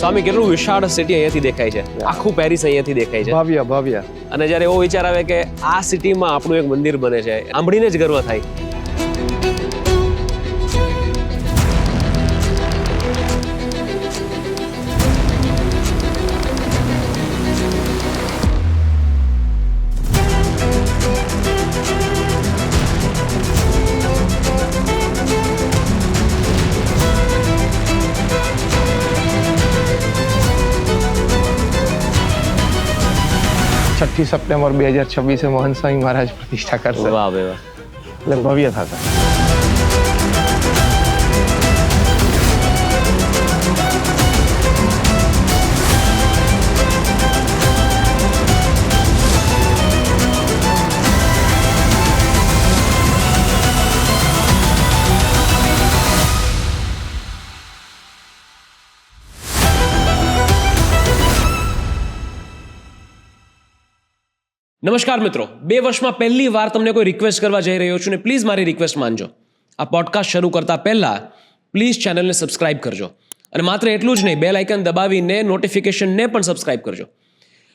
સ્વામી કેટલું વિશાળ સિટી અહીંયાથી દેખાય છે, આખું પેરિસ અહીંયાથી દેખાય છે, ભવ્ય ભવ્ય. અને જ્યારે એવો વિચાર આવે કે આ સિટીમાં આપણું એક મંદિર બને છે, સાંભળીને જ ગર્વ થાય. છઠ્ઠી સપ્ટેમ્બર 2026 મોહન સ્વામી મહારાજ પ્રતિષ્ઠા કરશે. વાહ ભાઈ વાહ. એટલે ભવ્ય થશે. નમસ્કાર મિત્રો, 2 વર્ષમાં પહેલી વાર તમને કોઈ રિક્વેસ્ટ કરવા જઈ રહ્યો છું ને પ્લીઝ મારી રિક્વેસ્ટ માનજો. આ પોડકાસ્ટ શરૂ કરતા પહેલા પ્લીઝ ચેનલને સબસ્ક્રાઇબ કરજો, અને માત્ર એટલું જ નહીં, બેલ આઇકન દબાવીને નોટિફિકેશનને પણ સબસ્ક્રાઇબ કરજો.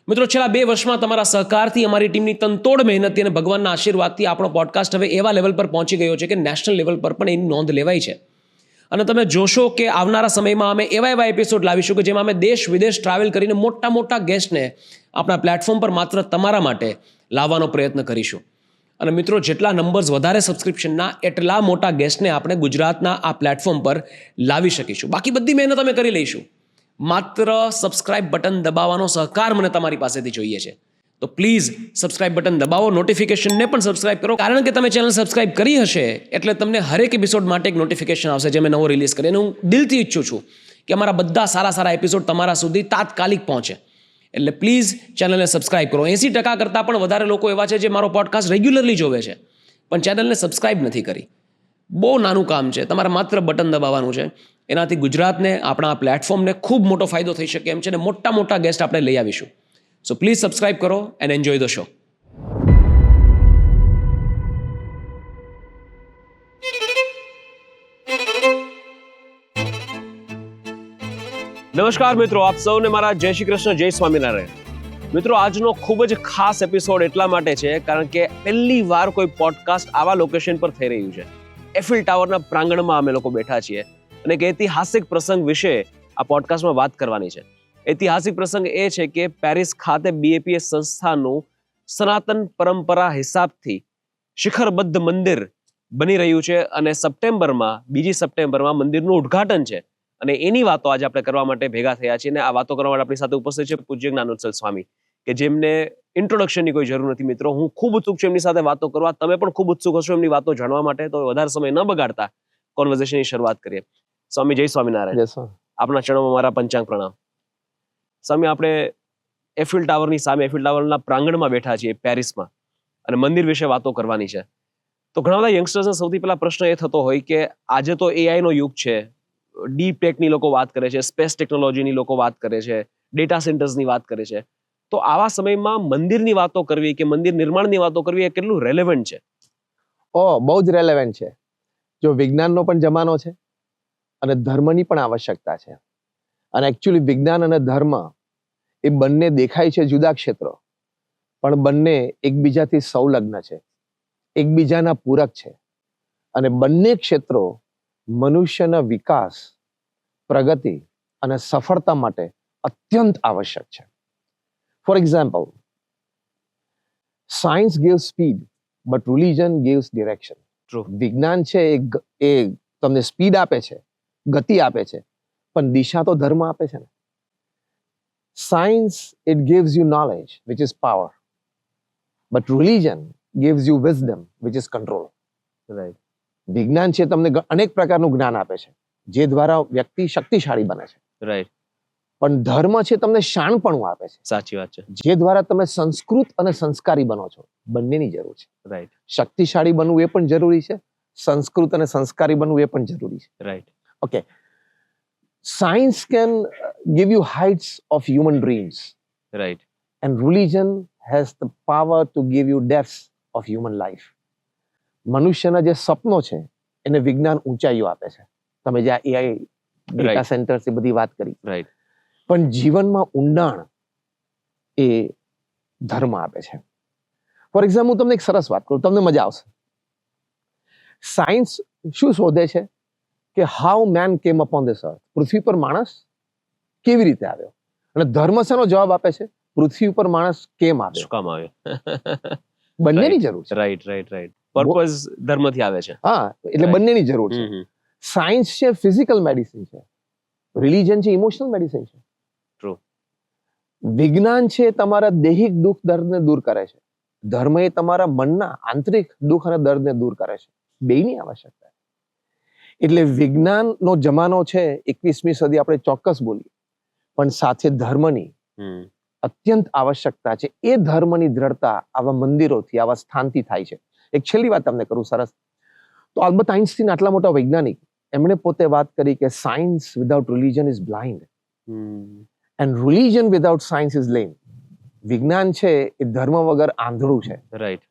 મિત્રો, છેલ્લા 2 વર્ષમાં તમારા સહકારથી, અમારી ટીમની તનતોડ મહેનતથી અને ભગવાનના આશીર્વાદથી આપણો પોડકાસ્ટ હવે એવા લેવલ પર પહોંચી ગયો છે કે નેશનલ લેવલ પર પણ એની નોંધ લેવાય છે. અને તમે જોશો કે આવનારા સમયમાં અમે એવા એપિસોડ લાવીશું કે જેમાં અમે દેશ વિદેશ ટ્રાવેલ કરીને મોટા ગેસ્ટને આપણા પ્લેટફોર્મ પર માત્ર તમારા માટે લાવવાનો પ્રયત્ન કરીશું. અને મિત્રો, જેટલા નંબર્સ વધારે સબસ્ક્રિપ્શનના એટલા મોટા ગેસ્ટને આપણે ગુજરાતના આ પ્લેટફોર્મ પર લાવી શકીશું. બાકી બધી મહેનત અમે કરી લઈશું. માત્ર સબસ્ક્રાઇબ બટન દબાવવાનો સહકાર મને તમારી પાસેથી જોઈએ છે. તો પ્લીઝ સબસ્ક્રાઇબ બટન દબાવો, નોટિફિકેશનને પણ સબસ્ક્રાઇબ કરો, કારણ કે તમે ચેનલ સબસ્ક્રાઇબ કરી હશે એટલે તમને હરેક એપિસોડ માટે એક નોટિફિકેશન આવશે જે મેં નવો રિલીઝ કરીને. હું દિલથી ઈચ્છું છું કે અમારા બધા સારા એપિસોડ તમારા સુધી તાત્કાલિક પહોંચે. એટલે પ્લીઝ ચેનલને સબસ્ક્રાઇબ કરો. 80% કરતાં પણ વધારે લોકો એવા છે જે મારો પોડકાસ્ટ રેગ્યુલરલી જોવે છે પણ ચેનલને સબસ્ક્રાઇબ નથી કરી. બહુ નાનું કામ છે, તમારે માત્ર બટન દબાવવાનું છે. એનાથી ગુજરાતને, આપણા આ પ્લેટફોર્મને ખૂબ મોટો ફાયદો થઈ શકે એમ છે, અને મોટા ગેસ્ટ આપણે લઈ આવીશું. સો પ્લીઝ સબસ્ક્રાઇબ કરો એન્ડ એન્જોય ધ શો. નમસ્કાર મિત્રો, આપ સૌને મારા જય શ્રી કૃષ્ણ, જય સ્વામિનારાયણ. મિત્રો, આજનો ખૂબ જ ખાસ એપિસોડ એટલા માટે છે કારણ કે પહેલી વાર કોઈ પોડકાસ્ટ આવા લોકેશન પર થઈ રહ્યું છે. એફિલ ટાવરના પ્રાંગણમાં અમે લોકો બેઠા છીએ અને એક ઐતિહાસિક પ્રસંગ વિશે આ પોડકાસ્ટમાં વાત કરવાની છે. ઐતિહાસિક પ્રસંગ એ છે કે પેરિસ ખાતે BAPS સંસ્થાનું સનાતન પરંપરા હિસાબથી શિખરબદ્ધ મંદિર બની રહ્યું છે, અને સપ્ટેમ્બરમાં 2 સપ્ટેમ્બરમાં મંદિરનું ઉદ્ઘાટન છે. અને એની વાતો આજે આપણે કરવા માટે ભેગા થયા છીએ. અને આ વાતો કરવા માટે આપણી સાથે ઉપસ્થિત છે પૂજ્ય જ્ઞાનોત્સવ સ્વામી, કે જેમને ઇન્ટ્રોડક્શનની કોઈ જરૂર નથી. મિત્રો, હું ખૂબ ઉત્સુક છું એમની સાથે વાતો કરવા. તમે પણ ખૂબ ઉત્સુક હશો એમની વાતો જાણવા માટે. તો વધારે સમય ન બગાડતા કોન્વર્ઝેશનની શરૂઆત કરીએ. સ્વામી, જય સ્વામિનારાયણ. આપના ચરણોમાં મારા પંચાંગ પ્રણામ. સ્વામી, આપણે એફિલ ટાવરની સામે, એફિલ ટાવરના પ્રાંગણમાં બેઠા છીએ પેરિસમાં, અને મંદિર વિશે વાતો કરવાની છે. તો ઘણા બધા યંગસ્ટર્સને સૌથી પહેલા પ્રશ્ન એ થતો હોય કે આજે તો AI નો યુગ છે, ડીપ ટેકની લોકો વાત કરે છે, સ્પેસ ટેકનોલોજીની લોકો વાત કરે છે, ડેટા સેન્ટર્સની વાત કરે છે. તો આવા સમયમાં મંદિરની વાતો કરવી કે મંદિર નિર્માણની વાતો કરવી એ કેટલું રેલેવન્ટ છે? બહુ જ રેલેવન્ટ છે. જો વિજ્ઞાનનો પણ જમાનો છે અને ધર્મની પણ આવશ્યકતા છે. અને એકચ્યુઅલી વિજ્ઞાન અને ધર્મ એ બંને દેખાય છે જુદા ક્ષેત્રો, પણ બંને એકબીજાથી સંલગ્ન છે, એકબીજાના પૂરક છે. અને બંને ક્ષેત્રો મનુષ્યના વિકાસ, પ્રગતિ અને સફળતા માટે અત્યંત આવશ્યક છે. For example, science gives speed but religion gives direction. વિજ્ઞાન છે એ તમને સ્પીડ આપે છે, ગતિ આપે છે, પણ દિશા તો ધર્મ આપે છે ને. Science it gives you knowledge which is power, but religion gives you wisdom which is control. Right. વિજ્ઞાન છે તમને અનેક પ્રકારનું જ્ઞાન આપે છે જે દ્વારા વ્યક્તિ શક્તિશાળી બને છે, રાઈટ. પણ ધર્મ છે તમને શાણપણું આપે છે, સાચી વાત છે. જે દ્વારા તમે સંસ્કૃત અને સંસ્કારી બનો છો. બંનેની જરૂર છે. રાઈટ. શક્તિશાળી બનવું એ પણ જરૂરી છે, સંસ્કૃત અને સંસ્કારી બનવું એ પણ જરૂરી છે. Right. Okay, science can give you heights of human dreams, right. and religion has the power to give you depths of human life. મનુષ્યના જે સપનો છે એને વિજ્ઞાન ઊંચાઈઓ આપે છે. તમે જે AI ડેટા સેન્ટર્સ એ બધી વાત કરી, રાઈટ. પણ જીવનમાં ઊંડાણ એ ધર્મ આપે છે. ફોર એક્ઝામ્પલ હું તમને એક સરસ વાત કરું, તમને મજા આવશે. સાયન્સ શું શોધે છે કે હાઉ મેન કેમ અપોન ધીસ અર્થ, પૃથ્વી પર માણસ કેવી રીતે આવ્યો. અને ધર્મ શેનો જવાબ આપે છે? પૃથ્વી ઉપર માણસ કેમ આવ્યો, શું કામ આવ્યો? બંનેની જરૂર છે. રાઈટ પર્પઝ ધર્મથી આવે છે. હા, એટલે બંનેની જરૂર છે. સાયન્સ છે ફિઝિકલ મેડિસિન છે, રિલિજન છે ઇમોશનલ મેડિસિન છે. True. વિજ્ઞાન છે તમારા દૈહિક દુઃખ દર્દને દૂર કરે છે, ધર્મ એ તમારા મનના આંતરિક દુઃખ અને દર્દને દૂર કરે છે. બેયની આવશ્યકતા. એટલે વિજ્ઞાનનો જમાનો છે 21મી સદી, આપણે ચોક્કસ બોલીએ, પણ સાથે ધર્મની અત્યંત આવશ્યકતા છે. એ ધર્મની દ્રઢતા આવા મંદિરોથી, આવા સ્થાનથી થાય છે. એક છેલ્લી વાત તમને કરું સરસ. તો આલ્બર્ટ આઇન્સ્ટીન આટલા મોટા વૈજ્ઞાનિક, એમણે પોતે વાત કરી કે science without religion is blind and religion without science is lame. વિજ્ઞાન છે એ ધર્મ વગર આંધળું છે, રાઈટ,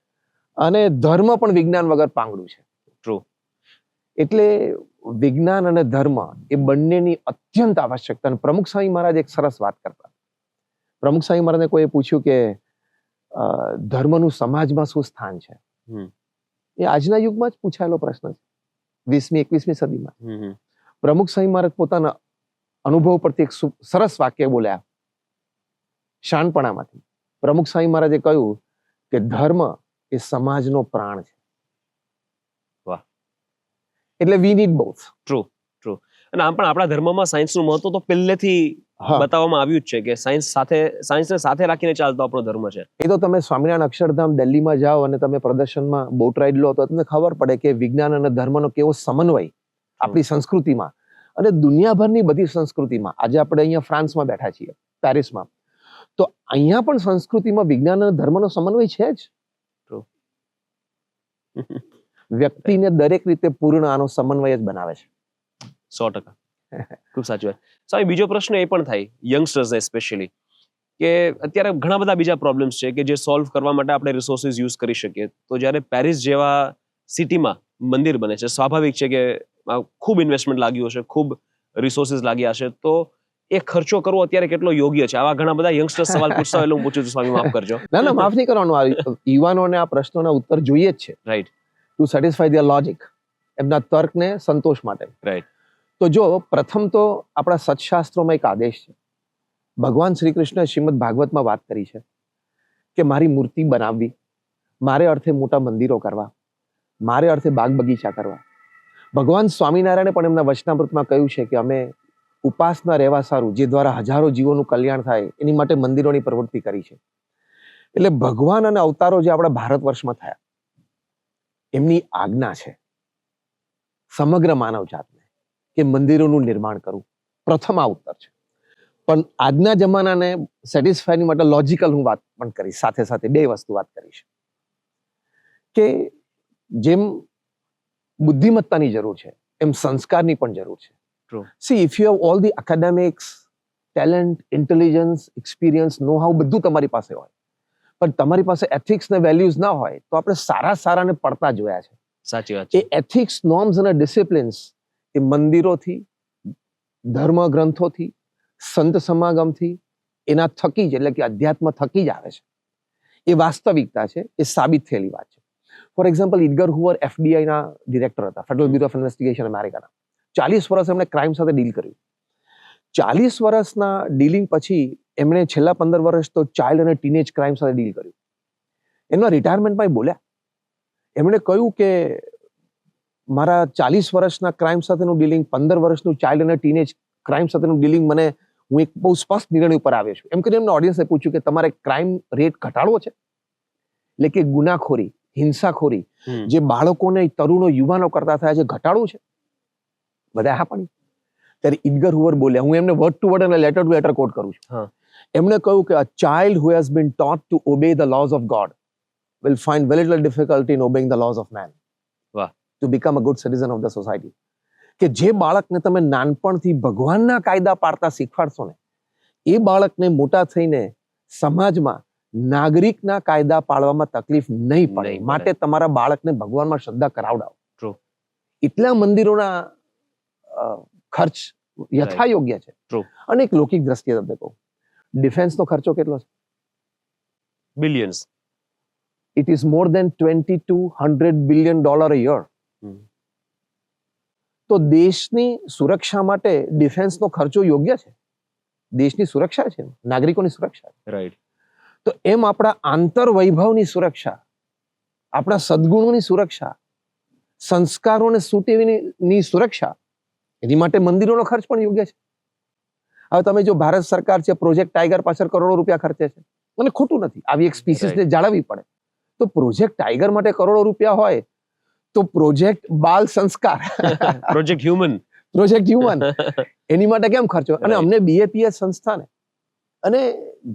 અને ધર્મ પણ વિજ્ઞાન વગર પાંગડું છે. ટ્રુ. એટલે વિજ્ઞાન અને ધર્મ એ બંનેની અત્યંત આવશ્યકતા. અને પ્રમુખ સ્વામી મહારાજ એક સરસ વાત કરતા. પ્રમુખ સ્વામી મહારાજને કોઈએ પૂછ્યું કે ધર્મનું સમાજમાં શું સ્થાન છે? એ આજના યુગમાં જ પૂછાયેલો પ્રશ્ન છે, 20મી-21મી સદીમાં. પ્રમુખ સ્વામી મહારાજ પોતાના અનુભવ પરથી એક સરસ વાક્ય બોલ્યા, શાણપણામાંથી. પ્રમુખ સ્વામી મહારાજે કહ્યું કે ધર્મ એ સમાજનો પ્રાણ છે. વાહ. એટલે વી નીડ બોથ. ટ્રુ. અને આમ પણ આપણા ધર્મમાં સાયન્સનું મહત્વ તો પહેલેથી બતાવવામાં આવ્યું જ છે કે સાયન્સને સાથે રાખીને ચાલતો આપણો ધર્મ છે. એ તો તમે સ્વામિનારાયણ અક્ષરધામ દિલ્હીમાં જાઓ અને તમે પ્રદર્શનમાં બોટ રાઈડ લો તો તમને ખબર પડે કે વિજ્ઞાન અને ધર્મનો કેવો સમન્વય આપણી સંસ્કૃતિમાં અને દુનિયાભરની બધી સંસ્કૃતિમાં. આજે આપણે અહીંયા ફ્રાન્સમાં બેઠા છીએ, પેરિસમાં, તો અહીંયા પણ સંસ્કૃતિમાં વિજ્ઞાન અને ધર્મનો સમન્વય છે જ. વ્યક્તિને દરેક રીતે પૂર્ણ આનો સમન્વય જ બનાવે છે. 100%. ખૂબ સાચી વાત. સ્વામી, બીજો પ્રશ્ન એ પણ થાય યંગસ્ટર્સને સ્પેશિયલી, કે અત્યારે ઘણા બધા બીજા પ્રોબ્લેમ્સ છે કે જે સોલ્વ કરવા માટે આપણે રિસોર્સિસ યુઝ કરી શકીએ. તો જ્યારે પેરિસ જેવા સિટીમાં મંદિર બને છે, સ્વાભાવિક છે કે ખૂબ ઇન્વેસ્ટમેન્ટ લાગ્યું હશે, ખૂબ રિસોર્સિસ લાગ્યા હશે, તો એ ખર્ચો કરવો અત્યારે કેટલો યોગ્ય છે? આવા ઘણા બધા યંગસ્ટર્સ સવાલ પૂછતા હોય એટલે હું પૂછું છું, સ્વામી માફ કરજો. ના, માફ નહીં કરવાનું. આ યુવાનોને આ પ્રશ્નોના ઉત્તર જોઈએ જ છે. Right. To satisfy their logic, એમના તર્કને સંતોષ માટે. રાઈટ. તો જો પ્રથમ તો આપણા સત્શાસ્ત્રોમાં એક આદેશ છે. ભગવાન શ્રી કૃષ્ણ શ્રીમદ ભાગવતમાં વાત કરી છે કે મારી મૂર્તિ બનાવવી, મારે અર્થે મોટા મંદિરો કરવા, મારે અર્થે બાગ બગીચા કરવા. ભગવાન સ્વામિનારાયણે પણ એમના વચનામૃતમાં કહ્યું છે કે અમે ઉપાસના રહેવા સારું, જે દ્વારા હજારો જીવોનું કલ્યાણ થાય, એની માટે મંદિરોની પ્રવૃત્તિ કરી છે. એટલે ભગવાન અને અવતારો જે આપણા ભારત વર્ષમાં થયા, એમની આજ્ઞા છે સમગ્ર માનવ જાતને કે મંદિરોનું નિર્માણ કરવું. પ્રથમ આ ઉત્તર છે. પણ આજના જમાનાને સેટિસ્ફાય માટે લોજિકલ હું વાત પણ કરીશ, સાથે સાથે બે વસ્તુ વાત કરીશ કે જેમ બુદ્ધિમત્તાની જરૂર છે એમ સંસ્કારની પણ જરૂર છે. C, if you have all the academics, talent, intelligence, experience, know how બધું તમારી પાસે હોય, પણ તમારી પાસે એથિક્સ ને વેલ્યુઝ ના હોય તો આપણે સારાને પડતા જોયા છે. સાચી વાત એ છે. એથિક્સ, નોર્મ્સ અને ડિસિપ્લિન્સ એ મંદિરોથી, ધર્મ ગ્રંથોથી, સંત સમાગમથી, એના થકી જ, એટલે કે અધ્યાત્મ થકી જ આવે છે. એ વાસ્તવિકતા છે, એ સાબિત થયેલી વાત છે. ફોર એક્ઝામ્પલ, ઇડગર હુવર FBI ના ડિરેક્ટર હતા, ફેડરલ બ્યુરો ઓફ ઇન્વેસ્ટિગેશન અમેરિકાના. 40 વર્ષ એમણે ક્રાઇમ સાથે ડીલ કર્યું. 40 વર્ષના ડીલિંગ પછી એમણે છેલ્લા 15 વર્ષ તો ચાઇલ્ડ અને ટીનેજ ક્રાઇમ સાથે ડીલ કર્યું. એમના રિટાયરમેન્ટમાં બોલ્યા, એમણે કહ્યું કે મારા 40 વર્ષના ક્રાઇમ સાથેનું ડીલિંગ, 15 વર્ષનું ચાઇલ્ડ અને ટીનેજ ક્રાઇમ સાથેનું ડીલિંગ, હું એક બહુ સ્પષ્ટ નિર્ણય ઉપર આવ્યો છું. એમ કરીને એમને ઓડિયન્સે પૂછ્યું કે તમારે ક્રાઇમ રેટ ઘટાડવો છે, એટલે કે ગુનાખોરી, હિંસાખોરી જે બાળકોને, તરુણો, યુવાનો કરતા થયા છે, ઘટાડવું છે? બધા હા પાડી. ત્યારે ઇડગર હુવર બોલ્યા, હું એમને વર્ડ ટુ વર્ડ અને લેટર ટુ લેટર કોટ કરું છું. એમણે કહ્યું કે a child who has been taught to obey the laws of God will find very little difficulty in obeying the laws of man. વાહ. To become a good citizen of the society. કે જે બાળકને તમે નાનપણથી ભગવાનના કાયદા પાડતા શીખવાડશો ને, એ બાળકને મોટા થઈને સમાજમાં નાગરિકના કાયદા પાળવામાં તકલીફ નહીં પડે. માટે તમારા બાળકને ભગવાનમાં શ્રદ્ધા કરાવડાવો. એટલા મંદિરોના ખર્ચ યથા યોગ્ય છે. True. અને એક લૌકિક દ્રષ્ટિએ તમને કહું, ડિફેન્સનો ખર્ચો કેટલો છે? Billions. It is more than $2,200 billion a year. તો દેશની સુરક્ષા માટે ડિફેન્સનો ખર્ચો યોગ્ય છે. દેશની સુરક્ષા છે, નાગરિકોની સુરક્ષા. રાઈટ. તો એમ આપણા આંતર વૈભવની સુરક્ષા, આપણા સદગુણોની સુરક્ષા, સંસ્કારોને સુટેવીની સુરક્ષા, એની માટે મંદિરોનો ખર્ચ પણ યોગ્ય છે. હવે તમે જો ભારત સરકાર છે પ્રોજેક્ટ ટાઈગર પાછળ કરોડો રૂપિયા ખર્ચે છે, અને ખોટું નથી, આવી એક સ્પીસીસને જાળવવી પડે. તો પ્રોજેક્ટ ટાઈગર માટે કરોડો રૂપિયા હોય તો પ્રોજેક્ટ બાલ સંસ્કાર, પ્રોજેક્ટ હ્યુમન, પ્રોજેક્ટ હ્યુમન, એની માટે કેમ ખર્ચો? અને Right. અમને BAPS સંસ્થાને અને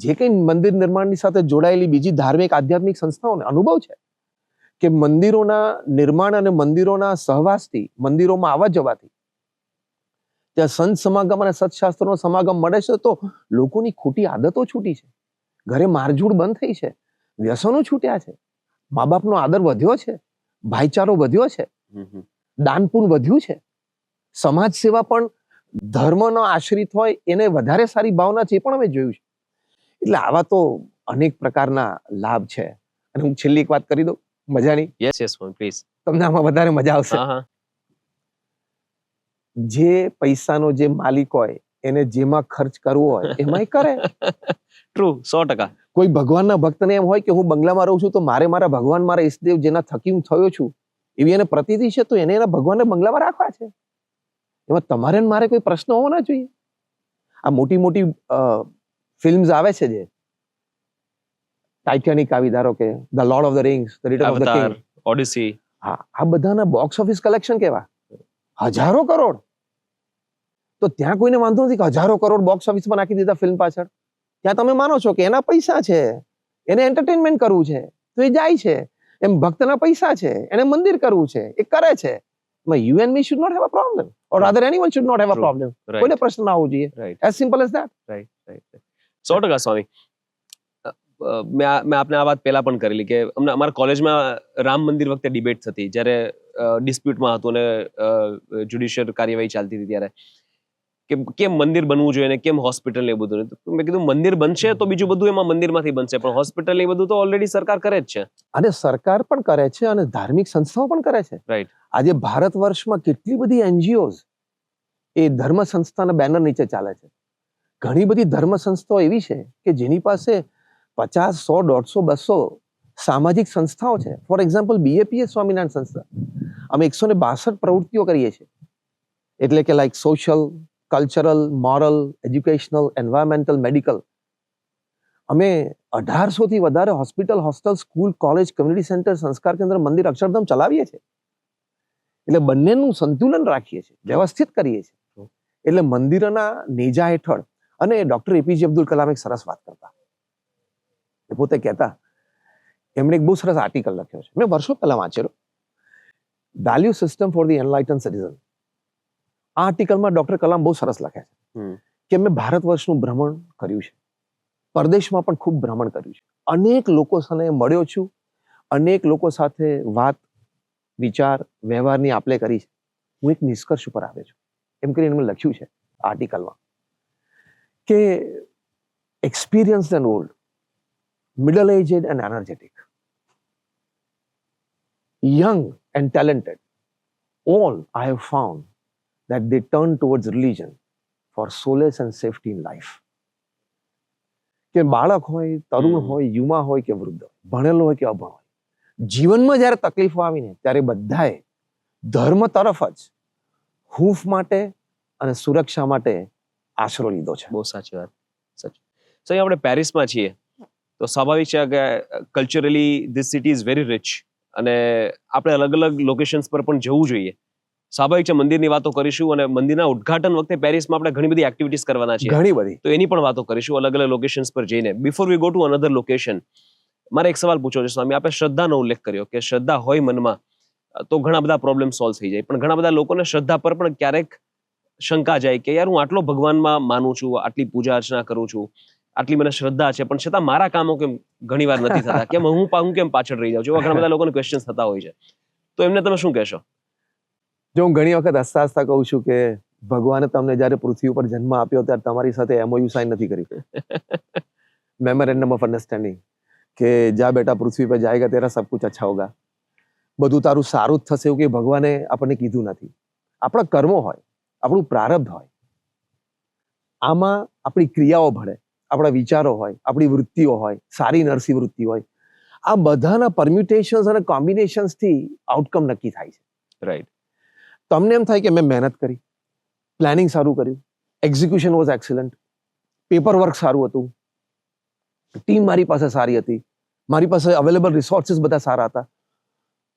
જે કંઈ મંદિર નિર્માણની સાથે જોડાયેલી બીજી ધાર્મિક આધ્યાત્મિક સંસ્થાઓને અનુભવ છે કે મંદિરોના નિર્માણ અને મંદિરોના સહવાસથી, મંદિરોમાં આવવા જવાથી ત્યાં સંત સમાગમ અને સત્શાસ્ત્રનો સમાગમ મળે છે, તો લોકોની ખોટી આદતો છૂટી છે, ઘરે મારઝૂડ બંધ થઈ છે, વ્યસનો છૂટ્યા છે, મા બાપનો આદર વધ્યો છે, ભાઈચારો વધ્યો છે, દાનપુણ વધ્યું છે, સમાજ સેવા પણ ધર્મનો આશ્રિત હોય એને વધારે સારી ભાવના છે, એ પણ અમે જોયું છે. એટલે આવા તો અનેક પ્રકારના લાભ છે. અને હું છેલ્લી એક વાત કરી દઉં મજાની, યસ પ્લીઝ. તમને આમાં વધારે મજા આવશે. હા. જે પૈસાનો જે માલિક હોય એને જેમાં ખર્ચ કરવો હોય એમાં કરે. ટ્રુ, 100%. કોઈ ભગવાનના ભક્તને એમ હોય કે હું બંગલામાં રહું છું તો મારા ભગવાન, મારા ઈષ્ટદેવ જેના થકી હું થયો છું એવી એને પ્રતીતિ છે, તો એને એના ભગવાનને બંગલામાં રાખવા છે. એમાં તમારે ને મારે કોઈ પ્રશ્ન હોવો ના જોઈએ. આ મોટી મોટી ફિલ્મ્સ આવે છે, જે ટાઇટેનિક આવી, ધારો કે the Lord of the Rings, the Return of the King, Odyssey. હા, આ બધાના બોક્સ ઓફિસ કલેક્શન કેવા? હજારો કરોડ. તો ત્યાં કોઈને વાંધો નથી કે હજારો કરોડ બોક્સ ઓફિસમાં નાખી દીધા ફિલ્મ પાછળ. ત્યાં તમે માનો છો કે એના પૈસા છે, એને એન્ટરટેનમેન્ટ કરવું છે તો એ જાય છે. એમ ભક્તના પૈસા છે, એને મંદિર કરવું છે, એ કરે છે. You and me should not have a problem, or rather anyone should not have a True. Problem. Right. કોઈને પ્રશ્ન ના આવવો જોઈએ. Right. As simple as that. Right. 100% Swami. મેં આપને આ વાત પહેલા પણ કરેલી કે અમને અમારા કોલેજમાં રામ મંદિર વખતે ડિબેટ થતી, જ્યારે ડિસ્પ્યુટમાં હતું અને જ્યુડિશિયલ કાર્યવાહી ચાલતી હતી, ત્યારે કે કેમ મંદિર બનવું જોઈએ અને કેમ હોસ્પિટલ ને એ બધું. મેં કીધું મંદિર બનશે તો બીજું બધું એમાં મંદિરમાંથી બનશે, પણ હોસ્પિટલ ને એ બધું તો ઓલરેડી સરકાર કરે જ છે. અને સરકાર પણ કરે છે અને ધાર્મિક સંસ્થાઓ પણ કરે છે. રાઈટ. આજે ભારત વર્ષમાં કેટલી બધી NGOs એ ધર્મ સંસ્થાના બેનર નીચે ચાલે છે. ઘણી બધી ધર્મ સંસ્થાઓ એવી છે કે જેની પાસે 50, 100, 150, 200 સામાજિક સંસ્થાઓ છે. ફોર એક્ઝામ્પલ BAPS સ્વામિનારાયણ સંસ્થા, અમે 162 પ્રવૃત્તિઓ કરીએ છીએ. એટલે કે like social, cultural, moral, educational, environmental, medical. અમે 1800 થી વધારે hospital, hostel, school, college, community centre, સંસ્કાર કેન્દ્ર, મંદિર, અક્ષરધામ ચલાવીએ છીએ. એટલે બંનેનું સંતુલન રાખીએ છીએ, વ્યવસ્થિત કરીએ છીએ. એટલે મંદિરના નેજા હેઠળ. અને ડોક્ટર APJ અબ્દુલ કલામ એક સરસ વાત કરતા, એ પોતે કહેતા, એમણે એક બહુ સરસ આર્ટિકલ લખ્યો છે, મેં વર્ષો પહેલા વાંચેલો, value system for the enlighten citizen. આ આર્ટિકલમાં ડોક્ટર કલામ બહુ સરસ લખે છે કે મેં ભારત વર્ષનું ભ્રમણ કર્યું છે, પરદેશમાં પણ ખૂબ ભ્રમણ કર્યું છે, અનેક લોકો સાથે મળ્યો છું, અનેક લોકો સાથે વાત, વિચાર, વ્યવહારની આપલે કરી છે. હું એક નિષ્કર્ષ ઉપર આવ્યો છું, એમ કરીને એમણે લખ્યું છે આર્ટિકલમાં કે experienced and old, middle aged and energetic, young and talented, all I have found that they turn towards religion for solace and safety in life. કે બાળક હોય, તરુણ હોય, યુવા હોય કે વૃદ્ધ, ભણેલો હોય કે અભણ હોય, જીવનમાં જ્યારે તકલીફો આવીને ત્યારે બધાએ ધર્મ તરફ જ હૂંફ માટે અને સુરક્ષા માટે આશરો લીધો છે. બહુ સાચી વાત. સાચું. સો અહીં આપણે પેરિસમાં છીએ તો સ્વાભાવિક છે કે culturally this city is very rich, અને આપણે અલગ અલગ લોકેશન્સ પર પણ જવું જોઈએ. સ્વાભાવિક છે મંદિરની વાતો કરીશું, અને મંદિરના ઉદ્ઘાટન વખતે પેરિસમાં આપણે ઘણી બધી એક્ટિવિટીઝ કરવાના છે, ઘણી બધી. તો એની પણ વાતો કરીશું અલગ અલગ લોકેશન્સ પર જઈને. Before we go to another location, મારે એક સવાલ પૂછવો છે સ્વામી. આપણે શ્રદ્ધાનો ઉલ્લેખ કર્યો કે શ્રદ્ધા હોય મનમાં તો ઘણા બધા પ્રોબ્લેમ સોલ્વ થઈ જાય, પણ ઘણા બધા લોકોને શ્રદ્ધા પર પણ ક્યારેક શંકા જાય કે યાર હું આટલો ભગવાનમાં માનું છું, આટલી પૂજા અર્ચના કરું છું, આટલી મને શ્રદ્ધા છે, પણ છતાં મારા કામો કેમ ઘણી વાર નથી થતા, કેમ હું કેમ પાછળ રહી જાઉં છું, એવા ઘણા બધા લોકોને ક્વેશ્ચન્સ થતા હોય છે. તો એમને તમે શું કહેશો? જો હું ઘણી વખત હસતા હસતા કહું છું કે ભગવાને તમને જ્યારે પૃથ્વી ઉપર જન્મ આપ્યો ત્યારે તમારી સાથે MOU સાઇન નથી કરી, મેમોરેન્ડમ ઓફ અન્ડરસ્ટેન્ડિંગ, કે જા બેટા પૃથ્વી પર જાયગા તેરા સબ કુછ અચ્છા હોગા, બધું તારું સારું જ થશે એવું કે ભગવાને આપણને કીધું નથી. આપણા કર્મો હોય, આપણું પ્રારબ્ધ હોય, આમાં આપણી ક્રિયાઓ ભળે, આપણા વિચારો હોય, આપણી વૃત્તિઓ હોય, સારી નરસી વૃત્તિ હોય, આ બધાના પરમ્યુટેશન્સ અને કોમ્બિનેશન્સ થી આઉટકમ નક્કી થાય છે. રાઈટ. તમને એમ થાય કે મેં મહેનત કરી, પ્લાનિંગ સારું કર્યું, execution was excellent, paper work સારું હતું, ટીમ મારી પાસે સારી હતી, મારી પાસે અવેલેબલ રિસોર્સિસ બધા સારા હતા,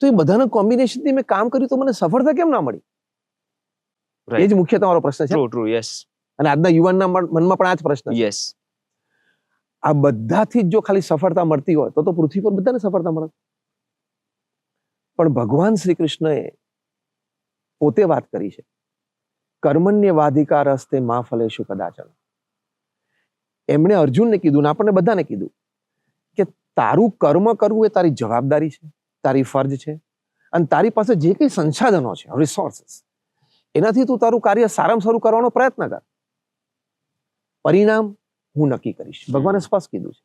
તો એ બધાના કોમ્બિનેશનથી મેં કામ કર્યું તો મને સફળતા કેમ ના મળી? એ જ મુખ્ય તમારો પ્રશ્ન છે. True, yes. અને આજના યુવાનના મનમાં પણ આ જ પ્રશ્ન છે. યસ. આ બધાથી જ જો ખાલી સફળતા મળતી હોય તો પૃથ્વી પર બધાને સફળતા મળે. પણ ભગવાન શ્રી કૃષ્ણએ પોતે વાત કરી છે, કર્મણ્યવાધિકાર હસ્તે મા ફલેષુ કદાચન. એમણે અર્જુનને કીધું ને આપણને બધાને કીધું કે તારું કર્મ કરવું એ તારી જવાબદારી છે, તારી ફરજ છે, અને તારી પાસે જે કંઈ સંસાધનો છે, રિસોર્સિસ, એનાથી તું તારું કાર્ય સારામાં સારું કરવાનો પ્રયત્ન કર. પરિણામ હું નક્કી કરીશ. ભગવાને સ્પષ્ટ કીધું છે.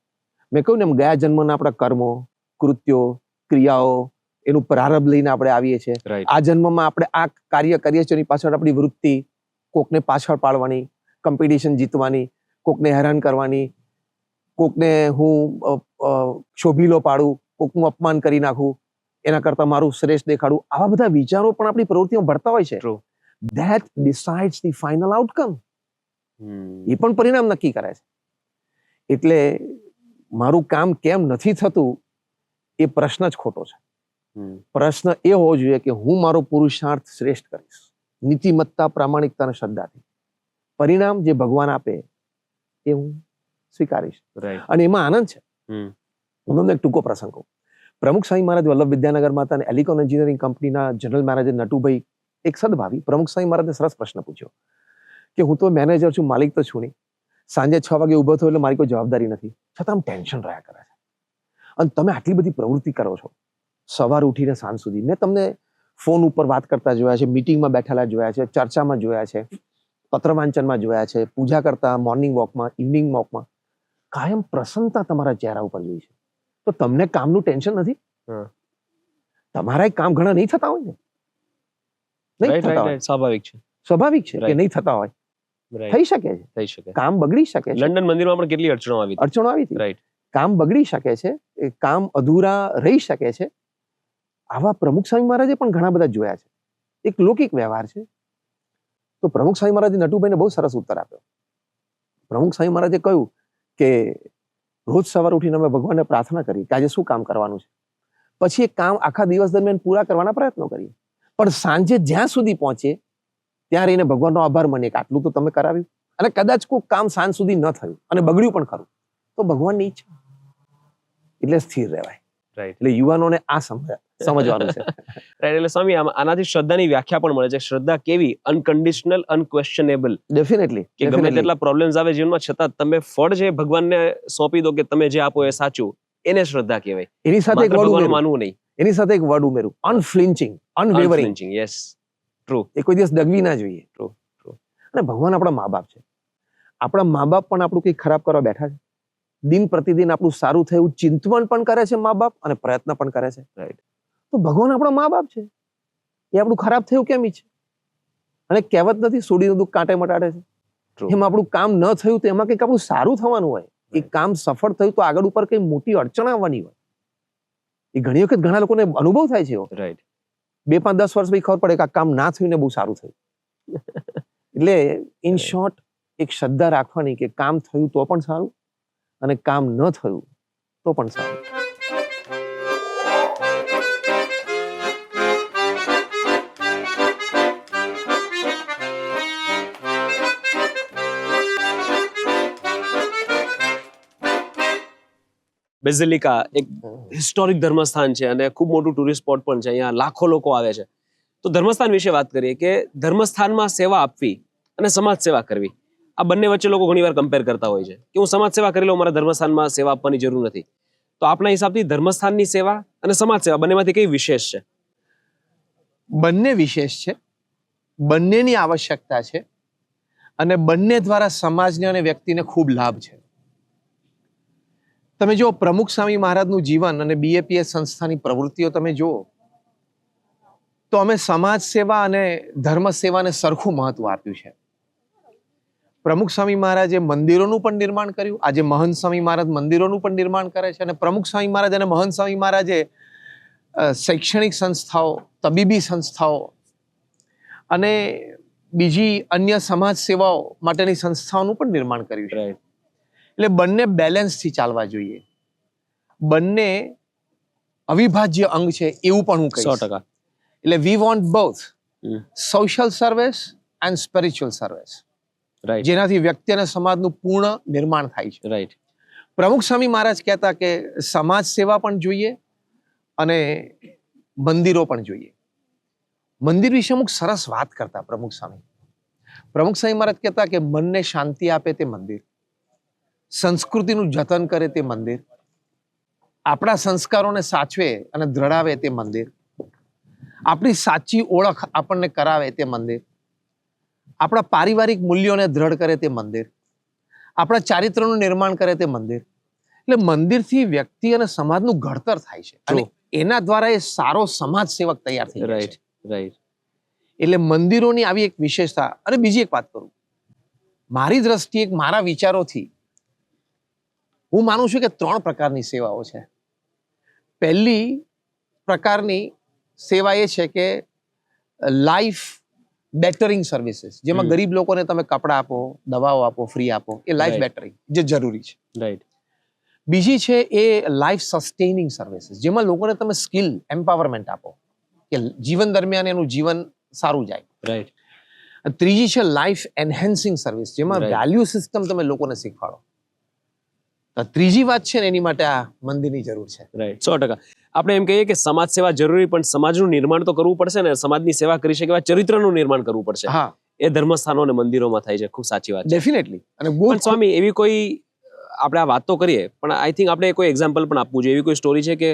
મેં કહ્યું ને એમ ગયા જન્મના આપણા કર્મો, કૃત્યો, ક્રિયાઓ, એનું પ્રારંભ લઈને આપણે આવીએ છીએ. આ જન્મમાં આપણે આ કાર્ય કરીએ છીએ, એની પાછળ આપણી વૃત્તિ, કોકને પાછળ પાડવાની, કોમ્પિટિશન જીતવાની, કોકને હેરાન કરવાની, કોકને હું શોભીલો પાડું, કોકનું અપમાન કરી નાખું, એના કરતા મારું શ્રેષ્ઠ દેખાડું, આવા બધા વિચારો પણ આપણી પ્રવૃત્તિઓ ભરતા હોય છે. That decides the final outcome. એ પણ પરિણામ નક્કી કરે છે. એટલે મારું કામ કેમ નથી થતું એ પ્રશ્ન જ ખોટો છે. પ્રશ્ન એ હોવો જોઈએ કે હું મારો પુરુષાર્થ શ્રેષ્ઠ કરીશ, નીતિમત્તા, પ્રામાણિકતા અને શ્રદ્ધાથી. પરિણામ જે ભગવાન આપે એ હું સ્વીકારીશ. અને એમાં આનંદ છે. હું તમને એક ટૂંકો પ્રસંગ કહું. પ્રમુખ સ્વામી મહારાજ વલ્લભ વિદ્યાનગરમાં હતા અને એલિકોન એન્જિનિયરિંગ કંપનીના જનરલ મેનેજર નટુભાઈ એક સદભાવી પ્રમુખ સ્વામી મહારાજને સરસ પ્રશ્ન પૂછ્યો કે હું તો મેનેજર છું, માલિક તો છું નહીં, સાંજે 6 વાગે ઉભો થયો એટલે મારી કોઈ જવાબદારી નથી, છતાં આમ ટેન્શન રહ્યા કરે છે, અને તમે આટલી બધી પ્રવૃત્તિ કરો છો સવાર ઉઠીને સાંજ સુધી. મેં તમને ફોન ઉપર વાત કરતા જોયા છે, મીટિંગમાં બેઠેલા જોયા છે, ચર્ચામાં જોયા છે, પત્ર વાંચનમાં જોયા છે, પૂજા કરતા, મોર્નિંગ વોકમાં, ઇવનિંગ વોકમાં, કાયમ પ્રસન્નતા તમારા ચહેરા ઉપર જોઈ છે. તો તમને કામનું ટેન્શન નથી? તમારા કામ ઘણા નહીં થતા હોય ને? સ્વાભાવિક છે કે નહીં થતા હોય, થઈ શકે છે, કામ બગડી શકે છે. લંડન મંદિરમાં પણ કેટલી અડચણો આવી હતી. કામ બગડી શકે છે, કામ અધૂરા રહી શકે છે. આવા પ્રમુખ સ્વામી મહારાજે પણ ઘણા બધા જોયા છે. એક લૌકિક વ્યવહાર છે. તો પ્રમુખ સ્વામી મહારાજે નટુભાઈને બહુ સરસ ઉત્તર આપ્યો. પ્રમુખ સ્વામી મહારાજે કહ્યું કે રોજ સવાર ઉઠીને અમે ભગવાનને પ્રાર્થના કરી કે આજે શું કામ કરવાનું છે, પછી એ કામ આખા દિવસ દરમિયાન પૂરા કરવાના પ્રયત્નો કરીએ, પણ સાંજે જ્યાં સુધી પહોંચે ત્યાં રહીને ભગવાનનો આભાર માનીએ કે આટલું તો તમે કરાવ્યું, અને કદાચ કોઈ કામ સાંજ સુધી ન થયું અને બગડ્યું પણ ખરું તો ભગવાનની ઈચ્છા, એટલે સ્થિર રહેવાય. એટલે યુવાનોને આ સમજવાનું છે. એટલે સ્વામી આનાથી શ્રદ્ધાની વ્યાખ્યા પણ મળે છે. શ્રદ્ધા કેવી? અનકન્ડિશનલ, અનક્વેશ્ચનેબલ. ડેફિનેટલી. કે ગમે તેટલા પ્રોબ્લેમ્સ આવે જીવનમાં, છતાં તમે ફળ જે ભગવાનને સોંપી દો કે તમે જે આપો એ સાચું, એને શ્રદ્ધા કહેવાય. એની સાથે એક વર્ડ માનવું નહીં, એની સાથે એક વર્ડ ઉમેરું, અનફ્લિન્ચિંગ, અનવેવરિંગ. Yes, true. એ કોઈ દિવસ ડગવી ના જોઈએ. ટ્રુ. અને ભગવાન આપણા મા બાપ છે. આપણા મા બાપ પણ આપણું કંઈક ખરાબ કરવા બેઠા છે. દિન પ્રતિદિન આપણું સારું થાય એવું ચિંતવન પણ કરે છે મા બાપ, અને પ્રયત્ન પણ કરે છે. રાઈટ. તો ભગવાન આપણા મા બાપ છે, એ આપણું ખરાબ થયું કેમ ઈચ્છે? અને કહેવત નથી, સોડીનું દુઃખ કાંટે મટાડે છે. એમ આપણું કામ ન થયું તો એમાં કંઈક આપણું સારું થવાનું હોય. એ કામ સફળ થયું તો આગળ ઉપર કઈ મોટી અડચણ આવવાની હોય. એ ઘણી વખત ઘણા લોકોને અનુભવ થાય છે. રાઈટ. 2, 5, 10 વર્ષ પછી ખબર પડે કે આ કામ ના થયું ને બહુ સારું થયું. એટલે ઇન શોર્ટ એક શ્રદ્ધા રાખવાની કે કામ થયું તો પણ સારું, અને કામ ન થયું તો પણ સારું. બેઝિલિકા એક હિસ્ટોરિક ધર્મસ્થાન છે અને ખૂબ મોટું ટુરિસ્ટ સ્પોટ પણ છે. અહીંયા લાખો લોકો આવે છે. તો ધર્મસ્થાન વિશે વાત કરીએ કે ધર્મસ્થાનમાં સેવા આપવી અને સમાજ સેવા કરવી, આ બંને વચ્ચે લોકો ઘણીવાર કમ્પેર કરતા હોય છે કે હું સમાજ સેવા કરી લઉં, મારા ધર્મસ્થાનમાં સેવા આપવાની જરૂર નથી. તો આપના હિસાબથી ધર્મસ્થાનની સેવા અને સમાજ સેવા બંનેમાંથી કઈ વિશેષ છે? બંને વિશેષ છે, બંનેની આવશ્યકતા છે. અને બંને દ્વારા સમાજને અને વ્યક્તિને ખૂબ લાભ છે. તમે જો પ્રમુખ સ્વામી મહારાજનું જીવન અને બીએપીએસ સંસ્થાની પ્રવૃત્તિઓ તમે જુઓ તો અમે સમાજ સેવા અને ધર્મ સેવાને સરખું મહત્વ આપ્યું છે. પ્રમુખ સ્વામી મહારાજે મંદિરોનું પણ નિર્માણ કર્યું. આજે મહંત સ્વામી મહારાજ મંદિરોનું પણ નિર્માણ કરે છે અને પ્રમુખ સ્વામી મહારાજ અને મહંત સ્વામી મહારાજે શૈક્ષણિક સંસ્થાઓ, તબીબી સંસ્થાઓ અને બીજી અન્ય સમાજ સેવાઓ માટેની સંસ્થાઓનું પણ નિર્માણ કર્યું છે. એટલે બંને બેલેન્સથી ચાલવા જોઈએ. બંને અવિભાજ્ય અંગ છે એવું પણ હું કહીશ. 100%. એટલે we want both social service and spiritual service, right જેનાથી વ્યક્તિ અને સમાજનું પૂર્ણ નિર્માણ થાય છે. રાઈટ પ્રમુખ સ્વામી મહારાજ કહેતા કે સમાજ સેવા પણ જોઈએ અને મંદિરો પણ જોઈએ. મંદિર વિશે અમુક સરસ વાત કરતા પ્રમુખ સ્વામી. પ્રમુખ સ્વામી મહારાજ કહેતા કે મનને શાંતિ આપે તે મંદિર, સંસ્કૃતિનું જતન કરે તે મંદિર, આપણા સંસ્કારોને સાચવે અને દ્રઢાવે તે મંદિર, આપણી સાચી ઓળખ આપણને કરાવે તે મંદિર, આપણા પારિવારિક મૂલ્યોને દ્રઢ કરે તે મંદિર, આપણા ચારિત્રનું નિર્માણ કરે તે મંદિર. એટલે મંદિરથી વ્યક્તિ અને સમાજનું ઘડતર થાય છે અને એના દ્વારા એ સારો સમાજ સેવક તૈયાર થઈ જાય છે. રાઈટ એટલે મંદિરોની આવી એક વિશેષતા. અને બીજી એક વાત કરું, મારી દ્રષ્ટિએ મારા વિચારોથી હું માનું છું કે 3 પ્રકારની સેવાઓ છે. પહેલી પ્રકારની સેવા એ છે કે લાઈફ બેટરિંગ સર્વિસીસ, જેમાં ગરીબ લોકોને તમે કપડાં આપો, દવાઓ આપો, ફ્રી આપો, એ લાઈફ બેટરિંગ જે જરૂરી છે. રાઈટ બીજી છે એ લાઈફ સસ્ટેનિંગ સર્વિસીસ, જેમાં લોકોને તમે સ્કિલ એમ્પાવરમેન્ટ આપો કે જીવન દરમિયાન એનું જીવન સારું જાય. રાઈટ ત્રીજી છે લાઈફ એન્હેન્સિંગ સર્વિસ, જેમાં Right. વેલ્યુ સિસ્ટમ તમે લોકોને શીખવાડો. તો ત્રીજી વાત છે ને એની માટે આ મંદિરની જરૂર છે. રાઈટ 100%. આપણે એમ કહીએ કે સમાજ સેવા જરૂરી, પણ સમાજનું નિર્માણ તો કરવું પડશે ને. સમાજની સેવા કરી શકે એવા ચરિત્રનું નિર્માણ કરવું પડશે. હા, એ ધર્મસ્થાનો અને મંદિરોમાં થાય છે. ખૂબ સાચી વાત છે. ડેફિનેટલી. અને પણ સ્વામી, એવી કોઈ આપણે આ વાત તો કરીએ, પણ આઈ થિંક આપણે કોઈ એક્ઝામ્પલ પણ આપવું જોઈએ. એવી કોઈ સ્ટોરી છે કે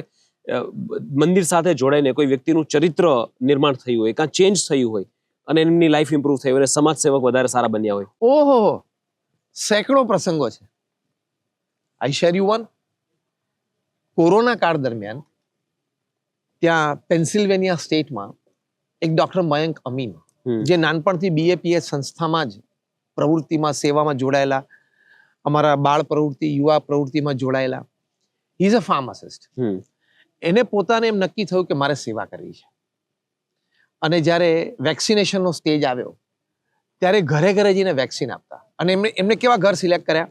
મંદિર સાથે જોડાઈને કોઈ વ્યક્તિનું ચરિત્ર નિર્માણ થયું હોય, કાં ચેન્જ થયું હોય અને એમની લાઈફ ઇમ્પ્રૂવ થઈ હોય અને સમાજ સેવક વધારે સારા બન્યા હોય? ઓહો, સેંકડો પ્રસંગો છે. આઈ શેર યુ વન. કોરોના કાળ દરમિયાન ત્યાં પેન્સિલ્વેનિયા સ્ટેટમાં એક ડોક્ટર મયંક અમીન, જે નાનપણથી બીએપીએસ સંસ્થામાં જ પ્રવૃત્તિમાં સેવામાં જોડાયેલા, અમારા બાળ પ્રવૃત્તિ, યુવા પ્રવૃત્તિમાં જોડાયેલા, હી ઇઝ અ ફાર્માસિસ્ટ. એને પોતાને એમ નક્કી થયું કે મારે સેવા કરવી છે. અને જ્યારે વેક્સિનેશનનો સ્ટેજ આવ્યો ત્યારે ઘરે ઘરે જઈને વેક્સિન આપતા. અને એમને કેવા ઘર સિલેક્ટ કર્યા?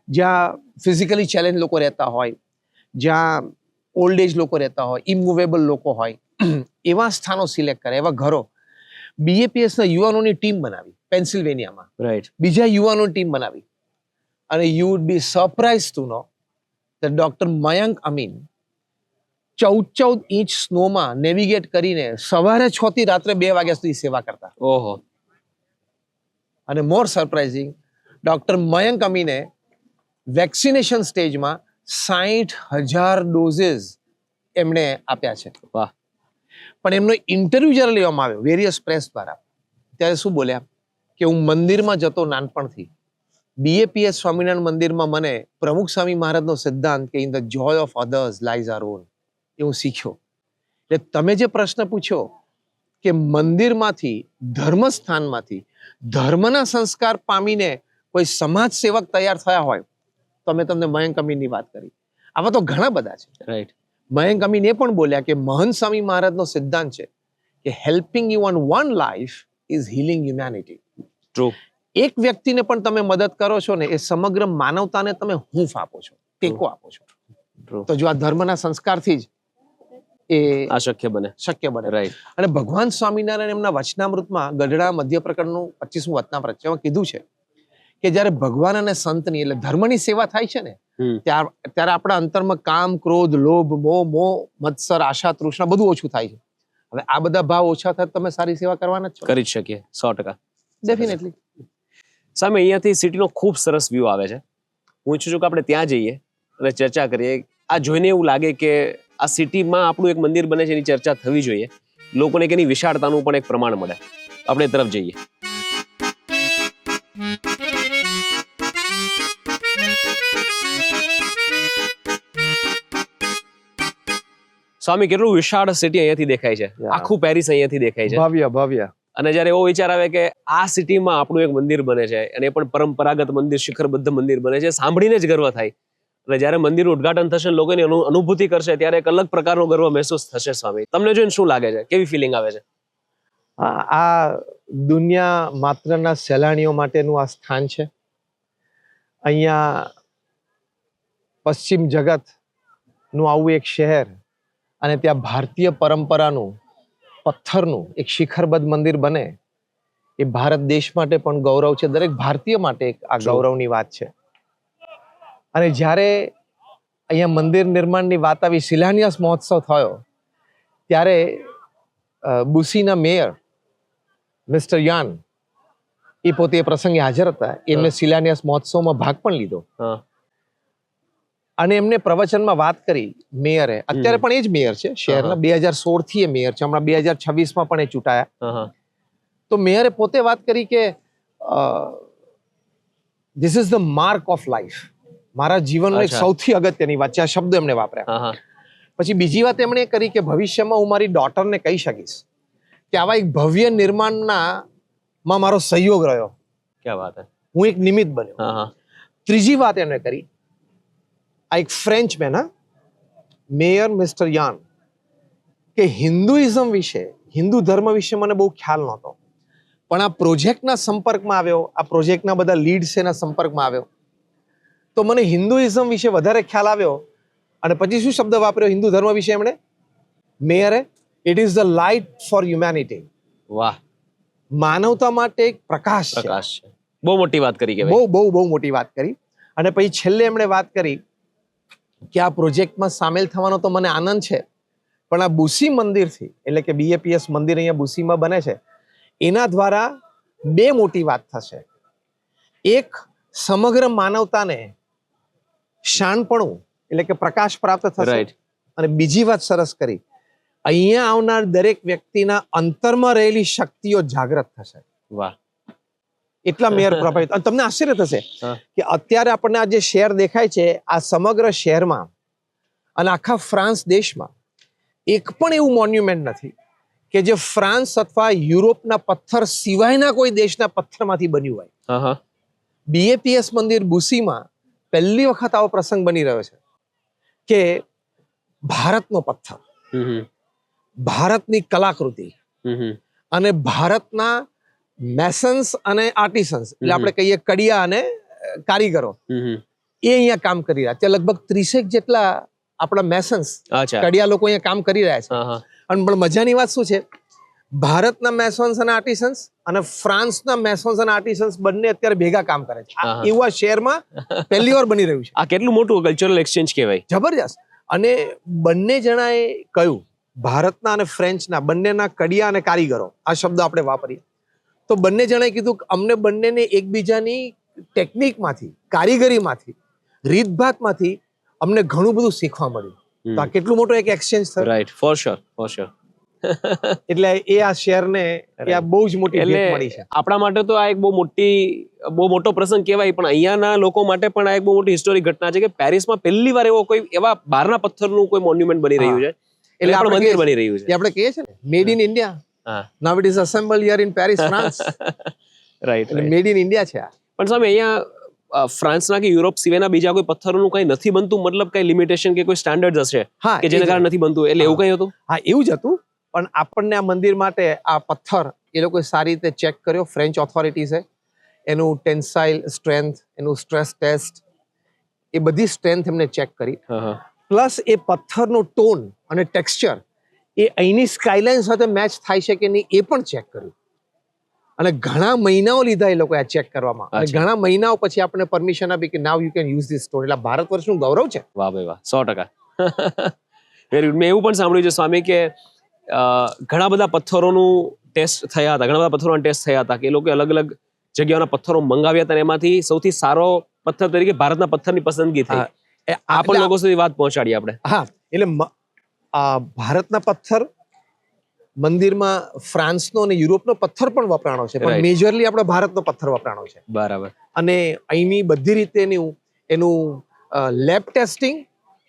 જ્યાં ફિઝિકલી ચેલેન્જ લોકો રહેતા હોય, જ્યાં ઓલ્ડ એજ લોકો રહેતા હોય, ઇમૂવેબલ લોકો હોય, એવા સ્થાનો સિલેક્ટ કર્યા, એવા ઘરો. બીએપીએસના યુવાનોની ટીમ બનાવી પેન્સિલ્વેનિયામાં. રાઈટ બીજા યુવાનોની ટીમ બનાવી. અને you would be surprise to know that doctor Mayank Amin 14 inch સ્નોમાં નેવિગેટ કરીને સવારે 6 થી રાત્રે 2 વાગ્યા સુધી સેવા કરતા. ઓહો. અને મોર સરપ્રાઇઝિંગ, ડોક્ટર મયંક અમીને વેક્સિનેશન સ્ટેજમાં 60,000 ડોઝીસ એમણે આપ્યા છે. વાહ. પણ એમનો ઇન્ટરવ્યુ જ્યારે લેવામાં આવ્યો વેરિયસ પ્રેસ દ્વારા, ત્યારે શું બોલ્યા કે હું મંદિરમાં જતો નાનપણથી. બીએપીએસ સ્વામિનારાયણ મંદિરમાં મને પ્રમુખ સ્વામી મહારાજનો સિદ્ધાંત કે in the joy of others lies our own, એ હું શીખ્યો. એટલે તમે જે પ્રશ્ન પૂછ્યો કે મંદિરમાંથી, ધર્મસ્થાનમાંથી ધર્મના સંસ્કાર પામીને કોઈ સમાજ સેવક તૈયાર થયા હોય તો અમે તમને મયંક અમીનની વાત કરી. આવા તો ઘણા બધા છે. રાઈટ મયંક અમીન એ પણ બોલ્યા કે મહંત સ્વામી મહારાજનો સિદ્ધાંત છે કે helping you on one life is healing humanity. True. એક વ્યક્તિને પણ તમે મદદ કરો છો ને, એ સમગ્ર માનવતાને તમે હૂંફ આપો છો, ટેકો આપો છો. True. તો જો આ ધર્મના સંસ્કારથી જ એ આ શક્ય બને. શક્ય બને. રાઈટ અને ભગવાન સ્વામિનારાયણ એમના વચનામૃતમાં ગઢડા મધ્ય પ્રકરણનું 25મું વચનામૃત છે, એમાં કીધું છે કે જ્યારે ભગવાન અને સંતની એટલે ધર્મની સેવા થાય છે ને, ત્યારે આપણા અંતરમાં કામ, ક્રોધ, લોભ, મોહ, મત્સર, આશા, તૃષ્ણા બધું ઓછું થાય છે. હવે આ બધા ભાવ ઓછા થાય તમે સારી સેવા કરવાના જ છો. કરી જ શકીએ 100%. ડેફિનેટલી. સામે અહીંયાથી સિટીનો ખૂબ સરસ વ્યૂ આવે છે. હું ઈચ્છું છું કે આપણે ત્યાં જઈએ અને ચર્ચા કરીએ. આ જોઈને એવું લાગે કે આ સિટીમાં આપણું એક મંદિર બને છે, એની ચર્ચા થવી જોઈએ. લોકોને એની વિશાળતાનું પણ એક પ્રમાણ મળે. આપણે એ તરફ જઈએ. સ્વામી કેટલું વિશાળ સિટી અહીંયાથી દેખાય છે, Yeah. આખું પેરિસ અહીંયાથી દેખાય છે. ભવ્ય ભવ્ય. અને જ્યારે એવો વિચાર આવે કે આ સિટીમાં આપણું એક મંદિર બને છે અને એ પણ પરંપરાગત મંદિર, શિખરબદ્ધ મંદિર બને છે, સાંભળીને જ ગર્વ થાય. અને જ્યારે મંદિરનું ઉદ્ઘાટન થશે, લોકોની અનુભૂતિ કરશે, ત્યારે એક અલગ પ્રકારનો ગર્વ મહેસૂસ થશે. સ્વામી, તમને જોઈને શું લાગે છે? કેવી ફિલિંગ આવે છે? આ દુનિયા માત્રના સહેલાણીઓ માટેનું આ સ્થાન છે. અહીંયા પશ્ચિમ જગતનું આવું એક શહેર અને ત્યાં ભારતીય પરંપરાનું પથ્થરનું એક શિખરબદ્ધ મંદિર બને, એ ભારત દેશ માટે પણ ગૌરવ છે, દરેક ભારતીય માટે એક આ ગૌરવની વાત છે. અને જ્યારે અહીંયા મંદિર નિર્માણની વાત આવી, શિલાન્યાસ મહોત્સવ થયો, ત્યારે બુસીના મેયર મિસ્ટર યાન એ પોતે એ પ્રસંગે હાજર હતા. એમને શિલાન્યાસ મહોત્સવમાં ભાગ પણ લીધો અને એમને પ્રવચનમાં વાત કરી મેયરે. અત્યારે પણ એ જ મેયર છે શહેરના, 2016 થી એ મેયર છે, હમણાં 2026 પણ એ ચૂંટાયા. તો મેયરે પોતે વાત કરી કે this is the mark of life, મારા જીવનનો એક સૌથી અગત્યની વાત છે. આ શબ્દ એમણે વાપર્યા. પછી બીજી વાત એમણે કરી કે ભવિષ્યમાં હું મારી ડોટરને કહી શકીશ કે આવા એક ભવ્ય નિર્માણમાં મારો સહયોગ રહ્યો. ક્યાં વાત હે, હું એક નિમિત્ત બન્યો. ત્રીજી વાત એમણે કરી, આ એક French man, mayor mister Yann, કે હિન્દુઇઝમ વિશે, હિન્દુ ધર્મ વિશે મને બહુ ખ્યાલ નહોતો, પણ આ પ્રોજેક્ટના સંપર્કમાં આવ્યો, આ પ્રોજેક્ટના બધા લીડ્સ એના સંપર્કમાં આવ્યો, તો મને હિન્દુઇઝમ વિશે વધારે ખ્યાલ આવ્યો. અને પછી શું શબ્દ વાપર્યો હિન્દુ ધર્મ વિશે એમણે, મેયરે? It is the light for humanity. વાહ, માનવતા માટે એક પ્રકાશ છે. બહુ મોટી વાત કરી કે બહુ બહુ બહુ મોટી વાત કરી. અને પછી છેલ્લે એમણે વાત કરી કે આ પ્રોજેક્ટમાં સામેલ થવાનો તો મને આનંદ છે, પણ આ બુસી મંદિરથી, એટલે કે BAPS મંદિર અહીંયા બુસીમાં બને છે, એના દ્વારા બે મોટી વાત થશે. એક, સમગ્ર માનવતાને શાણપણું એટલે કે પ્રકાશ પ્રાપ્ત થશે. અને બીજી વાત સરસ કરી, અહીંયા આવનાર દરેક વ્યક્તિના અંતરમાં રહેલી શક્તિઓ જાગૃત થશે. વાહ, એટલા મેયર પ્રભાવિત. અને તમને આશ્ચર્ય થશે કે અત્યારે આપણને આ જે શહેર દેખાય છે, આ સમગ્ર શહેરમાં અને આખા ફ્રાન્સ દેશમાં એક પણ એવું મોન્યુમેન્ટ નથી કે જે ફ્રાન્સ અથવા યુરોપના પથ્થર સિવાયના કોઈ દેશના પથ્થરમાંથી બન્યું હોય. BAPS મંદિર બુસીમાં પહેલી વખત આવો પ્રસંગ બની રહ્યો છે કે ભારતનો પથ્થર, ભારતની કલાકૃતિ અને ભારતના મેસન્સ અને આર્ટિસન્સ, એટલે આપણે કહીએ કડિયા અને કારીગરો, એ અહીંયા કામ કરી રહ્યા છે. લગભગ 30 જેટલા આપણા મેસન્સ, કડિયા લોકો અહીંયા કામ કરી રહ્યા છે. અને પણ મજાની વાત શું છે, ભારતના મેસન્સ અને આર્ટિસન્સ અને ફ્રાન્સના મેસન્સ અને આર્ટિસન્સ બંને અત્યારે ભેગા કામ કરે છે. એવું આ શહેરમાં પહેલી વાર બની રહ્યું છે. આ કેટલું મોટું કલ્ચરલ એક્સચેન્જ કહેવાય. જબરજસ્ત. અને બંને જણાએ કહ્યું, ભારતના અને ફ્રેન્ચના બંનેના કડિયા અને કારીગરો, આ શબ્દ આપણે વાપરીએ, તો બંને જણાએ કીધું કે અમને બંનેને એકબીજાની ટેકનિકમાંથી, કારીગરીમાંથી, રીતભાતમાંથી અમને ઘણું બધું શીખવા મળ્યું. તો આ કેટલું મોટું એક એક્સચેન્જ થયું. Right, for sure, for sure. એટલે એ આ શહેરને બહુ જ મોટી ભેટ મળી છે. આપણા માટે તો આ એક બહુ મોટો પ્રસંગ કહેવાય, પણ અહીંયાના લોકો માટે પણ આ એક બહુ મોટી હિસ્ટોરિક ઘટના છે કે પેરિસમાં પહેલી વાર એવા બહારના પથ્થરનું કોઈ મોન્યુમેન્ટ બની રહ્યું છે, એટલે આપણું મંદિર બની રહ્યું છે. આપણે કહીએ છીએ ને, made in India. Now it is assembled here in Paris, France. Right, made in India છે. પણ સામે અહીંયા ફ્રાન્સના કે યુરોપ સિવાયના બીજા કોઈ પથ્થરોનું કઈ નથી બનતું, મતલબ કઈ લિમિટેશન કે કોઈ સ્ટાન્ડર્ડ હશે કે જેને કારણે નથી બનતું, એટલે એવું કઈ હતું? હા, એવું જ હતું. પણ આપણને આ મંદિર માટે આ પથ્થર એ લોકોએ સારી રીતે ચેક કર્યો, ફ્રેન્ચ ઓથોરિટીઝે. એનું ટેન્સાઇલ સ્ટ્રેન્થ, એનું સ્ટ્રેસ ટેસ્ટ, એ બધી સ્ટ્રેન્થ એમને ચેક કરી. પ્લસ એ પથ્થરનો ટોન અને ટેક્સચર એ અહીંની સ્કાયલાઇન સાથે મેચ થાય છે કે નહીં એ પણ ચેક કર્યું. અને ઘણા મહિનાઓ લીધા એ લોકોએ આ ચેક કરવામાં. અને ઘણા મહિનાઓ પછી આપણને પરમિશન આપી કે now you can use this stone. એટલે ભારત વર્ષનું ગૌરવ છે. વાહ ભાઈ વાહ, 100%. Very good. મેં એવું પણ સાંભળ્યું છે સ્વામી કે ઘણા બધા પથ્થરોનું ટેસ્ટ થયા હતા, ઘણા બધા પથ્થરોના ટેસ્ટ થયા હતા કે એ લોકો અલગ અલગ જગ્યાઓના પથ્થરો મંગાવ્યા હતા, એમાંથી સૌથી સારો પથ્થર તરીકે ભારતના પથ્થરની પસંદગી થઈ. આ પણ લોકો સુધી વાત પહોંચાડી આપણે. હા, એટલે ભારતના પથ્થર મંદિરમાં ફ્રાન્સનો અને યુરોપનો પથ્થર પણ વપરાણો છે, પણ Right. મેજરલી આપણા ભારતનો પથ્થર વપરાણો છે. બરાબર. અને અહીંની બધી રીતે એનું લેબ ટેસ્ટિંગ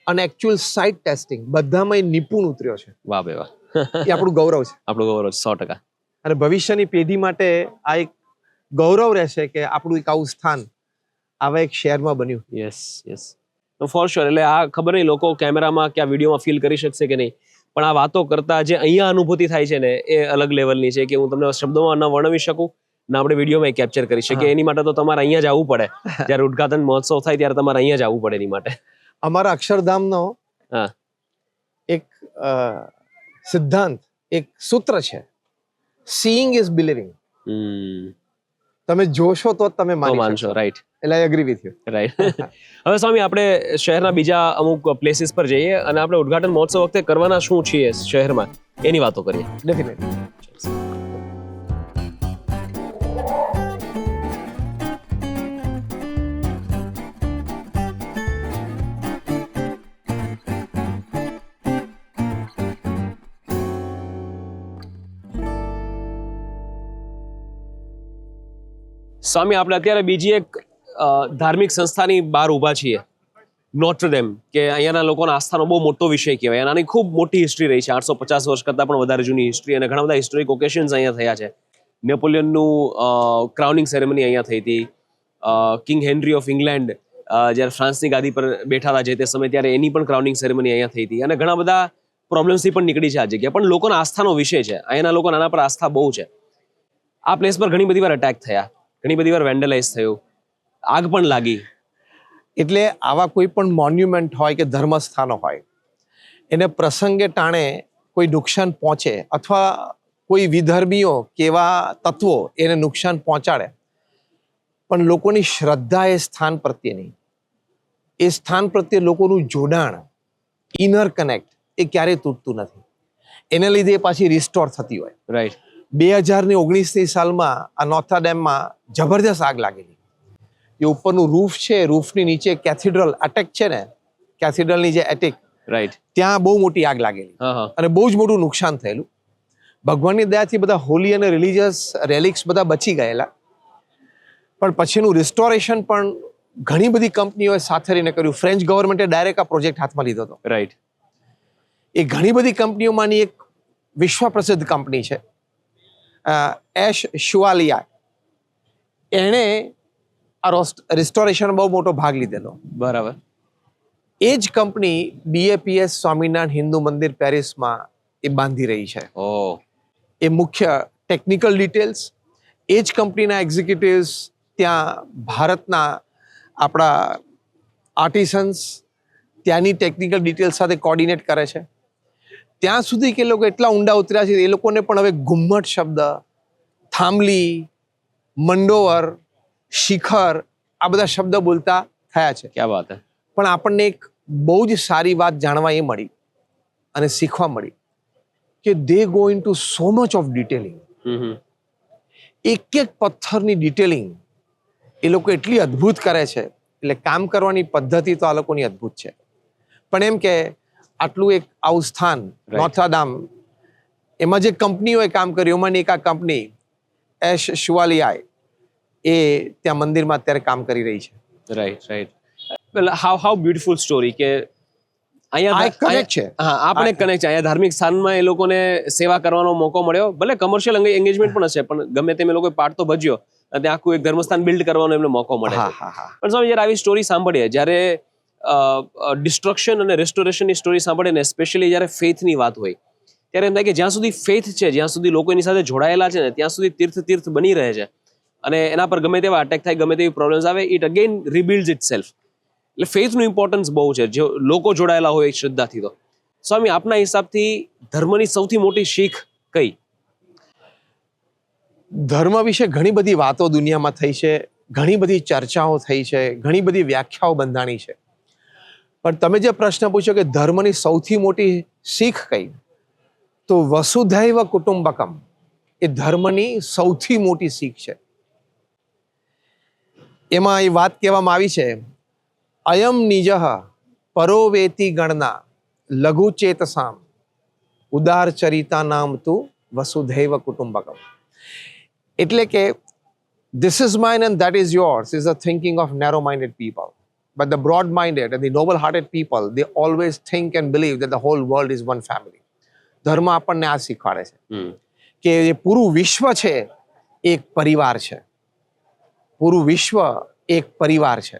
અને એકચ્યુઅલ સાઇટ ટેસ્ટિંગ બધામાં એ નિપુણ ઉતર્યો છે. વાહ બે વાહ. એ આપણું ગૌરવ છે. આપણું ગૌરવ 100%. અને ભવિષ્યની પેઢી માટે આ એક ગૌરવ રહેશે કે આપણું એક આવું સ્થાન આવા એક શહેરમાં બન્યું. Yes yes. તો ફોર શ્યોર. એટલે આ ખબર નહીં લોકો કેમેરામાં કે આ વિડીયોમાં ફીલ કરી શકશે કે નહીં, પણ આ વાતો કરતા જે અહીંયા અનુભૂતિ થાય છે ને એ અલગ લેવલની છે કે હું તમને શબ્દોમાં ન વર્ણવી શકું ના આપણે વિડીયોમાં કેપ્ચર કરી શકીએ. એની માટે તો તમારે અહીંયા જ આવવું પડે. જ્યારે ઉદ્ઘાટન મહોત્સવ થાય ત્યારે તમારે અહીંયા જ આવવું પડે એની માટે. અમારા અક્ષરધામનો હા. એક સિદ્ધાંત, એક સૂત્ર છે, સીઈંગ ઇઝ બિલીવિંગ. તમે જોશો તો જ તમે માનશો. રાઈટ એટલે I agree with you. Right. હવે સ્વામી આપણે શહેરના બીજા અમુક પ્લેસીસ પર જઈએ અને આપણે ઉદ્ઘાટન મહોત્સવ વખતે કરવાના શું છીએ શહેરમાં એની વાતો કરીએ. ડેફિનેટલી. સ્વામી આપણે અત્યારે બીજી એક ધાર્મિક સંસ્થાની બહાર ઊભા છીએ, નોટ્રડેમ, કે અહીંયાના લોકોના આસ્થાનો બહુ મોટો વિષય કહેવાય. આની ખૂબ મોટી હિસ્ટ્રી રહી છે, 850 વર્ષ કરતાં પણ વધારે જૂની હિસ્ટ્રી, અને ઘણા બધા હિસ્ટોરિક ઓકેશન્સ અહીંયા થયા છે. નેપોલિયનનું ક્રાઉનિંગ સેરેમની અહીંયા થઈ હતી. કિંગ હેનરી ઓફ ઇંગ્લેન્ડ જ્યારે ફ્રાન્સની ગાદી પર બેઠા હતા જે તે સમય, ત્યારે એની પણ ક્રાઉનિંગ સેરેમની અહીંયા થઈ હતી. અને ઘણા બધા પ્રોબ્લેમ્સથી પણ નીકળી છે આ જગ્યા, પણ લોકોના આસ્થાનો વિષય છે. અહીંયાના લોકોના આના પર આસ્થા બહુ છે. આ પ્લેસ પર ઘણી બધી વાર અટેક થયા, ઘણી બધી વાર વેન્ડલાઇઝ થયું, આગ પણ લાગી. એટલે આવા કોઈ પણ મોન્યુમેન્ટ હોય કે ધર્મસ્થાનો હોય એને પ્રસંગે ટાણે કોઈ નુકસાન પહોંચે અથવા કોઈ વિધર્મીઓ કેવા તત્વો એને નુકસાન પહોંચાડે, પણ લોકોની શ્રદ્ધા એ સ્થાન પ્રત્યેની, એ સ્થાન પ્રત્યે લોકોનું જોડાણ, ઇનર કનેક્ટ એ ક્યારેય તૂટતું નથી. એને લીધે એ પાછી રિસ્ટોર થતી હોય. રાઈટ. 2019ની સાલમાં આ નોર્થડેમમાં જબરદસ્ત આગ લાગેલી. એ ઉપરનું રૂફ છે, રૂફની નીચે કેથીડ્રલ અટેક છે ને, કેથીડ્રલની જે એટેક, રાઈટ, ત્યાં બહુ મોટી આગ લાગેલી અને બહુ જ મોટું નુકસાન થયેલું. ભગવાનની દયાથી બધા હોલી અને રિલિજિયસ રેલિક્સ બધા બચી ગયેલા, પણ પછીનું રિસ્ટોરેશન પણ ઘણી બધી કંપનીઓએ સાથે રહીને કર્યું. ફ્રેન્ચ ગવર્મેન્ટે ડાયરેક્ટ આ પ્રોજેક્ટ હાથમાં લીધો હતો. રાઈટ. એ ઘણી બધી કંપનીઓમાંની એક વિશ્વ પ્રસિદ્ધ કંપની છે, એશ શુઆલિયા. એણે આ રિસ્ટોરેશન બહુ મોટો ભાગ લીધેલો. બરાબર. એ જ કંપની BAPS સ્વામિનારાયણ હિન્દુ મંદિર પેરિસમાં એ બાંધી રહી છે. એ મુખ્ય ટેકનિકલ ડિટેલ્સ એ જ કંપનીના એક્ઝિક્યુટિવ્સ ત્યાં ભારતના આપણા આર્ટિસન્સ ત્યાંની ટેકનિકલ ડિટેલ્સ સાથે કોર્ડિનેટ કરે છે. ત્યાં સુધી કે લોકો એટલા ઊંડા ઉતર્યા છે, એ લોકોને પણ હવે ઘુમ્મટ શબ્દ, થાંભલી, મંડોવર, શિખર આ બધા શબ્દ બોલતા થયા છે. ક્યા વાત હે. પણ આપણને એક બહુ જ સારી વાત જાણવા એ મળી અને શીખવા મળી કે they go in to so much of detailing. એક એક પથ્થરની ડિટેલિંગ એ લોકો એટલી અદ્ભુત કરે છે. એટલે કામ કરવાની પદ્ધતિ તો આ લોકોની અદ્ભુત છે. પણ એમ કે આટલું એક આવું સ્થાન નોર્થડેમ, એમાં જે કંપનીઓએ કામ કર્યું એમાંની એક આ કંપની એશ શુઆલિયા એ ત્યાં મંદિરમાં અત્યારે કામ કરી રહી છે. Right right. How beautiful story કે અહીંયા કનેક્ટ છે. હા, આપણે કનેક્ટ છે. અહીંયા ધાર્મિક સ્થાનમાં એ લોકોને સેવા કરવાનો મોકો મળ્યો. ભલે કમર્શિયલ એંગેજમેન્ટ પણ હશે, પણ ગમે તેમ એ લોકોએ પાર્ટ તો ભજ્યો અને ત્યાં આખું એક ધર્મસ્થાન બિલ્ડ કરવાનો એમને મોકો મળે. પણ સ્વામી જ્યારે આવી સ્ટોરી સાંભળીએ, જ્યારે ડિસ્ટ્રક્શન અને રેસ્ટોરેશનની સ્ટોરી સાંભળીએ ને, સ્પેશિયલી જ્યારે ફેથની વાત હોય, ત્યારે એમ થાય કે જ્યાં સુધી ફેથ છે, જ્યાં સુધી લોકો એની સાથે જોડાયેલા છે ને, ત્યાં સુધી તીર્થ બની રહે છે. અને એના પર ગમે તેવા અટેક થાય, ગમે તેવી પ્રોબ્લેમ્સ આવે, ઇટ અગેન રિબિલ્ડ્સ ઇટ સેલ્ફ. એટલે ફેથનું ઇમ્પોર્ટન્સ બહુ છે, જો લોકો જોડાયેલા હોય શ્રદ્ધાથી. તો સ્વામી, આપના હિસાબથી ધર્મની સૌથી મોટી શીખ કઈ? ધર્મ વિશે ઘણી બધી વાતો દુનિયામાં થઈ છે, ઘણી બધી ચર્ચાઓ થઈ છે, ઘણી બધી વ્યાખ્યાઓ બંધાણી છે. પણ તમે જે પ્રશ્ન પૂછ્યો કે ધર્મની સૌથી મોટી શીખ કઈ, તો વસુધૈવ કુટુંબકમ એ ધર્મની સૌથી મોટી શીખ છે. એમાં એ વાત કહેવામાં આવી છે, અયમ નિજઃ પરોવેતિ ગણના લઘુ ચેતસામ ઉદાર ચરિતા નામ તું વસુધૈવ કુટુંબકમ. એટલે કે this is mine and that is yours is the thinking of narrow minded people, but the broad minded and the noble hearted people, they always think and believe that the whole world is one family. ધર્મ આપણને આ શીખવાડે છે કે જે પૂરું વિશ્વ છે એક પરિવાર છે. પૂરું વિશ્વ એક પરિવાર છે.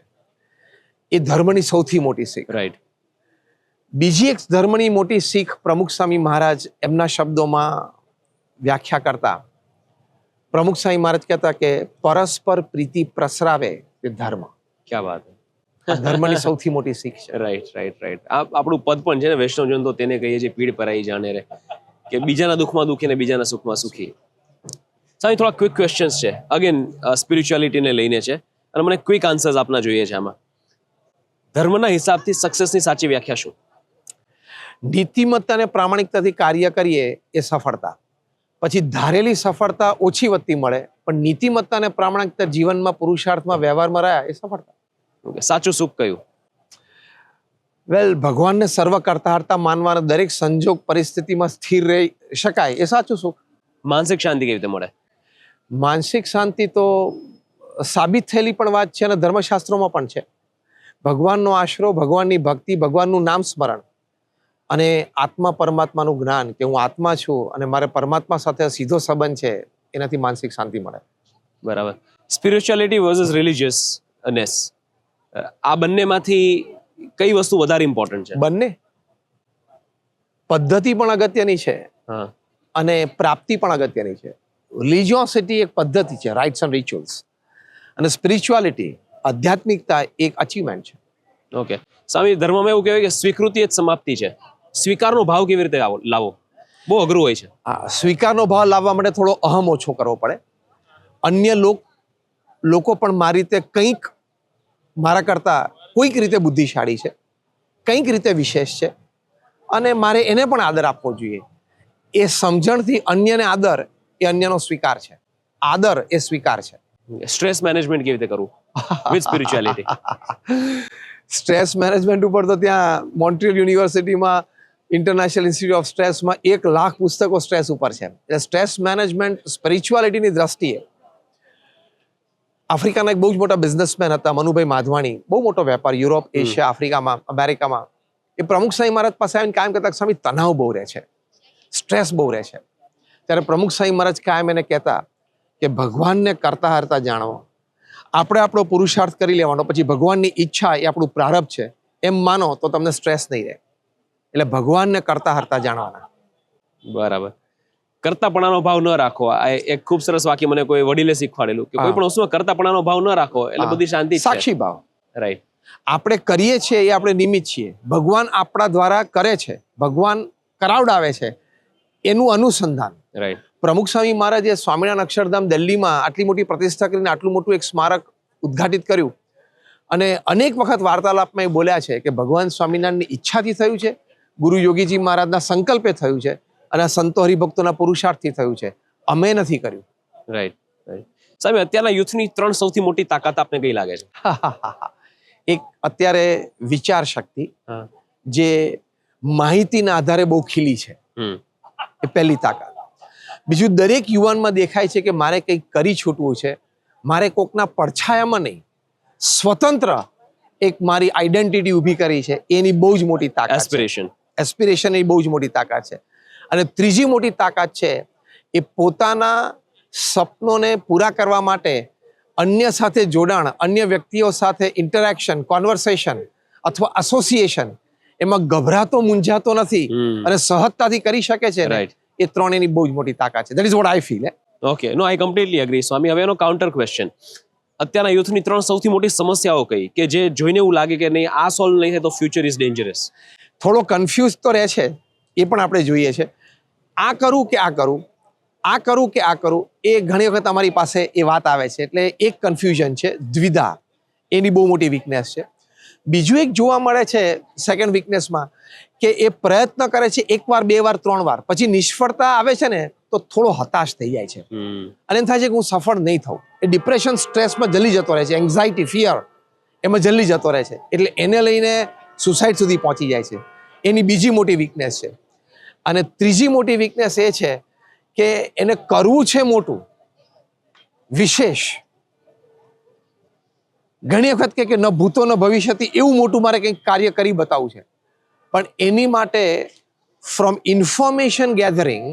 એ ધર્મની સૌથી મોટી શીખ. રાઈટ. બીજી એક ધર્મની મોટી શીખ પ્રમુખ સ્વામી મહારાજ એમના શબ્દોમાં વ્યાખ્યા કરતા પ્રમુખ સ્વામી મહારાજ કહેતા કે પરસ્પર પ્રીતિ પ્રસરાવે તે ધર્મ. ક્યા વાત. ધર્મની સૌથી મોટી શીખ છે. Right right right. આ આપણું પદ પણ છે ને, વૈષ્ણવજન તો તેને કહીએ છીએ પીડ પરાઈ જાણે રે, કે બીજાના દુઃખમાં દુઃખી ને બીજાના સુખમાં સુખી. સાહેબ થોડા ક્વિક ક્વેશ્ચન્સ છે, અગેન સ્પિરિચ્યુઆલિટીને લઈને છે, અને મને ક્વિક આન્સર્સ આપના જોઈએ છે આમાં. ધર્મના હિસાબથી સક્સેસની સાચી વ્યાખ્યા શું? નીતિમત્તા અને પ્રામાણિકતાથી કાર્ય કરીએ એ સફળતા. પછી ધારેલી સફળતા ઓછી વધતી મળે, પણ નીતિમત્તા અને પ્રામાણિકતા જીવનમાં, પુરુષાર્થમાં, વ્યવહારમાં રહ્યા એ સફળતા. સાચું સુખ કયું? વેલ, ભગવાનને સર્વ કરતાહર્તા માનવાના, દરેક સંજોગ પરિસ્થિતિમાં સ્થિર રહી શકાય એ સાચું સુખ. માનસિક શાંતિ કેવી રીતે મળે? માનસિક શાંતિ તો સાબિત થયેલી પણ વાત છે અને ધર્મશાસ્ત્રોમાં પણ છે. ભગવાનનો આશરો, ભગવાનની ભક્તિ, ભગવાનનું નામ સ્મરણ અને આત્મા પરમાત્માનું જ્ઞાન કે હું આત્મા છું અને મારે પરમાત્મા સાથે સીધો સંબંધ છે, એનાથી માનસિક શાંતિ મળે. બરાબર. સ્પિરિચ્યુઆલિટી વર્સસ રિલિજિયસનેસ, આ બંનેમાંથી કઈ વસ્તુ વધારે ઇમ્પોર્ટન્ટ છે? બંને. પદ્ધતિ પણ અગત્યની છે અને પ્રાપ્તિ પણ અગત્યની છે. રિલિજિયોસિટી એક પદ્ધતિ છે, રાઇટ્સ એન્ડ રિચ્યુઅલ્સ, અને સ્પિરિચ્યુઆલિટી, આધ્યાત્મિકતા એક અચીવમેન્ટ છે. ઓકે. સ્વામી, ધર્મમાં એવું કહેવાય કે સ્વીકૃતિ જ સમાપ્તિ છે. સ્વીકારનો ભાવ કેવી રીતે લાવો? બહુ અઘરું હોય છે. હા, સ્વીકારનો ભાવ લાવવા માટે થોડો અહમ ઓછો કરવો પડે. અન્ય લોકો પણ મારી રીતે કંઈક મારા કરતા કોઈક રીતે બુદ્ધિશાળી છે, કંઈક રીતે વિશેષ છે, અને મારે એને પણ આદર આપવો જોઈએ. એ સમજણથી અન્યને આદર એ અન્યનો સ્વીકાર છે. આદર એ સ્વીકાર છે. સ્ટ્રેસ મેનેજમેન્ટ કેવી રીતે કરવું વિથ સ્પિરિચ્યુઆલિટી? સ્ટ્રેસ મેનેજમેન્ટ ઉપર તો ત્યાં મોન્ટ્રીયલ યુનિવર્સિટીમાં ઇન્ટરનેશનલ ઇન્સ્ટિટ્યૂટ ઓફ સ્ટ્રેસમાં 1 લાખ પુસ્તકો સ્ટ્રેસ ઉપર છે. એટલે સ્ટ્રેસ મેનેજમેન્ટ સ્પિરિચ્યુઆલિટીની દ્રષ્ટિએ આફ્રિકાના એક બહુ જ મોટા બિઝનેસમેન હતા, મનુભાઈ માધવાણી, બહુ મોટો વેપાર યુરોપ, એશિયા, આફ્રિકામાં, અમેરિકામાં. એ પ્રમુખ સ્વામી મહારાજ પાસે આવીને કાયમ કહેતા, સ્વામી તણાવ બહુ રહે છે, સ્ટ્રેસ બહુ રહે છે. ત્યારે પ્રમુખ સ્વામી મહારાજ કાયમ એને કહેતા કે ભગવાનને કરતા હરતા જાણો, આપણે આપણો પુરુષાર્થ કરી લેવાનો, પછી ભગવાનની ઈચ્છા એ આપણું પ્રારબ્ધ છે એમ માનો તો તમને સ્ટ્રેસ નહીં રહે. એટલે ભગવાનને કરતા હરતા જાણવાના. બરાબર. કરતાપણાનો ભાવ ન રાખો, આ એક ખૂબ સરસ વાક્ય મને કોઈ વડીલે શીખવાડેલું કે કોઈ પણ વસ્તુમાં કરતાપણાનો ભાવ ન રાખો એટલે બધી શાંતિ છે. સાક્ષી ભાવ. રાઈટ. આપણે કરીએ છીએ એ આપણે નિમિત્ત છીએ. ભગવાન આપણા દ્વારા કરે છે, ભગવાન કરાવડાવે છે, એનું અનુસંધાન. રાઈટ. પ્રમુખ સ્વામી મહારાજે સ્વામિનારાયણ અક્ષરધામ દિલ્હીમાં આટલી મોટી પ્રતિષ્ઠા કરીને આટલું મોટું એક સ્મારક ઉદ્ઘાટિત કર્યું, અને અનેક વખત વાર્તાલાપમાં એ બોલ્યા છે કે ભગવાન સ્વામિનારાયણની ઈચ્છાથી થયું છે, ગુરુ યોગીજી મહારાજના સંકલ્પે થયું છે, અને સંતો હરિભક્તોના પુરુષાર્થથી થયું છે, અમે નથી કર્યું. Right right. સાહેબ, અત્યારના યુથની 3 સૌથી મોટી તાકાત આપને કઈ લાગે છે? એક અત્યારે વિચાર શક્તિ, જે માહિતીના આધારે બહુ ખીલી છે, એ પહેલી તાકાત. બીજું, દરેક યુવાનમાં દેખાય છે કે મારે કંઈક કરી છૂટવું છે, મારે કોકના પડછાયામાં નહીં, સ્વતંત્ર એક મારી આઈડેન્ટિટી ઊભી કરી છે, એની બહુ જ મોટી તાકાત છે. એસ્પિરેશન એ બહુ જ મોટી તાકાત છે. અને ત્રીજી મોટી તાકાત છે એ પોતાના સપનોને પૂરા કરવા માટે અન્ય સાથે જોડાણ, અન્ય વ્યક્તિઓ સાથે ઇન્ટરેક્શન, કોન્વર્સેશન અથવા એસોસિએશન, એમાં ગભરાતો મૂંઝાતો નથી અને સહજતાથી કરી શકે છે. એ 3 એની બહુ જ મોટી તાકાત છે. That is what I feel. Okay, no, I completely agree Swami. હવે એનો કાઉન્ટર ક્વેશ્ચન, અત્યારના યુથની 3 સૌથી મોટી સમસ્યાઓ કઈ કે જે જોઈને એવું લાગે કે નહીં, આ સોલ્વ નહીં થાય તો ફ્યુચર ઇઝ ડેન્જરસ? થોડો કન્ફ્યુઝ તો રહે છે, એ પણ આપણે જોઈએ છે. આ કરું કે આ કરું, આ કરું કે આ કરું, એ ઘણી વખત અમારી પાસે એ વાત આવે છે. એટલે એક કન્ફ્યુઝન છે, દ્વિધા, એની બહુ મોટી વીકનેસ છે. બીજું એક જોવા મળે છે સેકન્ડ વીકનેસમાં કે એ પ્રયત્ન કરે છે 1 વાર, 2 વાર, 3 વાર, પછી નિષ્ફળતા આવે છે ને તો થોડો હતાશ થઈ જાય છે, અને એમ થાય છે કે હું સફળ નહીં થઉં. એ ડિપ્રેશન, સ્ટ્રેસમાં જલ્દી જતો રહે છે, એન્ઝાયટી, ફિયર એમાં જલ્દી જતો રહે છે. એટલે એને લઈને સુસાઇડ સુધી પહોંચી જાય છે. એની બીજી મોટી વીકનેસ છે. અને ત્રીજી મોટી વીકનેસ એ છે કે એને કરવું છે મોટું, વિશેષ, ઘણી વખત કે ન ભૂતો ન ભવિષ્યથી એવું મોટું મારે કંઈક કાર્ય કરી બતાવવું છે, પણ એની માટે from information gathering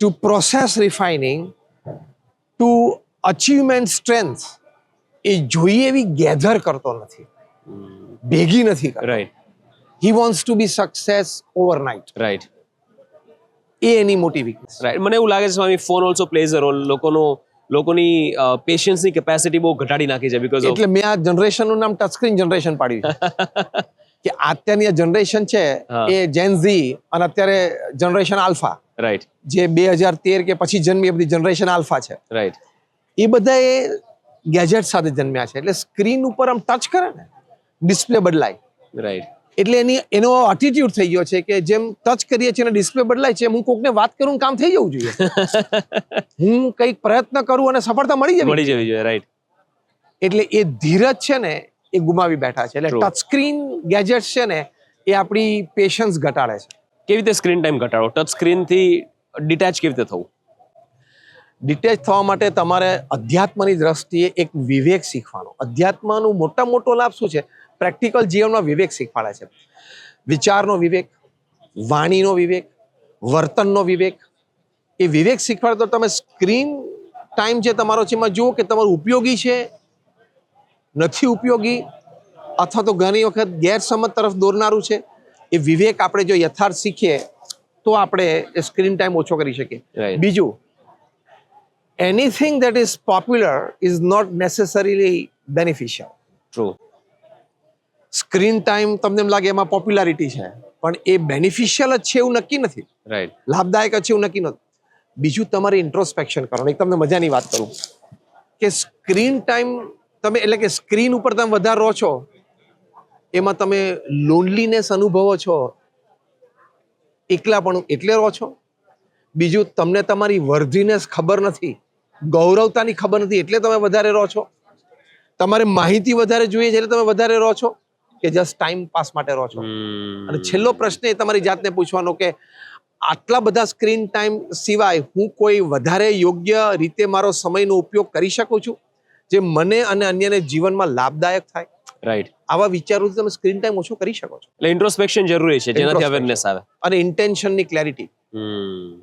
to process refining to achievement strength એ જોઈએ એવી ગેધર કરતો નથી, ભેગી નથી કરતો. Right he wants to be success overnight. Right એ એની મોટી વીકનેસ. રાઈટ મને એવું લાગે છે Swami phone also plays a role. લોકોની પેશન્સની કેપેસિટી બહુ ઘટાડી નાખી છે બીકોઝ એટલે મેં આ જનરેશનનું નામ ટચ સ્ક્રીન જનરેશન પાડ્યું છે કે અત્યારની આ જનરેશન છે એ જેન ઝી અને અત્યારે જનરેશન આલ્ફા, રાઈટ જે 2013 કે પછી જન્મી એ બધી જનરેશન આલ્ફા છે, રાઈટ એ બધા એ ગેજેટ સાથે જન્મ્યા છે. એટલે સ્ક્રીન ઉપર આમ ટચ કરે ને ડિસ્પ્લે બદલાય. રાઈટ એટલે એનો એટીટ્યુડ થઈ ગયો છે કે જેમ ટચ કરીએ છીએ અને ડિસ્પ્લે બદલાય છે, હું કોકને વાત કરું કામ થઈ જવું જોઈએ. હું કંઈક પ્રયત્ન કરું અને સફળતા મળી જવી જોઈએ. રાઈટ એટલે એ ધીરજ છે ને એ ગુમાવી બેઠા છે. એટલે True. ટચ સ્ક્રીન ગેજેટ્સ છે ને એ આપણી પેશન્સ ઘટાડે છે. કેવી રીતે સ્ક્રીન ટાઈમ ઘટાડો? ટચ સ્ક્રીનથી ડિટેચ કેવી રીતે થવું? ડિટેચ થવા માટે તમારે અધ્યાત્મની દ્રષ્ટિએ એક વિવેક શીખવાનો. અધ્યાત્મનો મોટો લાભ શું છે? પ્રેક્ટિકલ જીવનમાં વિવેક શીખવાડે છે. વિચારનો વિવેક, વાણીનો વિવેક, વર્તનનો વિવેક. એ વિવેક શીખવાડે તો તમે સ્ક્રીન ટાઈમ જે તમારો છે એમાં જુઓ કે તમારું ઉપયોગી છે, નથી ઉપયોગી, અથવા તો ઘણી વખત ગેરસમજ તરફ દોરનારું છે. એ વિવેક આપણે જો યથાર્થ શીખીએ તો આપણે સ્ક્રીન ટાઈમ ઓછો કરી શકીએ. Right. બીજું, anything that is popular is not necessarily beneficial. True. Screen time તમને એમ લાગે એમાં પોપ્યુલારિટી છે, પણ એ બેનિફિશિયલ જ છે એવું નક્કી નથી, રાઈટ લાભદાયક જ છે એવું નક્કી નથી. બીજું, તમારે ઇન્ટ્રોસ્પેક્શન કરવાનું. એક તમને મજાની વાત કરું કે સ્ક્રીન ટાઈમ તમે એટલે કે સ્ક્રીન ઉપર તમે વધારે રહો છો એમાં તમે લોનલીનેસ અનુભવો છો, એકલાપણું એટલે રહો છો. બીજું, તમને તમારી વર્ધીનેસ ખબર નથી, ગૌરવતાની ખબર નથી એટલે તમે વધારે રહો છો. તમારે માહિતી વધારે જોઈએ છે એટલે તમે વધારે રહો છો કે જસ્ટ ટાઈમ પાસ માટે રહો છો? અને છેલ્લો પ્રશ્ન એ તમારી જાતને પૂછવાનો કે આટલા બધા સ્ક્રીન ટાઈમ સિવાય હું કોઈ વધારે યોગ્ય રીતે મારો સમયનો ઉપયોગ કરી શકું છું જે મને અને અન્યને જીવનમાં લાભદાયક થાય? રાઈટ. આવા વિચારોથી તમે સ્ક્રીન ટાઈમ ઓછો કરી શકો છો. એટલે ઇન્ટ્રોસ્પેક્શન જરૂરી છે જેનાથી અવેરનેસ આવે. અને ઇન્ટેન્શનની clarity.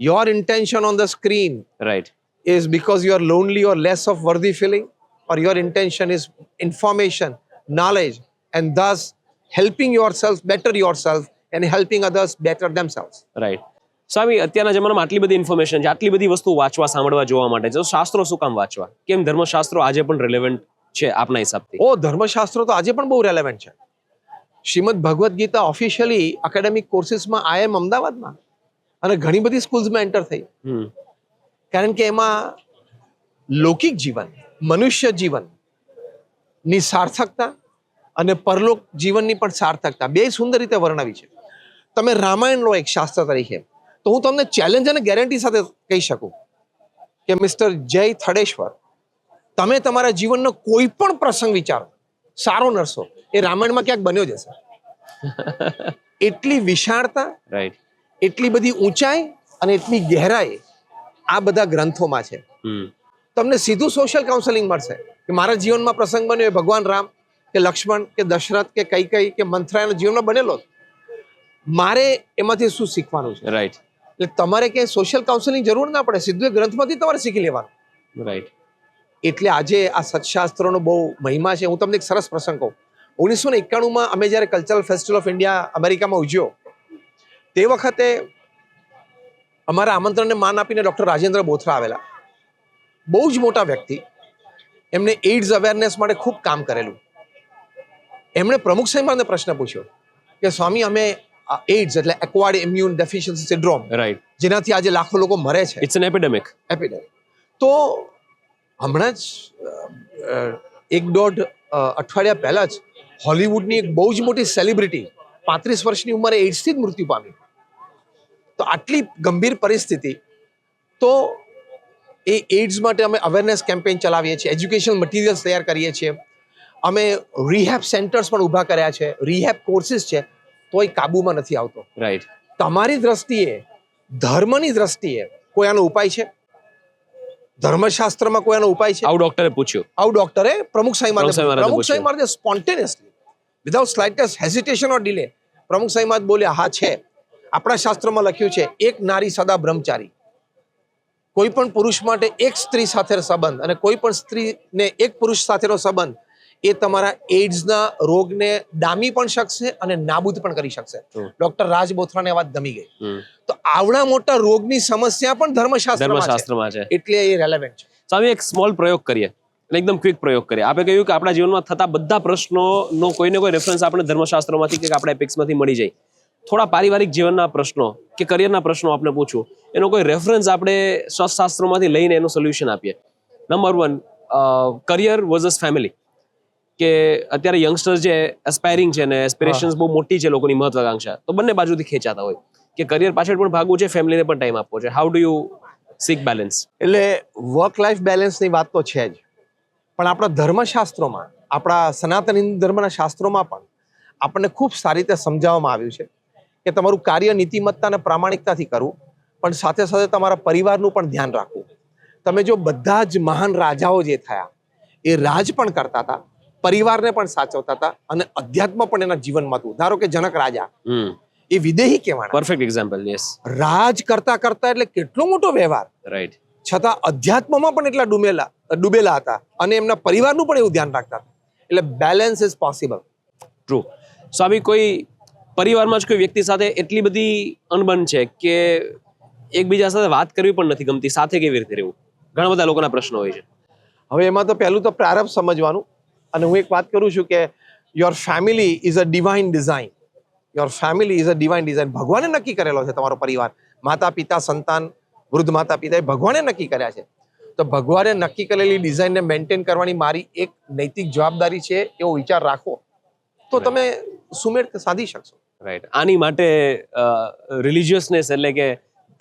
Your intention on the screen right is because you are lonely or less of worthy feeling, or your intention is information, knowledge, and thus helping yourself better yourself and helping others better themselves. Right. Swami, અત્યારના જમાનામાં આટલી બધી information છે, આટલી બધી વસ્તુ વાંચવા, સાંભળવા, જોવા માટે છે, તો શાસ્ત્રો શું કામ વાંચવા? કેમ ધર્મશાસ્ત્રો આજે પણ રિલેવન્ટ છે આપના હિસાબથી? ધર્મશાસ્ત્રો તો આજે પણ બહુ રેલેવન્ટ છે. શ્રીમદ ભગવદ્ ગીતા ઓફિશિયલી એકેડેમિક કોર્સિસમાં IIM અમદાવાદમાં અને ઘણી બધી સ્કૂલ્સમાં એન્ટર થઈ. કારણ કે એમાં લૌકિક જીવન, મનુષ્ય જીવન ની સાર્થકતા અને પરલોક જીવનની પણ સાર્થકતા બે સુંદર રીતે વર્ણવી છે. તમે રામાયણ લો એક શાસ્ત્ર તરીકે, તો હું તમને ચેલેન્જ અને ગેરંટી સાથે કહી શકું કે મિસ્ટર જય થડેશ્વર, તમે તમારા જીવનનો કોઈ પણ પ્રસંગ વિચારો, સારો નરસો, એ રામાયણમાં ક્યાંક બન્યો જ હશે. એટલી વિશાળતા, રાઈટ, એટલી બધી ઊંચાઈ અને એટલી ગહેરાઈ આ બધા ગ્રંથોમાં છે. તમને સીધું સોશિયલ કાઉન્સેલિંગ મળશે કે મારા જીવનમાં પ્રસંગ બન્યો એ ભગવાન રામ કે લક્ષ્મણ કે દશરથ કે કૈકેયી કે મંથરાના જીવનમાં બનેલો, મારે એમાંથી શું શીખવાનું છે? રાઈટ. એટલે તમારે ક્યાંય સોશિયલ કાઉન્સેલિંગ જરૂર ના પડે, સીધું એ ગ્રંથમાંથી તમારે શીખી લેવાનું. રાઈટ. એટલે આજે આ સત્શાસ્ત્રોનો બહુ મહિમા છે. હું તમને એક સરસ પ્રસંગ કહું. 1991માં અમે જ્યારે કલ્ચરલ ફેસ્ટિવલ ઓફ ઇન્ડિયા અમેરિકામાં ઉજવ્યો, તે વખતે અમારા આમંત્રણને માન આપીને ડૉક્ટર રાજેન્દ્ર બોથરા આવેલા. બહુ જ મોટા વ્યક્તિ, એમને એઇડ્સ અવેરનેસ માટે ખૂબ કામ કરેલું. એમણે પ્રમુખ સાહેબને પ્રશ્ન પૂછ્યો કે સ્વામી, અમે એઇડ્સ એટલે acquired immune deficiency syndrome, right, જેનાથી આજે લાખો લોકો મરે છે, ઇટ્સ એન એપિડેમિક. તો હમણાં જ 1-1.5 અઠવાડિયા પહેલા જ હોલિવૂડની એક બહુ જ મોટી સેલિબ્રિટી 35 વર્ષની ઉંમરે એઇડ્સથી જ મૃત્યુ પામી. તો આટલી ગંભીર પરિસ્થિતિ, તો એ એઇડ્સ માટે અમે અવેરનેસ કેમ્પેઇન ચલાવીએ છીએ, એજ્યુકેશનલ મટીરિયલ્સ તૈયાર કરીએ છીએ, અમે રિહેબ સેન્ટર્સ પણ ઊભા કર્યા છે, રિહેબ કોર્સિસ છે, તોય કાબુમાં નથી આવતો. રાઈટ. તમારી દ્રષ્ટિએ, ધર્મની દ્રષ્ટિએ કોઈ આનો ઉપાય છે? ધર્મશાસ્ત્રમાં કોઈ આનો ઉપાય છે? આવું ડોક્ટરે પૂછ્યું. આવું ડોક્ટરે પ્રમુખ સ્વામી પ્રમુખ સ્વામી મહારાજે પ્રમુખ સ્વામી મહારાજે સ્પોન્ટેનિયસલી વિધાઉટ સ્લાઇટેસ્ટ હેસિટેશન ઓર ડિલે પ્રમુખ સ્વામી મહારાજ બોલ્યા, હા છે, આપણા શાસ્ત્રમાં લખ્યું છે, એક નારી સદા બ્રહ્મચારી. કોઈ પણ પુરુષ માટે એક સ્ત્રી સાથેનો સંબંધ અને કોઈ પણ સ્ત્રીને એક પુરુષ સાથેનો સંબંધ એ તમારા એઇડ્સના રોગને ડામી પણ શકશે અને નાબૂદ પણ કરી શકશે. ડોક્ટર રાજ બોથરાને આ વાત ગમી ગઈ. તો આવડા મોટા રોગની સમસ્યા પણ ધર્મશાસ્ત્રમાં છે, એટલે એ રેલેવન્ટ છે. સ્વામી, એક સ્મોલ પ્રયોગ કરીએ, એકદમ ક્વિક પ્રયોગ કરીએ. આપણે કહ્યું કે આપણા જીવનમાં થતા બધા પ્રશ્નોનો કોઈને કોઈ રેફરન્સ આપણે ધર્મશાસ્ત્રોમાંથી કે આપણા એપિક્સમાંથી મળી જાય. થોડા પારિવારિક જીવનના પ્રશ્નો કે કરિયરના પ્રશ્નો આપણે પૂછું, એનો કોઈ રેફરન્સ આપણે શાસ્ત્રોમાંથી લઈને એનું સોલ્યુશન આપીએ. Number 1, career versus family. કે અત્યારે યંગસ્ટર્સ જે એસ્પાયરિંગ છે ને એસ્પિરેશન્સ બહુ મોટી છે લોકોની મહત્વાકાંક્ષા, તો બંને બાજુથી ખેંચાતા હોય કે કરિયર પાછળ પણ ભાગવું છે, ફેમિલીને પણ ટાઈમ આપવો છે. How do you seek balance? એટલે વર્ક લાઈફ બેલેન્સની વાત તો છે જ, પણ આપણા ધર્મશાસ્ત્રોમાં, આપણા સનાતન હિન્દુ ધર્મના શાસ્ત્રોમાં પણ આપણને ખૂબ સારી રીતે સમજાવવામાં આવ્યું છે કે તમારું કાર્ય નીતિમત્તા અને પ્રામાણિકતાથી કરવું, પણ સાથે સાથે તમારા પરિવારનું પણ ધ્યાન રાખવું. તમે જો બધા જ મહાન રાજાઓ જે થયા એ રાજ પણ કરતા હતા, પરિવારને પણ સાચવતા હતા અને અધ્યાત્મ પણ એના જીવનમાં હતું. ધારો કે જનક રાજા, એ વિદેહી કહેવાના, પરફેક્ટ એક્ઝામ્પલ. યસ, રાજ કરતા કરતા એટલે કેટલો મોટો વ્યવહાર, રાઈટ, છતાં અધ્યાત્મમાં પણ એટલા ડૂબેલા હતા અને એમના પરિવારનું પણ એવું ધ્યાન રાખતા હતા. એટલે બેલેન્સ ઇઝ પોસિબલ. ટ્રુ. સ્વામી, કોઈ પરિવારમાં જ કોઈ વ્યક્તિ સાથે એટલી બધી અણબન છે કે એકબીજા સાથે વાત કરવી પણ નથી ગમતી, સાથે કેવી રીતે રહેવું? ઘણા બધા લોકોના પ્રશ્નો હોય છે. હવે એમાં તો પહેલું તો પ્રારંભ સમજવાનું, અને હું એક વાત કરું છું કે your family is a divine design. Your family is a divine design. ભગવાને નક્કી કરેલો છે તમારો પરિવાર, માતા પિતા, સંતાન, વૃદ્ધ માતા પિતા, એ ભગવાને નક્કી કર્યા છે. તો ભગવાને નક્કી કરેલી ડિઝાઇનને મેન્ટેન કરવાની મારી એક નૈતિક જવાબદારી છે, એવો વિચાર રાખો તો તમે સુમેળ સાધી શકશો. રાઈટ. આની માટે રિલિજિયસનેસ એટલે કે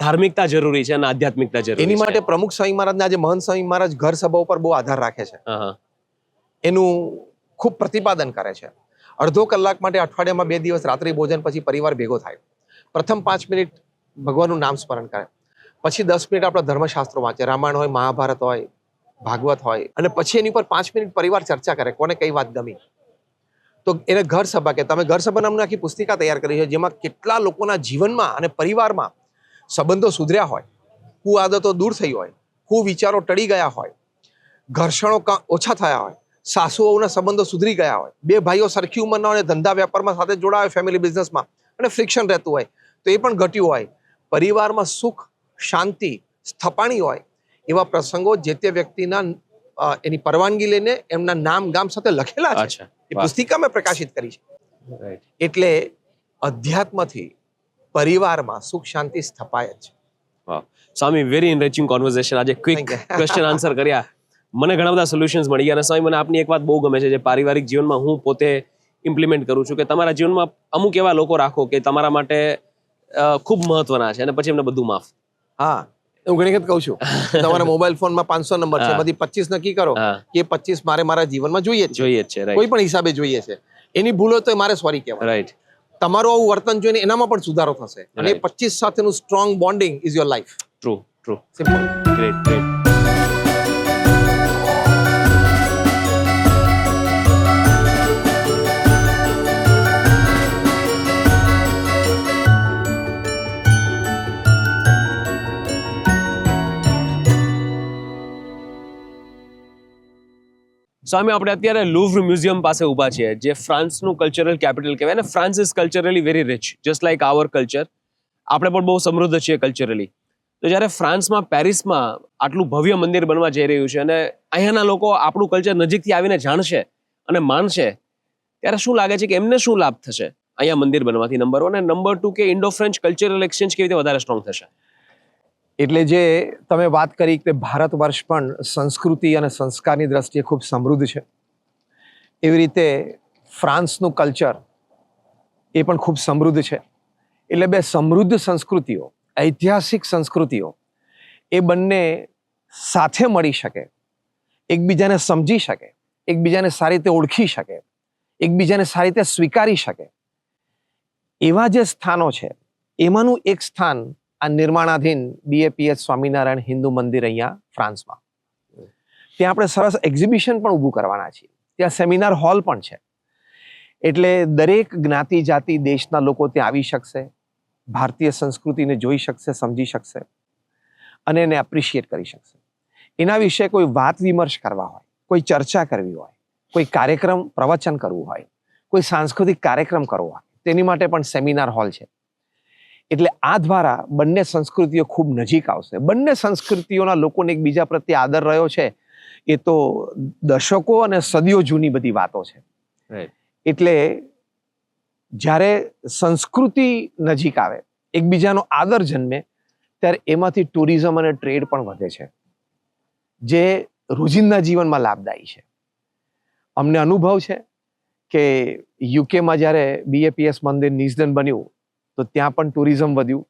ધાર્મિકતા જરૂરી છે અને આધ્યાત્મિકતા જરૂરી છે. એની માટે પ્રમુખ સ્વામી મહારાજના આજે મહંત સ્વામી મહારાજ ઘર સભા ઉપર બહુ આધાર રાખે છે, એનું ખૂબ પ્રતિપાદન કરે છે. અડધો કલાક માટે અઠવાડિયામાં 2 દિવસ રાત્રિ ભોજન પછી પરિવાર ભેગો થાય. પ્રથમ 5 મિનિટ ભગવાનનું નામ સ્મરણ કરે, પછી 10 મિનિટ આપણા ધર્મશાસ્ત્રો વાંચે, રામાયણ હોય, મહાભારત હોય, ભાગવત હોય, અને પછી એની પર 5 મિનિટ પરિવાર ચર્ચા કરે, કોને કઈ વાત ગમી. તો એને ઘર સભા કે તમે ઘર સભા નામની આખી પુસ્તિકા તૈયાર કરી છે, જેમાં કેટલા લોકોના જીવનમાં અને પરિવારમાં સંબંધો સુધર્યા હોય, કુઆદતો દૂર થઈ હોય, કુવિચારો ટળી ગયા હોય, ઘર્ષણો ઓછા થયા હોય, સાસુઓના સંબંધો સુધરી ગયા હોય, 2 ભાઈઓ સરખી ઉંમરના હોય, ધંધા વ્યાપારમાં સાથે જોડાયા હોય, ફેમિલી બિઝનેસમાં, અને ફ્રિક્શન રહેતું હોય તો એ પણ ઘટ્યું હોય, પરિવારમાં સુખ, શાંતિ, સ્થપાણી હોય, એવા પ્રસંગો જે તે વ્યક્તિના એની પરવાનગી લઈને એમના નામ ગામ સાથે લખેલા છે. એ પુસ્તિકા મેં પ્રકાશિત કરી છે. એટલે અધ્યાત્મથી પરિવારમાં સુખ શાંતિ સ્થપાય જ. સ્વામી, વેરી ઇનરિચિંગ કોન્વર્ઝેશન. આજે ક્વિક ક્વેશ્ચન આન્સર કર્યા, મને ઘણા બધા સોલ્યુશન્સ મળી ગયા. અને સ્વામી, મને આપની એક વાત બહુ ગમે છે, જે પારિવારિક જીવનમાં હું પોતે ઇમ્પ્લિમેન્ટ કરું છું, કે તમારા જીવનમાં અમુક એવા લોકો રાખો કે તમારા માટે ખૂબ મહત્વના છે, અને પછી એમને બધું માફ. હા, હું ઘણી વખત કહું છું, તમારા મોબાઈલ ફોનમાં 500 નંબર છે, એમાંથી 25 નક્કી કરો કે 25 મારા જીવનમાં જોઈએ જ છે, કોઈ પણ હિસાબે જોઈએ છે. એની ભૂલો તો મારે સોરી કહેવાય. રાઈટ. તમારું આવું વર્તન જોઈને એનામાં પણ સુધારો થશે, અને 25 સાથેનું strong bonding is your life. True, true. Simple. Great, great. Swami, આપણે અત્યારે લુવ્ર મ્યુઝિયમ પાસે ઊભા છીએ, જે ફ્રાન્સનું કલ્ચરલ કેપિટલ કહેવાય, અને France is culturally very rich, just like our culture. આપણે પણ બહુ સમૃદ્ધ છીએ કલ્ચરલી. તો જ્યારે ફ્રાન્સમાં, પેરિસમાં આટલું ભવ્ય મંદિર બનવા જઈ રહ્યું છે, અને અહીંયાના લોકો આપણું કલ્ચર નજીકથી આવીને જાણશે અને માણશે, ત્યારે શું લાગે છે કે એમને શું લાભ થશે અહીંયા મંદિર બનવાથી? નંબર 1. અને નંબર 2, કે ઇન્ડો ફ્રેન્ચ કલ્ચરલ એક્સચેન્જ કેવી રીતે વધારે સ્ટ્રોંગ થશે? એટલે જે તમે વાત કરી કે ભારત વર્ષ પણ સંસ્કૃતિ અને સંસ્કારની દ્રષ્ટિએ ખૂબ સમૃદ્ધ છે, એવી રીતે ફ્રાન્સનું કલ્ચર એ પણ ખૂબ સમૃદ્ધ છે. એટલે 2 સમૃદ્ધ સંસ્કૃતિઓ, ઐતિહાસિક સંસ્કૃતિઓ, એ બંને સાથે મળી શકે, એકબીજાને સમજી શકે, એકબીજાને સારી રીતે ઓળખી શકે, એકબીજાને સારી રીતે સ્વીકારી શકે, એવા જે સ્થાનો છે, એમાંનું એક સ્થાન આ નિર્માણાધીન BAPS સ્વામિનારાયણ હિન્દુ મંદિર અહીંયા ફ્રાન્સમાં. ત્યાં આપણે સરસ એક્ઝિબિશન પણ ઊભું કરવાના છીએ. ત્યાં સેમિનાર હોલ પણ છે. એટલે દરેક જ્ઞાતિ જાતિ દેશના લોકો ત્યાં આવી શકશે, ભારતીય સંસ્કૃતિને જોઈ શકશે, સમજી શકશે અને એને એપ્રિશિએટ કરી શકશે. એના વિશે કોઈ વાત વિમર્શ કરવા હોય, કોઈ ચર્ચા કરવી હોય, કોઈ કાર્યક્રમ પ્રવચન કરવું હોય, કોઈ સાંસ્કૃતિક કાર્યક્રમ કરવો હોય, તેની માટે પણ સેમિનાર હોલ છે. એટલે આ દ્વારા બંને સંસ્કૃતિઓ ખૂબ નજીક આવશે. બંને સંસ્કૃતિઓના લોકોને એકબીજા પ્રત્યે આદર રહ્યો છે એ તો દશકો અને સદીઓ જૂની બધી વાતો છે. એટલે જ્યારે સંસ્કૃતિ નજીક આવે, એકબીજાનો આદર જન્મે, ત્યારે એમાંથી ટુરિઝમ અને ટ્રેડ પણ વધે છે, જે રોજિંદા જીવનમાં લાભદાયી છે. અમને અનુભવ છે કે યુકેમાં જ્યારે BAPS મંદિર નિઝદન બન્યું તો ત્યાં પણ ટુરિઝમ વધ્યું.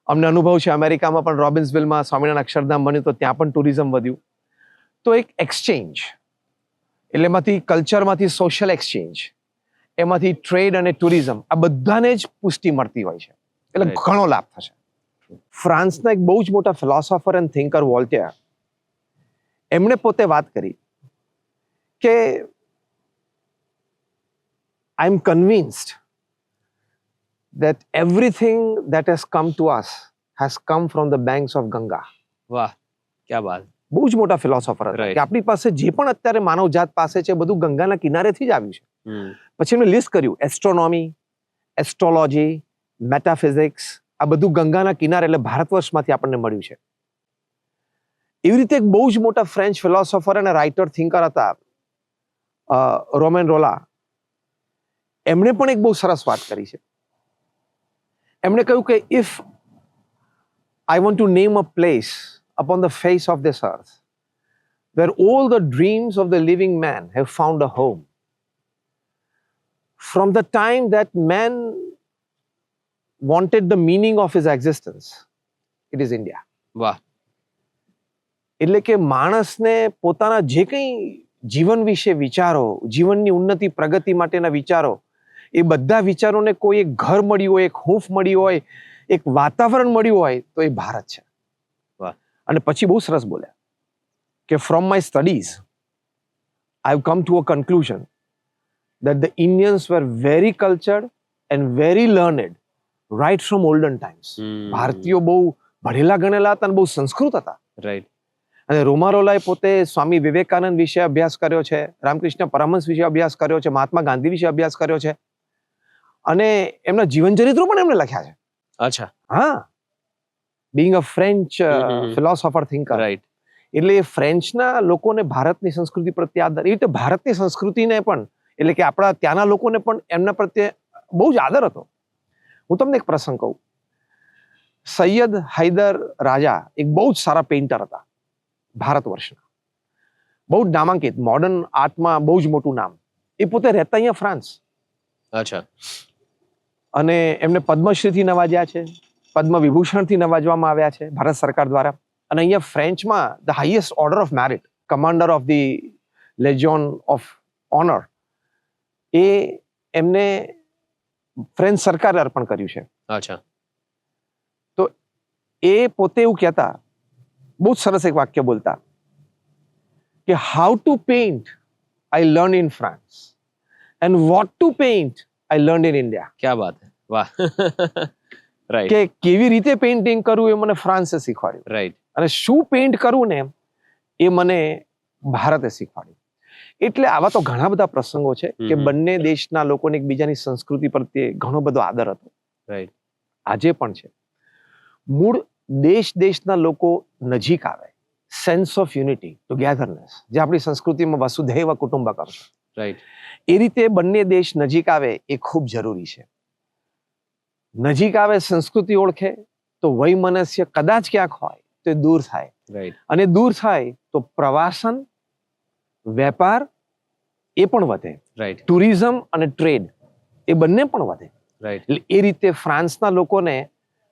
અમને અનુભવ છે અમેરિકામાં પણ રોબિન્સવિલમાં સ્વામિનારાયણ અક્ષરધામ બન્યું તો ત્યાં પણ ટુરિઝમ વધ્યું. તો એક એક્સચેન્જ, એટલે એમાંથી કલ્ચરમાંથી સોશિયલ એક્સચેન્જ, એમાંથી ટ્રેડ અને ટુરિઝમ, આ બધાને જ પુષ્ટિ મળતી હોય છે. એટલે ઘણો લાભ થશે. ફ્રાન્સના એક બહુ જ મોટા ફિલોસોફર એન્ડ થિંકર વોલ્ટેર, એમણે પોતે વાત કરી કે આઈ એમ convinced that everything that has come to us has come from the banks of Ganga. વાહ, ક્યા બાત. બહુ જ મોટા ફિલોસોફર હતા કે આપણી પાસે જે પણ અત્યારે માનવ જાત પાસે છે બધું ગંગાના કિનારેથી જ આવ્યું છે. પછી એમણે લિસ્ટ કર્યું, એસ્ટ્રોનોમી, એસ્ટ્રોલોજી, મેટાફિઝિક્સ, આ બધું ગંગાના કિનારે એટલે ભારત વર્ષમાંથી આપણને મળ્યું છે. એવી રીતે એક બહુ જ મોટા ફ્રેન્ચ ફિલોસોફર અને રાઇટર થિંકર હતા રોમેન રોલા. એમણે પણ એક બહુ સરસ વાત કરી છે. એમણે કહ્યું કે if I want to name a place upon the face of this earth where all the dreams of the living man have found a home, from the time that man wanted the meaning of his existence, it is India. વાહ. એટલે કે માણસને પોતાના જે કંઈ જીવન વિશે વિચારો, જીવનની ઉન્નતિ પ્રગતિ માટેના વિચારો, એ બધા વિચારોને કોઈ એક ઘર મળ્યું હોય, એક હૂંફ મળી હોય, એક વાતાવરણ મળ્યું હોય તો એ ભારત છે. અને પછી બહુ સરસ બોલ્યા કે from my studies I have come to a conclusion that the Indians were very cultured and very learned right from olden times. ભારતીયો બહુ ભણેલા ગણેલા હતા અને બહુ સંસ્કૃત હતા. રાઈટ. અને રોમારોલાએ પોતે સ્વામી વિવેકાનંદ વિશે અભ્યાસ કર્યો છે, રામકૃષ્ણ પરમહંસ વિશે અભ્યાસ કર્યો છે, મહાત્મા ગાંધી વિશે અભ્યાસ કર્યો છે અને એમના જીવન ચરિત્રો પણ એમણે લખ્યા છે. અચ્છા. હા, being a French philosopher thinker. Right. એટલે એ ફ્રેન્ચના લોકોને ભારતની સંસ્કૃતિ પ્રત્યે આદર, એ રીતે ભારતની સંસ્કૃતિને પણ, એટલે કે આપણા ત્યાંના લોકોને પણ એમના પ્રત્યે બહુ જ આદર હતો. હું તમને એક પ્રસંગ કહું. સૈયદ હૈદર રાજા એક બહુ જ સારા પેઇન્ટર હતા ભારત વર્ષના, બહુ જ નામાંકિત, મોડર્ન આર્ટમાં બહુ જ મોટું નામ. એ પોતે રહેતા અહીંયા ફ્રાન્સ. અચ્છા. અને એમને પદ્મશ્રીથી નવાજ્યા છે, પદ્મ વિભૂષણથી નવાજવામાં આવ્યા છે ભારત સરકાર દ્વારા. અને અહીંયા ફ્રેન્ચમાં the highest order of merit, commander of the legion of honour, એ એમને ફ્રેન્ચ સરકારે અર્પણ કર્યું છે. અચ્છા. તો એ પોતે એવું કહેતા, બહુ જ સરસ એક વાક્ય બોલતા કે how to paint I learn in France and what two paint I learn in India. ક્યા બાત હે. વાહ. રાઈટ. કે કેવી રીતે પેઇન્ટિંગ કરવું એ મને ફ્રાન્સે શીખવાડ્યું, રાઈટ. અને શું પેઇન્ટ કરવું ને એ મને ભારતે શીખવાડ્યું. એટલે આવા તો ઘણા બધા પ્રસંગો છે કે બંને દેશના લોકોને એકબીજાની સંસ્કૃતિ પ્રત્યે ઘણો બધો આદર હતો. રાઈટ. આજે પણ છે. મૂળ દેશના લોકો નજીક આવે, સેન્સ ઓફ યુનિટી, ટુગેધરનેસ, જે આપણી સંસ્કૃતિમાં વસુધૈવ કુટુંબકમ છે. રાઈટ. એ રીતે બંને દેશ નજીક આવે એ ખૂબ જરૂરી છે. નજીક આવે, સંસ્કૃતિ ઓળખે તો વૈમનસ્ય કદાચ ક્યાંક હોય તો એ દૂર થાય. રાઈટ. અને દૂર થાય તો પ્રવાસન, વેપાર એ પણ વધે. રાઈટ. ટુરિઝમ અને ટ્રેડ એ બંને પણ વધે. રાઈટ. એટલે એ રીતે ફ્રાન્સના લોકોને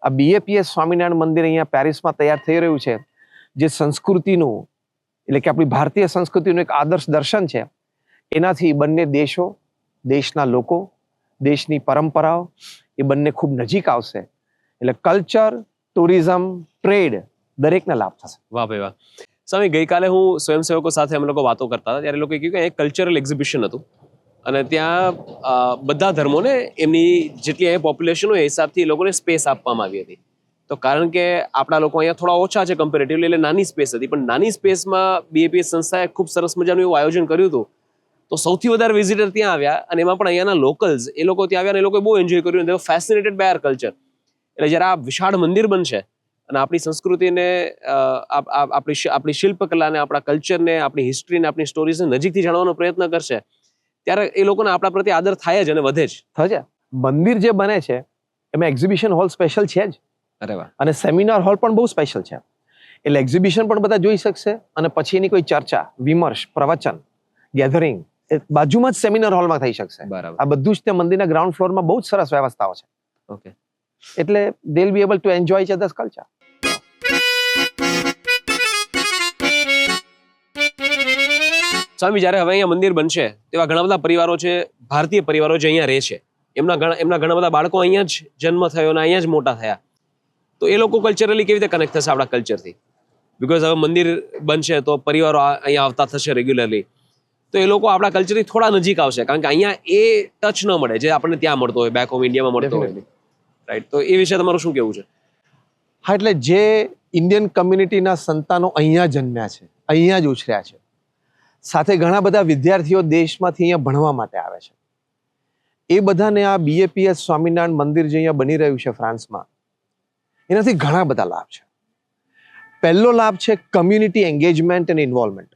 આ BAPS સ્વામિનારાયણ મંદિર અહીંયા પેરિસમાં તૈયાર થઈ રહ્યું છે, જે સંસ્કૃતિનું, એટલે કે આપણી ભારતીય સંસ્કૃતિનું એક આદર્શ દર્શન છે. એનાથી બંને દેશો, દેશના લોકો, દેશની પરંપરાઓ એ બંને ખૂબ નજીક આવશે. એટલે કલ્ચર, ટુરિઝમ, ટ્રેડ દરેકને લાભ થશે. વાહ ભાઈ વાહ. સ્વામી, ગઈકાલે હું સ્વયંસેવકો સાથે અમે લોકો વાતો કરતા હતા ત્યારે લોકોએ કહ્યું કે એક કલ્ચરલ એક્ઝિબિશન હતું અને ત્યાં બધા ધર્મોને એમની જેટલી અહીંયા પોપ્યુલેશન હોય એ હિસાબથી એ લોકોને સ્પેસ આપવામાં આવી હતી. તો કારણ કે આપણા લોકો અહીંયા થોડા ઓછા છે કમ્પેરેટિવલી, એટલે નાની સ્પેસ હતી, પણ નાની સ્પેસમાં BAPS સંસ્થાએ ખૂબ સરસ મજાનું એવું આયોજન કર્યું હતું. તો સૌથી વધારે વિઝિટર ત્યાં આવ્યા અને એમાં પણ અહીંયાના લોકલ્સ એ લોકો ત્યાં આવ્યા અને એ લોકોએ બહુ એન્જોય કર્યું. દે વર ફેસિનેટેડ બાય આર કલ્ચર. એટલે જ્યારે આ વિશાળ મંદિર બનશે અને આપણી સંસ્કૃતિને આપણી શિલ્પકલાને, આપણા કલ્ચરને, આપણી હિસ્ટ્રીને, આપણી સ્ટોરીઝને નજીકથી જાણવાનો પ્રયત્ન કરશે ત્યારે એ લોકોને આપણા પ્રત્યે આદર થાય જ અને વધે જ. થશે. મંદિર જે બને છે એમાં એક્ઝિબિશન હોલ સ્પેશિયલ છે જ. અરે વાહ. અને સેમિનાર હોલ પણ બહુ સ્પેશિયલ છે. એટલે એક્ઝિબિશન પણ બધા જોઈ શકશે અને પછી એની કોઈ ચર્ચા, વિમર્શ, પ્રવચન, ગેધરિંગ એ બાજુમાં જ સેમિનાર હોલમાં થઈ શકશે. બરાબર. આ બધું જ તે મંદિરના ગ્રાઉન્ડ ફ્લોરમાં બહુ જ સરસ વ્યવસ્થાઓ છે. ઓકે. એટલે they will be able to enjoy each others culture. Swami, જ્યારે હવે અહીંયા મંદિર બનશે તેવા ઘણા બધા પરિવારો છે, ભારતીય પરિવારો જે અહીંયા રહે છે, એમના ઘણા બધા બાળકો અહીંયા જ જન્મ થયો અને અહીંયા જ મોટા થયા. તો એ લોકો કલ્ચરલી કેવી રીતે કનેક્ટ થશે આપણા કલ્ચરથી? બીકોઝ હવે મંદિર બનશે તો પરિવારો અહીંયા આવતા થશે રેગ્યુલરલી, તો એ લોકો આપણા કલ્ચરથી થોડા નજીક આવશે, કારણ કે અહીંયા એ ટચ ન મળે જે આપણને ત્યાં મળતો હોય, બેક હોમ ઇન્ડિયામાં મળતો હોય. રાઈટ. તો એ વિશે તમારું શું કહેવું છે? હા, એટલે જે ઇન્ડિયન કમ્યુનિટીના સંતાનો અહીંયા જન્મ્યા છે, અહીંયા જ ઉછર્યા છે, સાથે ઘણા બધા વિદ્યાર્થીઓ દેશમાંથી અહીંયા ભણવા માટે આવે છે, એ બધાને આ BAPS સ્વામિનારાયણ મંદિર જે અહીંયા બની રહ્યું છે ફ્રાન્સમાં, એનાથી ઘણા બધા લાભ છે. પહેલો લાભ છે કમ્યુનિટી એન્ગેજમેન્ટ એન્ડ ઇન્વોલ્વમેન્ટ.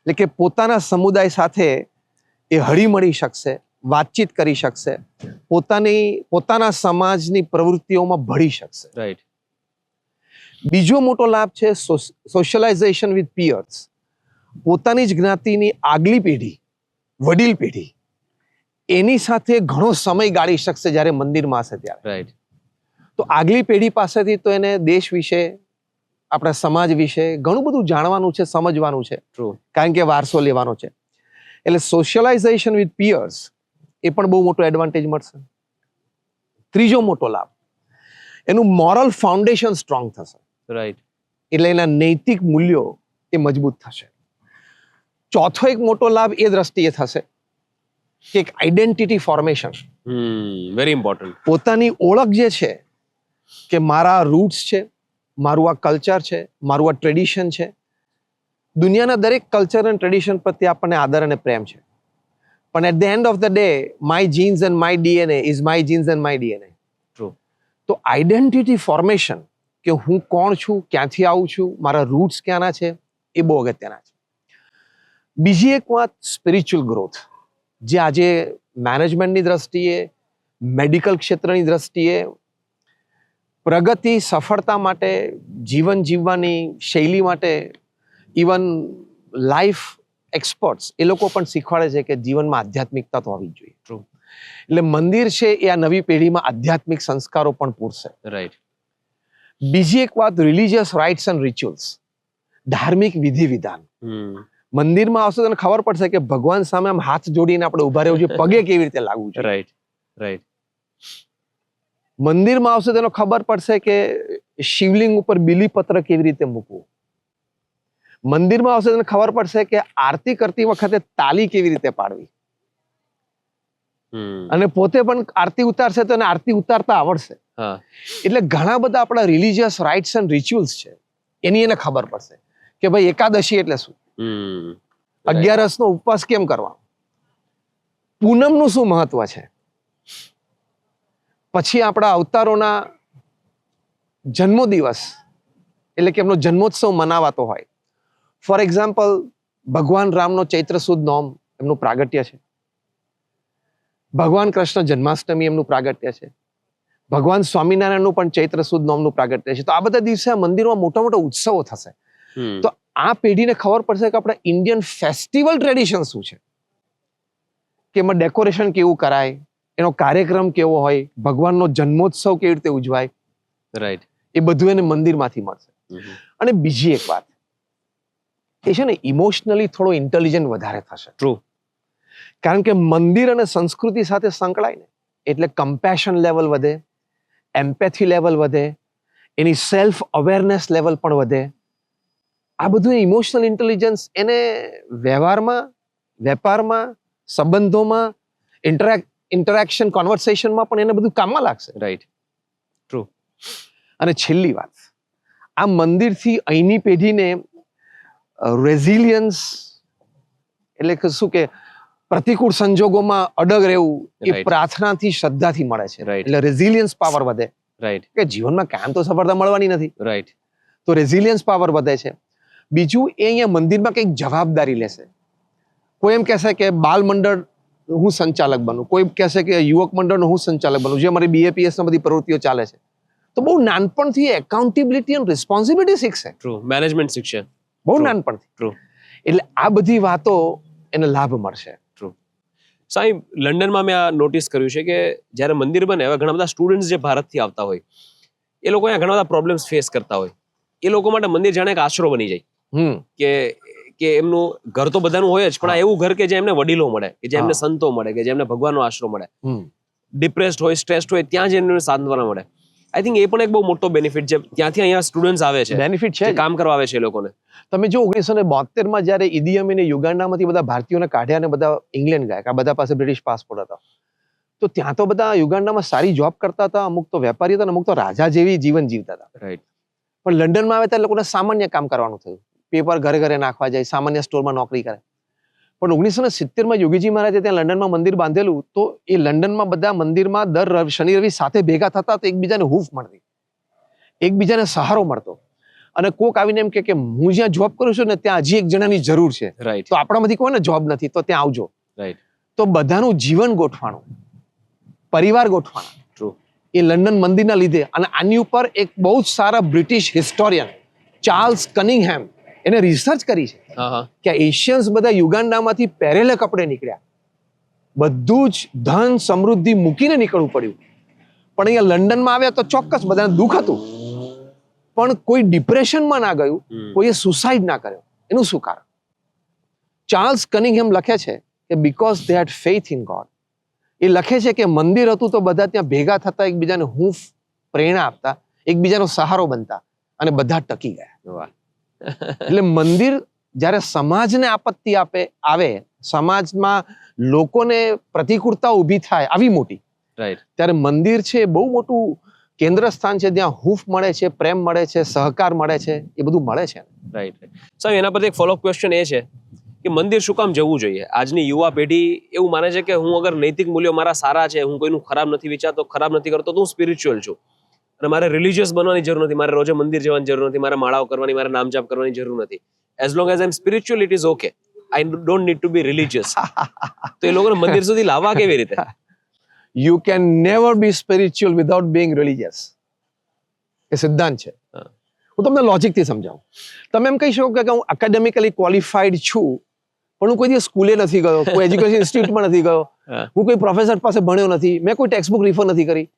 એટલે કે પોતાના સમુદાય સાથે એ હળી મળી શકશે, વાતચીત કરી શકશે, પોતાના સમાજની પ્રવૃત્તિઓમાં ભળી શકશે. રાઈટ. બીજો મોટો લાભ છે સોશિયલાઇઝેશન વિથ પિયર્સ. પોતાની જ જ્ઞાતિની આગલી પેઢી, વડીલ પેઢી, એની સાથે ઘણો સમય ગાળી શકશે જ્યારે મંદિરમાં હશે ત્યારે. રાઈટ. તો આગલી પેઢી પાસેથી તો એને દેશ વિશે, આપણા સમાજ વિશે ઘણું બધું જાણવાનું છે, સમજવાનું છે. ટ્રુ. કારણ કે વારસો લેવાનો છે. એટલે સોશિયલાઇઝેશન વિથ પિયર્સ એ પણ બહુ મોટો એડવાન્ટેજ મળશે. ત્રીજો મોટો લાભ, એનું મોરલ ફાઉન્ડેશન સ્ટ્રોંગ થશે. રાઈટ. એટલે એના નૈતિક મૂલ્યો એ મજબૂત થશે. ચોથો એક મોટો લાભ એ દ્રષ્ટિએ થશે કે એક આઈડેન્ટિટી ફોર્મેશન. Very important. પોતાની ઓળખ જે છે કે મારા રૂટ્સ છે, મારું આ કલ્ચર છે, મારું આ ટ્રેડિશન છે. દુનિયાના દરેક કલ્ચર અને ટ્રેડિશન પ્રત્યે આપણને આદર અને પ્રેમ છે, પણ at the end of the day my genes and my DNA is my genes and my DNA. True. તો આઈડેન્ટિટી ફોર્મેશન, કે હું કોણ છું, ક્યાંથી આવું છું, મારા રૂટ્સ ક્યાંના છે, એ બહુ અગત્યના છે. બીજી એક વાત, સ્પિરિચ્યુઅલ ગ્રોથ, જે આજે મેનેજમેન્ટની દ્રષ્ટિએ, મેડિકલ ક્ષેત્રની દ્રષ્ટિએ, પ્રગતિ, સફળતા માટે, જીવન જીવવાની શૈલી માટે, ઇવન લાઈફ એક્સપર્ટ્સ એ લોકો પણ શીખવાડે છે કે જીવનમાં આધ્યાત્મિકતા તો હોવી જ જોઈએ. ટ્રુ. એટલે મંદિર છે એ આ નવી પેઢીમાં આધ્યાત્મિક સંસ્કારો પણ પૂરશે. રાઈટ. બીજી એક વાત, રિલિજિયસ રાઇટ્સ એન્ડ રિચ્યુઅલ્સ, ધાર્મિક વિધિ વિધાન. મંદિરમાં આવશે તો ખબર પડશે કે ભગવાન સામે આમ હાથ જોડીને આપણે ઉભા રહેવું જોઈએ, પગે કેવી રીતે લાગવું જોઈએ. રાઈટ. રાઈટ. મંદિરમાં આવશે તો ખબર પડશે કે શિવલિંગ ઉપર બીલીપત્ર કેવી રીતે મૂકવું. મંદિરમાં આવશે તો ખબર પડશે કે આરતી કરતી વખતે તાલી કેવી રીતે પાડવી. અને પોતે પણ આરતી ઉતારશે તો એને આરતી ઉતારતા આવડશે. એટલે ઘણા બધા આપણા રિલિજિયસ રાઇટ્સ એન્ડ રિચ્યુઅલ્સ છે, એની એને ખબર પડશે કે ભાઈ એકાદશી એટલે શું, 11 નો ઉપવાસ કેમ કરવા, પૂનમનું શું મહત્વ છે. પછી આપણા અવતારોના જન્મદિવસ એટલે કે એમનો જન્મોત્સવ મનાવાતો હોય. ફોર એક્ઝામ્પલ, ભગવાન રામનો ચૈત્ર સુદ નોમ એમનું પ્રાગટ્ય છે, ભગવાન કૃષ્ણ જન્માષ્ટમી એમનું પ્રાગટ્ય છે, ભગવાન સ્વામિનારાયણનું પણ ચૈત્ર સુદ નોમનું પ્રાગટ્ય છે. તો આ બધા દિવસે મંદિરમાં મોટા મોટા ઉત્સવો થશે. તો આ પેઢીને ખબર પડશે કે આપણા ઇન્ડિયન ફેસ્ટિવલ ટ્રેડિશન શું છે, કે એમાં ડેકોરેશન કેવું કરાય, એનો કાર્યક્રમ કેવો હોય, ભગવાનનો જન્મોત્સવ કેવી રીતે ઉજવાય. રાઈટ. એ બધું એને મંદિરમાંથી મળશે. અને બીજી એક વાત, એ છે ને ઇમોશનલી થોડો ઇન્ટેલિજન્ટ વધારે થશે. ટ્રુ. કારણ કે મંદિર અને સંસ્કૃતિ સાથે સંકળાય ને એટલે કમ્પેશન લેવલ વધે, એમ્પેથી લેવલ વધે, એની સેલ્ફ અવેરનેસ લેવલ પણ વધે. આ બધું ઇમોશનલ ઇન્ટેલિજન્સ એને વ્યવહારમાં, વેપારમાં, સંબંધોમાં, ઇન્ટરેક્શન, કોન્વર્સેશનમાં પણ એને બધું કામમાં લાગશે. રાઈટ. અને છેલ્લી વાત, આ મંદિરથી અહીંની પેઢીને રેઝિલિયન્સ એટલે કે શું કે પ્રતિકૂળ સંજોગોમાં અડગ રહેવું એ Right. પ્રાર્થનાથી, શ્રદ્ધાથી મળે છે. Right. એટલે રેઝિલિયન્સ પાવર વધે. રાઈટ. કે જીવનમાં કામ તો સફળતા મળવાની નથી, રાઈટ. તો રેઝિલિયન્સ પાવર વધે છે. બીજું, એ અહીંયા મંદિરમાં કંઈક જવાબદારી લેશે. કોઈ એમ કહેશે કે બાલ મંડળ હું સંચાલક બનું, કોઈ કહેશે કે યુવક મંડળનો હું સંચાલક બનું, જે અમારી BAPS બધી પ્રવૃત્તિઓ ચાલે છે. તો બહુ નાનપણથી એકાઉન્ટેબિલિટી અને રિસ્પોન્સિબિલિટી શીખશે, ટ્રુ. મેનેજમેન્ટ શિક્ષણ. બહુ True. નાનપણથી. True. એટલે આ બધી વાતો એને લાભ મળશે. સાહેબ, લંડનમાં મેં આ નોટિસ કર્યું છે કે જ્યારે મંદિર બને હવે ઘણા બધા સ્ટુડન્ટ્સ જે ભારતથી આવતા હોય એ લોકો અહીંયા ઘણા બધા પ્રોબ્લેમ્સ ફેસ કરતા હોય. એ લોકો માટે મંદિર જાણે એક આશરો બની જાય કે એમનું ઘર તો બધાનું હોય જ, પણ આ એવું ઘર કે જે એમને વડીલો મળે, કે જે એમને સંતો મળે, કે જે એમને ભગવાનનો આશરો મળે. ડિપ્રેસ્ડ હોય, સ્ટ્રેસ્ડ હોય, ત્યાં જ એમને સાંત્વના મળે. આઈ થિંક એ પણ એક બહુ મોટો બેનિફિટ છે. ત્યાંથી અહીંયા સ્ટુડન્ટ્સ આવે છે, બેનિફિટ છે. જે કામ કરવા આવે છે એ લોકોને. તમે જો 1972 જ્યારે ઇદી અમીને યુગાન્ડામાંથી બધા ભારતીયોને કાઢ્યા અને બધા ઇંગ્લેન્ડ ગયા, આ બધા પાસે બ્રિટિશ પાસપોર્ટ હતા, તો ત્યાં તો બધા યુગાન્ડામાં સારી જોબ કરતા હતા, અમુક તો વેપારી હતા, અમુક તો રાજા જેવી જીવન જીવતા હતા. રાઈટ. પણ લંડનમાં આવે ત્યારે લોકોને સામાન્ય કામ કરવાનું થયું. પેપર ઘરે ઘરે નાખવા જાય, સામાન્ય સ્ટોરમાં નોકરી કરે. પણ 1970 યોગીજી મહારાજે ત્યાં લંડનમાં મંદિર બાંધેલું, તો એ લંડનમાં બધા મંદિરમાં દર શનિ રવિ સાથે ભેગા થતા, તો એકબીજાને હૂંફ મળતી, એકબીજાને સહારો મળતો. અને કોક આવીને એમ કે હું જ્યાં જોબ કરું છું ને ત્યાં હજી એક જણાની જરૂર છે, રાઈટ. તો આપણામાંથી કોઈને જોબ નથી, તો ત્યાં આવજો. રાઈટ. તો બધાનું જીવન ગોઠવાણું, પરિવાર ગોઠવાણું ટ્રુ. એ લંડન મંદિરના લીધે. અને આની ઉપર એક બહુ જ સારા બ્રિટિશ હિસ્ટોરિયન ચાર્લ્સ કનિંગહેમ એને રિસર્ચ કરી છે કે એશિયન્સ બધા યુગાન્ડામાંથી પહેરેલા કપડે નીકળ્યા, બધું જ ધન સમૃદ્ધિ મૂકીને નીકળવું પડ્યું. પણ અહીંયા લંડનમાં આવ્યા તો ચોક્કસ બધાને દુઃખ હતું, પણ કોઈ ડિપ્રેશનમાં ના ગયું, કોઈએ સુસાઇડ ના કર્યો. એનું શું કારણ? ચાર્લ્સ કનિંગહેમ લખે છે કે because they had faith in God. એ લખે છે કે મંદિર હતું તો બધા ત્યાં ભેગા થતા, એકબીજાને હૂંફ, પ્રેરણા આપતા, એકબીજાનો સહારો બનતા, અને બધા ટકી ગયા. એટલે મંદિર જ્યારે સમાજને આપત્તિ આવે, સમાજમાં લોકોને પ્રતિકૂળતા ઊભી થાય આવી મોટી, રાઈટ, ત્યારે મંદિર છે એ બહુ મોટું કેન્દ્ર સ્થાન છે, જ્યાં હૂંફ મળે છે, પ્રેમ મળે છે, સહકાર મળે છે, એ બધું મળે છે. રાઈટ. સાહેબ, એના પર એક ફોલોઅપ ક્વેશ્ચન એ છે કે મંદિર શું કામ જવું જોઈએ? આજની યુવા પેઢી એવું માને છે કે હું અગર નૈતિક મૂલ્યો મારા સારા છે, હું કોઈનું ખરાબ નથી વિચારતો, ખરાબ નથી કરતો, તો હું સ્પિરિચ્યુઅલ છું અને મારે રિલિજિયસ બનવાની જરૂર નથી, મારે રોજે મંદિર જવાની જરૂર નથી, મારે માળાઓ કરવાની, મારે નામ જાપ કરવાની જરૂર નથી. As long as I am spiritual it is okay, I don't need to be religious. તો એ લોકોને મંદિર સુધી લાવવા કેવી રીતે? You can never be spiritual without being religious. એ સિદ્ધાંત છે. હું તમને લોજિકથી સમજાવું. તમે એમ કહી શકો કે હું એકેડેમિકલી ક્વોલિફાઈડ છું, પણ હું કોઈ દિવસ સ્કૂલે નથી ગયો, કોઈ એજ્યુકેશન ઇન્સ્ટિટ્યૂટમાં નથી ગયો, હું કોઈ પ્રોફેસર પાસે ભણ્યો નથી, મેં કોઈ ટેક્સ્ટબુક રિફર નથી કરી.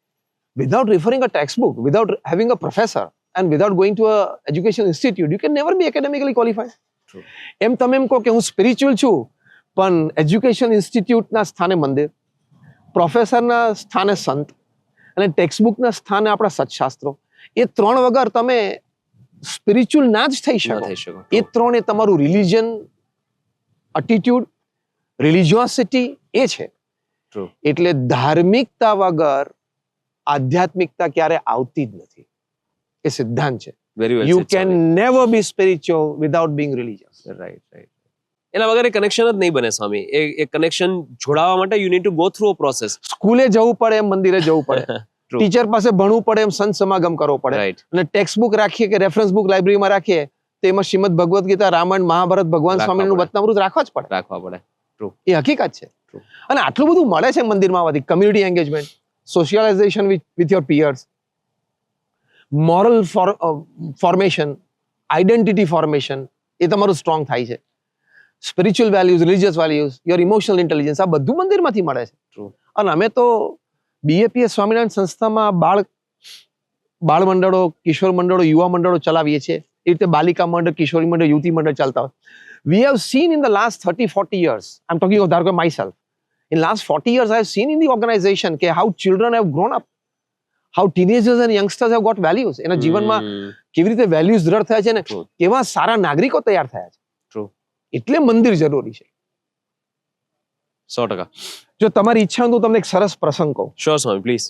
Without referring a textbook, without having a professor, and without going to a education institute, you can never be academically qualified. True. એમ તમે એમ કહો કે હું સ્પિરિચ્યુઅલ છું, પણ એજ્યુકેશન ઇન્સ્ટિટ્યૂટના સ્થાને મંદિર, પ્રોફેસરના સ્થાને સંત, અને ટેક્સ્ટબુકના સ્થાને આપણા સત્શાસ્ત્રો, એ ત્રણ વગર તમે સ્પિરિચ્યુઅલ ના જ થઈ શકો. એ ત્રણ એ તમારું રિલિજન, એટીટ્યુડ, રિલિજિયોસિટી એ છે. એટલે ધાર્મિકતા વગર આધ્યાત્મિકતા ક્યારે આવતી જ નથી. એ સિદ્ધાંત છે. You can never be spiritual without being religious. Right, right. એના વગર કનેક્શન જ નહીં બને સ્વામી. એ કનેક્શન જોડાવા માટે you need to go through a process. સ્કૂલે જવું પડે એમ મંદિરે જવું પડે, ટીચર પાસે ભણવું પડે એમ સંત સમાગમ કરવો પડે. રાઈટ. અને ટેક્સ્ટ બુક રાખીએ કે રેફરન્સ બુક લાઇબ્રેરીમાં રાખીએ તો એમાં શ્રીમદ ભગવદ્ ગીતા, રામાયણ, મહાભારત, ભગવાન સ્વામિનારાયણનું વચનામૃત રાખવા જ પડે. રાખવા પડે. એ હકીકત છે. અને આટલું બધું મળે છે મંદિરમાં આવવાથી. Community engagement, socialization with your peers, moral formation, identity formation, એ તમારું સ્ટ્રોંગ થાય છે. Spiritual values, religious values, your emotional intelligence, આ બધું મંદિરમાંથી મળે છે. અને અમે તો BAPS સ્વામિનારાયણ સંસ્થામાં બાળ મંડળો, કિશોર મંડળો, યુવા મંડળો ચલાવીએ છીએ. એ રીતે બાલિકા મંડળ, કિશોરી મંડળ, યુવતી મંડળ ચાલતા હોય. We have seen in the last 30-40 years, I'm talking of Dharka myself, in last 40 years I have seen in the organization how children have grown up. How teenagers and youngsters have got values. એના જીવનમાં કેવી રીતે values દ્રઢ થયા છે ને True. કેવા સારા નાગરિકો તૈયાર થયા છે. True. એટલે મંદિર જરૂરી છે. 100%. જો તમારી ઈચ્છા હોય તો તમને એક સરસ પ્રસંગ કહું. Sure Swami, please.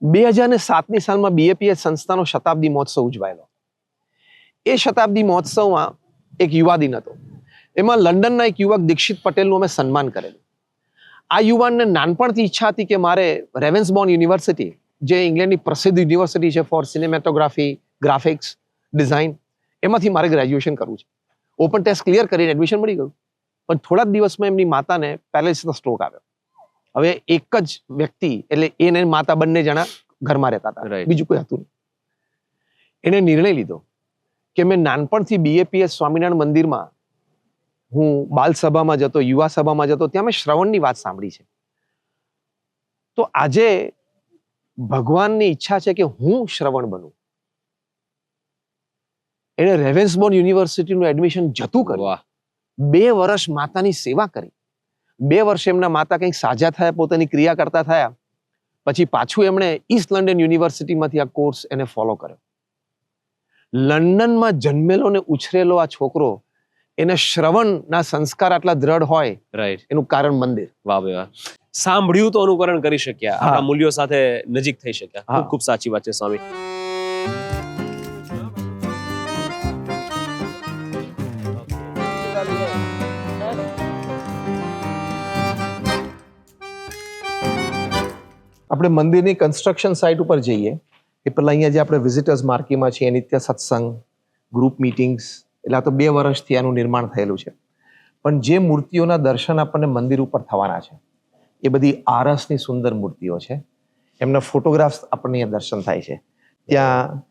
2007ની સાલમાં બીએપીએસ સંસ્થાનો શતાબ્દી મહોત્સવ ઉજવાયેલો. એ શતાબ્દી મહોત્સવમાં એક યુવા દિન હતો. એમાં લંડનના એક યુવક દીક્ષિત પટેલનું અમે સન્માન કરેલું. આ યુવાનને નાનપણથી ઈચ્છા હતી કે મારે રેવેન્સબોર્ન યુનિવર્સિટી, જે ઇંગ્લેન્ડની પ્રસિદ્ધ યુનિવર્સિટી છે ફોર સિનેમેટોગ્રાફી, ગ્રાફિક્સ, ડિઝાઇન, એમાંથી મારે ગ્રેજ્યુએશન કરવું છે. ઓપન ટેસ્ટ ક્લિયર કરીને એડમિશન મળી ગયું. પણ થોડા જ દિવસમાં એમની માતાને પેરાલિસિસનો સ્ટ્રોક આવ્યો. હવે એક જ વ્યક્તિ, એટલે એને માતા બંને જણા ઘરમાં રહેતા હતા, Right. બીજું કોઈ હતું નહીં. એને નિર્ણય લીધો કે મેં નાનપણથી બીએપીએસ સ્વામિનારાયણ મંદિરમાં હું બાલ સભામાં જતો, યુવા સભામાં જતો, ત્યાં મેં શ્રવણની વાત સાંભળી છે. તો આજે ભગવાનની ઈચ્છા છે કે હું શ્રવણ બનું. એને રેવેન્સબોર્ન યુનિવર્સિટીનું એડમિશન જતું કર્યું. વાહ. 2 વર્ષ માતાની સેવા કરી. 2 વર્ષ એમના માતા કંઈક સાજા થયા, પોતાની ક્રિયા કરતા થયા. પછી પાછું એમણે ઈસ્ટ લંડન યુનિવર્સિટીમાંથી આ કોર્સ એને ફોલો કર્યો. લંડનમાં જન્મેલો ને ઉછરેલો આ છોકરો, એને શ્રવણના સંસ્કાર આટલા દ્રઢ હોય રાઈટ. એનું કારણ મંદિર. વાહ ભાઈ વાહ. સાંભળ્યું તો અનુકરણ કરી શક્યા, હા. આપણા મૂલ્યો સાથે નજીક થઈ શક્યા. હા. ખૂબ ખૂબ સાચી વાત છે સ્વામી. આપણે મંદિરની કન્સ્ટ્રક્શન સાઇટ ઉપર જઈએ એ પહેલા અહીંયા જે આપણે વિઝિટર્સ માર્કેટમાં છીએ, નિત્ય સત્સંગ, ગ્રુપ મીટિંગ્સ, એટલે આ તો 2 વર્ષથી આનું નિર્માણ થયેલું છે. પણ જે મૂર્તિઓના દર્શન આપણને મંદિર ઉપર થવાના છે એ બધી આરસની સુંદર મૂર્તિઓ છે. એમના ફોટોગ્રાફ્સ આપણને અહીંયા દર્શન થાય છે. ત્યાં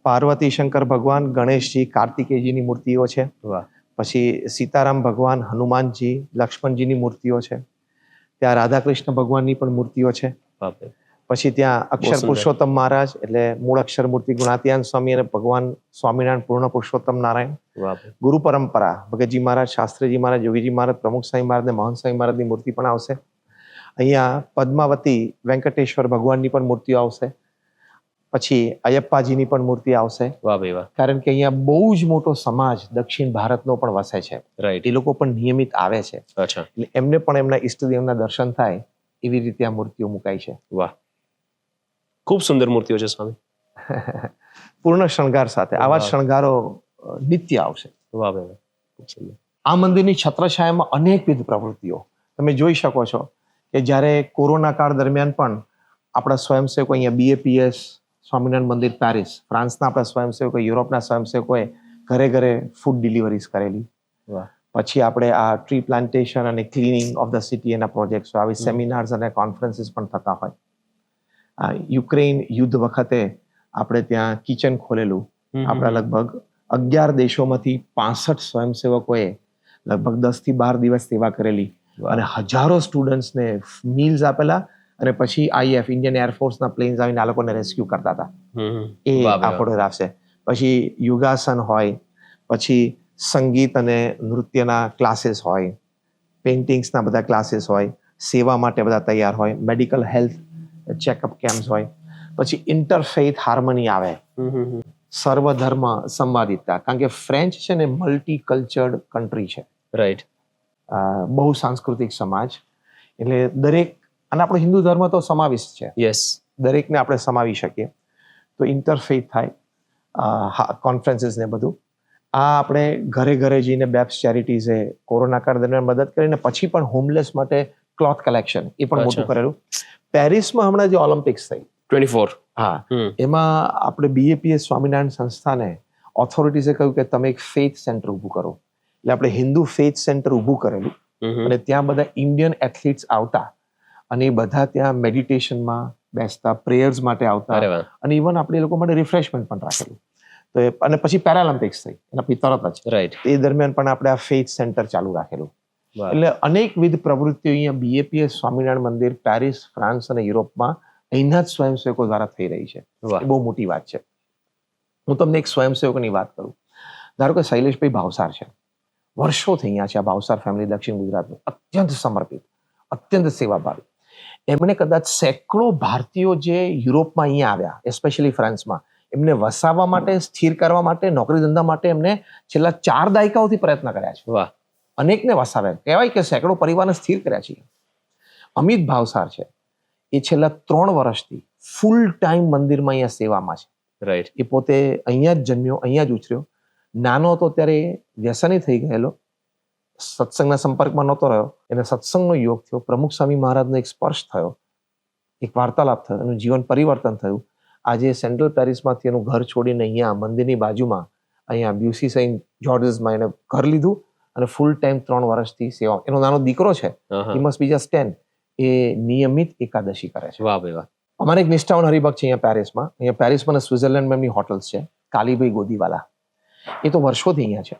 પાર્વતી શંકર ભગવાન, ગણેશજી, કાર્તિકેયજીની મૂર્તિઓ છે. વાહ. પછી સીતારામ ભગવાન, હનુમાનજી, લક્ષ્મણજીની મૂર્તિઓ છે. ત્યાં રાધાકૃષ્ણ ભગવાનની પણ મૂર્તિઓ છે. બાપરે. પછી ત્યાં અક્ષર સુંદર. પુરુષોત્તમ મહારાજ, એટલે મૂળ અક્ષર મૂર્તિ ગુણાતીયાન સ્વામી અને ભગવાન સ્વામિનારાયણ પૂર્ણ પુરુષોત્તમ નારાયણ. બાપરે. ગુરુ પરંપરા, ભગતજી મહારાજ, શાસ્ત્રીજી મહારાજ, યોગીજી મહારાજ, પ્રમુખ સ્વામી મહારાજ ને મહંત સ્વામી મહારાજની મૂર્તિ પણ આવશે. અહીંયા પદ્માવતી વેંકટેશ્વર ભગવાનની પણ મૂર્તિઓ આવશે. પછી અયપ્પાજીની પણ મૂર્તિ આવશે. વાહ ભાઈ વાહ. કારણ કે અહીંયા બહુ જ મોટો સમાજ દક્ષિણ ભારતનો પણ વસે છે. રાઈટ. એ લોકો પણ નિયમિત આવે છે. અચ્છા. એટલે એમને પણ એમના ઈષ્ટદેવના દર્શન થાય એવી રીતે આ મૂર્તિઓ મુકાઈ છે. વાહ. ખૂબ સુંદર મૂર્તિઓ છે સ્વામી. પૂર્ણ શણગાર સાથે. આવા જ વાહ. શણગારો નિત્ય આવશે. વાહ ભાઈ વાહ. ખૂબ સુંદર. આ મંદિરની છત્રછાયામાં અનેકવિધ પ્રવૃત્તિઓ તમે જોઈ શકો છો કે જ્યારે કોરોના કાળ દરમિયાન પણ આપણા સ્વયંસેવકો, અહીંયા બીએપીએસ સ્વામિનારાયણ મંદિર પેરિસ, ફ્રાન્સના આપણા સ્વયંસેવકો, યુરોપના સ્વયંસેવકોએ ઘરે ઘરે ફૂડ ડિલિવરીઝ કરેલી. વાહ. પછી આપણે આ ટ્રી પ્લાન્ટેશન અને ક્લીનિંગ ઓફ ધ સિટી એના પ્રોજેક્ટ્સ, આવી સેમિનાર્સ અને કોન્ફરન્સીસ પણ થતા હોય. યુક્રેન યુદ્ધ વખતે આપણે ત્યાં કિચન ખોલેલું. આપણા લગભગ 11 દેશોમાંથી 65 સ્વયંસેવકોએ લગભગ 10 થી 12 દિવસ સેવા કરેલી અને હજારો સ્ટુડન્ટ્સને મીલ્સ આપેલા. અને પછી આઈએફ, ઇન્ડિયન એરફોર્સના પ્લેન્સ આવીને આ લોકોને રેસ્ક્યુ કરતા હતા. એ આ ફોટોગ્રાફ છે. પછી યોગાસન હોય, પછી સંગીત અને નૃત્યના ક્લાસીસ હોય, પેઇન્ટિંગ્સના બધા ક્લાસીસ હોય, સેવા માટે બધા તૈયાર હોય, મેડિકલ હેલ્થ ચેકઅપ કેમ્પ્સ હોય. પછી ઇન્ટરફેથ હાર્મની આવે, સર્વધર્મ સંવાદિતતા. કારણ કે ફ્રેન્ચ છે ને મલ્ટી કલ્ચર્ડ કન્ટ્રી છે, રાઈટ. બહુ સાંસ્કૃતિક સમાજ. એટલે દરેક, અને આપણો હિન્દુ ધર્મ તો સમાવિષ્ટ છે, યસ. દરેકને આપણે સમાવી શકીએ. તો ઇન્ટરફેથ થાય, કોન્ફરન્સીસ ને બધું. આ આપણે ઘરે ઘરે જઈને બેપ્સ ચેરિટીઝે કોરોના કાળ દરમિયાન મદદ કરીને પછી પણ હોમલેસ માટે ક્લોથ કલેક્શન એ પણ મોટું કરેલું. પેરિસમાં હમણાં જે ઓલિમ્પિક્સ થઈ 24. હા, એમાં આપણે બીએપીએસ સ્વામિનારાયણ સંસ્થાને ઓથોરિટીઝે કહ્યું કે તમે એક ફેથ સેન્ટર ઊભું કરો. એટલે આપણે હિન્દુ ફેથ સેન્ટર ઊભું કરેલું અને ત્યાં બધા ઇન્ડિયન એથ્લીટ્સ આવતા અને એ બધા ત્યાં મેડિટેશનમાં બેસતા, પ્રેયર્સ માટે આવતા અરે વાહ. અને ઇવન આપણે એ લોકો માટે રિફ્રેશમેન્ટ પણ રાખેલું. તો અને પછી પેરાલિમ્પિક્સ થઈ એના પછી તરત જ રાઈટ. એ દરમિયાન પણ આપણે આ ફેથ સેન્ટર ચાલુ રાખેલું. એટલે અનેકવિધ પ્રવૃત્તિઓ અહીંયા બીએપીએસ સ્વામિનારાયણ મંદિર પેરિસ, ફ્રાન્સ અને યુરોપમાં અહીંના જ સ્વયંસેવકો દ્વારા થઈ રહી છે. એ બહુ મોટી વાત છે. હું તમને એક સ્વયંસેવકની વાત કરું. ધારો કે શૈલેષભાઈ ભાવસાર છે, વર્ષોથી અહીંયા છે. આ ભાવસાર ફેમિલી દક્ષિણ ગુજરાતનું અત્યંત સમર્પિત, અત્યંત સેવાભાવી. એમણે કદાચ સેંકડો ભારતીયો જે યુરોપમાં અહીંયા આવ્યા, એસ્પેશિયલી ફ્રાન્સમાં, એમને વસાવવા માટે, સ્થિર કરવા માટે, નોકરી ધંધા માટે એમને છેલ્લા 4 દાયકાઓથી પ્રયત્ન કર્યા છે. વાહ. અનેકને વસાવ્યા, કહેવાય કે સેંકડો પરિવારને સ્થિર કર્યા છે. અમિત ભાવસાર છે, એ છેલ્લા 3 વર્ષથી ફૂલ ટાઈમ મંદિરમાં અહીંયા સેવામાં છે. રાઈટ. એ પોતે અહીંયા જ જન્મ્યો, અહીંયા જ ઉછર્યો. નાનો હતો ત્યારે વ્યસની થઈ ગયેલો, સત્સંગના સંપર્કમાં નહોતો રહ્યો, એને સત્સંગનો યોગ થયો, પ્રમુખ સ્વામી મહારાજનો એક સ્પર્શ થયો, એક વાર્તાલાપ થયો, એનું જીવન પરિવર્તન થયું. આજે સેન્ટ્રલ પેરિસમાંથી એનું ઘર છોડીને અહીંયા મંદિરની બાજુમાં અહીંયા બ્યુસી સેન્ટ જોર્જિસમાં એને ઘર લીધું અને ફૂલ ટાઈમ 3 વર્ષથી સેવા. એનો નાનો દીકરો છે, હી મસ્ટ બી જસ્ટ 10, એ નિયમિત એકાદશી કરે છે. વાહ ભાઈ વાહ. અમારે એક નિષ્ઠાવાન હરિભક્ત છે અહીંયા પેરિસમાં અને સ્વિટ્ઝરલેન્ડમાં એમની હોટલ્સ છે, કાલીભાઈ ગોદીવાલા. એ તો વર્ષોથી અહીંયા છે,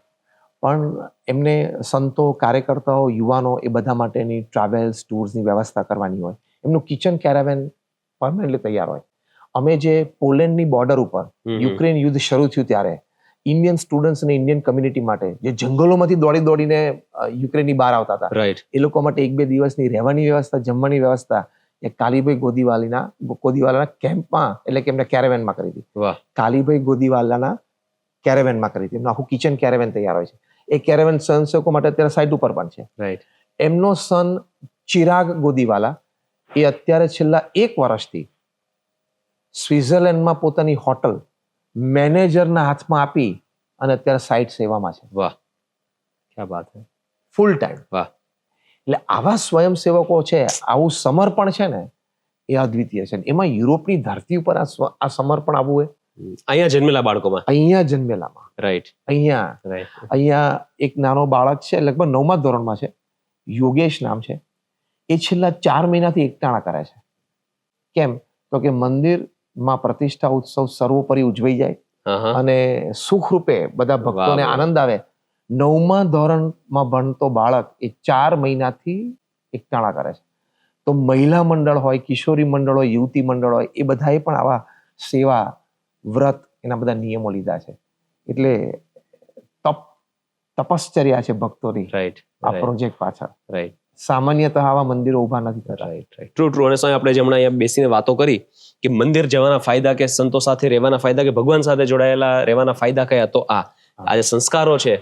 પણ એમને સંતો, કાર્યકર્તાઓ, યુવાનો એ બધા માટેની ટ્રાવેલ્સ, ટૂર્સની વ્યવસ્થા કરવાની હોય. એમનું કિચન કેરાવેન પરમેનન્ટલી તૈયાર હોય. અમે જે પોલેન્ડની બોર્ડર ઉપર યુક્રેન યુદ્ધ શરૂ થયું ત્યારે ઇન્ડિયન સ્ટુડન્ટ્સ અને ઇન્ડિયન કમ્યુનિટી માટે જે જંગલોમાંથી દોડીને યુક્રેનની બહાર આવતા હતા, રાઈટ. એ લોકો માટે 1-2 દિવસની રહેવાની વ્યવસ્થા, જમવાની વ્યવસ્થા એ કાલીભાઈ ગોદીવાલાના કેમ્પમાં, એટલે કે એમના કેરેવેનમાં કરી હતી. વાહ. કાલીભાઈ ગોદીવાલાના કેરેવેનમાં કરી હતી. એમનું આખું કિચન કેરેવેન તૈયાર હોય છે. એ કેરેવેન સ્વયંસેવકો માટે અત્યારે સાઇટ ઉપર પણ છે. રાઈટ. એમનો સન ચિરાગ ગોદીવાલા એ અત્યારે છેલ્લા 1 વર્ષથી સ્વિટ્ઝરલેન્ડમાં પોતાની હોટલ મેનેજરના હાથમાં આપી અને અત્યારે સાઇટ સેવામાં છે. વાહ, ક્યા વાત છે. Full time. વાહ. એટલે આવા સ્વયંસેવકો છે, આવું સમર્પણ છે ને, એ અદ્વિતીય છે. એમાં યુરોપની ધરતી ઉપર આ સમર્પણ આવવું હોય, અહીંયા જન્મેલા બાળકોમાં, અહીંયા જન્મેલામાં. રાઈટ. અહીંયા એક નાનો બાળક છે, લગભગ 9મા ધોરણમાં છે, યોગેશ નામ છે. એ છેલ્લા 4 મહિનાથી એકટાણા કરે છે. કેમ? તો કે મંદિરમાં પ્રતિષ્ઠા ઉત્સવ સર્વોપરી ઉજવાઈ જાય અને સુખરૂપે બધા ભક્તોને આનંદ આવે. 9મા ધોરણમાં ભણતો બાળક એ 4 મહિનાથી એકટાણા કરે છે. તો મહિલા મંડળ હોય, કિશોરી મંડળ હોય, યુવતી મંડળ હોય, એ બધાએ પણ આવા સેવા, વ્રત, એના બધા નિયમો લીધા છે. એટલે તપશ્ચર્યા છે ભક્તોની આ પ્રોજેક્ટ પાછળ. રાઈટ. સામાન્યતઃ આવા મંદિરો ઉભા નથી થતા. ટ્રુ. અને આપણે જે હમણાં અહીંયા બેસીને વાતો કરી કે મંદિર જવાના ફાયદા, કે સંતો સાથે રહેવાના ફાયદા, કે ભગવાન સાથે જોડાયેલા રહેવાના ફાયદા કયા, તો આ જે સંસ્કારો છે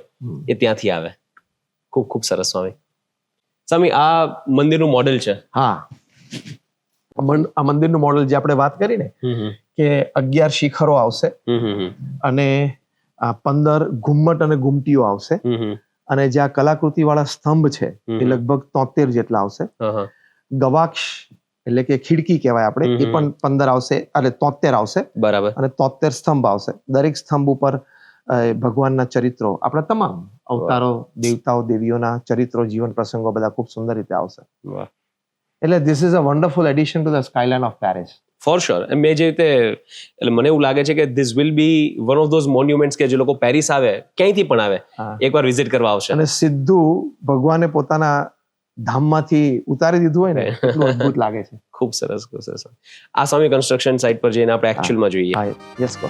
એ ત્યાંથી આવે. ખૂબ ખૂબ સરસ સ્વામી. સ્વામી, આ મંદિરનું મોડેલ છે. હા, આ મંદિરનું મોડેલ જે આપણે વાત કરી ને કે 11 શિખરો આવશે અને 15 ઘુમ્મટ અને ઘુમટીઓ આવશે, અને જે આ કલાકૃતિ વાળા સ્તંભ છે એ લગભગ 73 જેટલા આવશે. ગવાક્ષ એટલે કે ખીડકી કહેવાય આપણે, એ પણ 15 આવશે, એટલે 73 આવશે. બરાબર. અને 73 સ્તંભ આવશે. દરેક સ્તંભ ઉપર ભગવાનના ચરિત્રો, આપણા તમામ અવતારો, દેવતાઓ, દેવીઓના ચરિત્રો, જીવન પ્રસંગો બધા ખૂબ સુંદર રીતે આવશે. એટલે this is a wonderful addition to the skyline of Paris. For sure. મેં જે રીતે, એટલે મને એવું લાગે છે કે this will be one of those monuments કે જે લોકો પેરિસ આવે, ક્યાંયથી પણ આવે, એકવાર વિઝિટ કરવા આવશે. અને સીધું ભગવાને પોતાના ધામમાંથી ઉતારી દીધું હોય ને, એટલું અદ્ભુત લાગે છે. ખૂબ સરસ, ખૂબ સરસ. આ સ્વામી કન્સ્ટ્રક્શન સાઇટ પર જઈને આપણે એકચ્યુઅલમાં જોઈએ. યસ કો.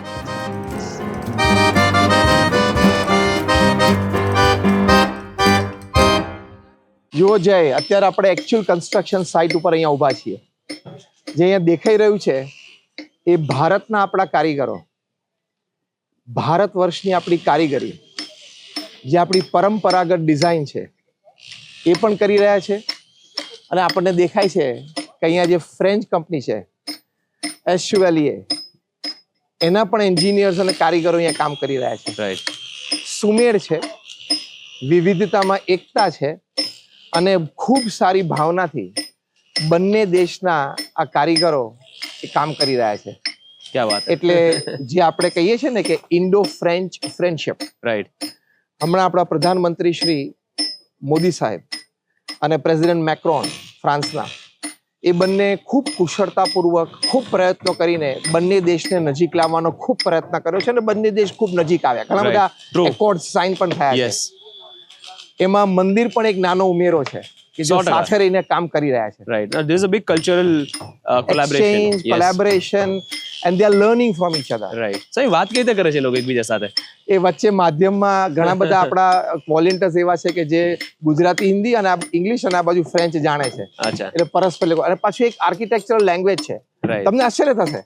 જુઓ જય, અત્યારે આપણે એકચ્યુઅલ કન્સ્ટ્રક્શન સાઇટ ઉપર અહીંયા ઊભા છીએ. જે અહીંયા દેખાઈ રહ્યું છે એ ભારતના આપણા કારીગરો, ભારત વર્ષની આપણી કારીગરી, જે આપણી પરંપરાગત ડિઝાઇન છે એ પણ કરી રહ્યા છે. અને આપણને દેખાય છે કે અહીંયા જે ફ્રેન્ચ કંપની છે એસ્યુવેલીએ, એના પણ એન્જિનિયર્સ અને કારીગરો અહીંયા કામ કરી રહ્યા છે. રાઈટ. સુમેળ છે, વિવિધતામાં એકતા છે, અને ખૂબ સારી ભાવનાથી બંને દેશના આ કારીગરો એ કામ કરી રહ્યા છે. ક્યાં વાત. એટલે જે આપણે કહીએ છીએ ને કે ઇન્ડો ફ્રેન્ચ ફ્રેન્ડશિપ. રાઈટ. હમણાં આપણા પ્રધાનમંત્રી શ્રી મોદી સાહેબ અને પ્રેસિડેન્ટ મેક્રોન ફ્રાન્સના, એ બંને ખૂબ કુશળતાપૂર્વક ખૂબ પ્રયત્નો કરીને બંને દેશને નજીક લાવવાનો ખૂબ પ્રયત્ન કર્યો છે, અને બંને દેશ ખૂબ નજીક આવ્યા. ઘણા બધા એકોર્ડ સાઇન પણ થયા છે. એમાં મંદિર પણ એક નાનો ઉમેરો છે. કે જે 100%. સાથે રહીને કામ કરી રહ્યા છે. Right, there is a big cultural collaboration. Exchange, collaboration, and they are learning from each other. Right. સહી વાત કઈ રીતે કરે છે લોકો એકબીજા સાથે? એ વચ્ચે માધ્યમમાં ઘણા બધા આપણા વોલેન્ટિયર્સ એવા છે કે જે ગુજરાતી, હિન્દી અને ઇંગ્લિશ અને આ બાજુ ફ્રેન્ચ જાણે છે. અચ્છા. એટલે પરસ્પર લોકો, અને પાછું એક આર્કિટેક્ચરલ લેંગ્વેજ છે. રાઈટ. તમને આશ્ચર્ય થશે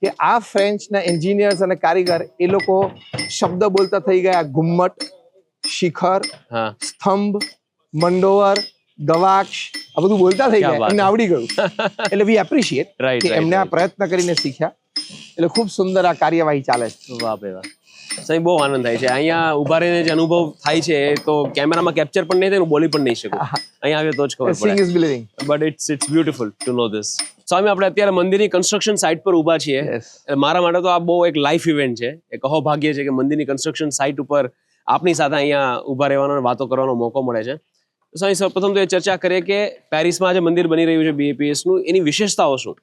કે આ ફ્રેન્ચના એન્જિનિયર્સ અને કારીગર એ લોકો શબ્દ બોલતા થઈ ગયા. ગુમ્મટ, શિખર, હા. સ્તંભ, મંડોર, ગવાક્ષ, આ બધું બોલતા થઈ ક્યા ગયા, વાત એમને આવડી ગયું. એટલે વી એપ્રિશિએટ Right, કે right, એમને આ right. પ્રયત્ન કરીને શીખ્યા. એટલે ખૂબ સુંદર આ કાર્યવાહી ચાલે છે. વાહ ભાઈ વાહ. સહી બહુ આનંદ થાય છે અહીંયા ઉભા રહીને જે અનુભવ થાય છે એ તો કેમેરામાં કેપ્ચર પણ નહીં થાય, હું બોલી પણ નહીં શકું. અહીંયા આવ્યો તો જ ખબર સિંગ પડે. Is believing. But it's beautiful to know this. Swami, આપણે અત્યારે મંદિરની કન્સ્ટ્રક્શન સાઇટ પર ઊભા છીએ. Yes. એટલે મારા માટે તો આ બહુ એક લાઈફ ઇવેન્ટ છે. એક અહોભાગ્ય છે કે મંદિરની કન્સ્ટ્રક્શન સાઇટ ઉપર આપની સાથે અહીંયા ઊભા રહેવાનો અને વાતો કરવાનો મોકો મળે છે. સ્વામી, સૌપ્રથમ તો એ ચર્ચા કરીએ કે પેરિસમાં જે મંદિર બની રહ્યું છે BAPS નું, એની વિશેષતાઓ શું?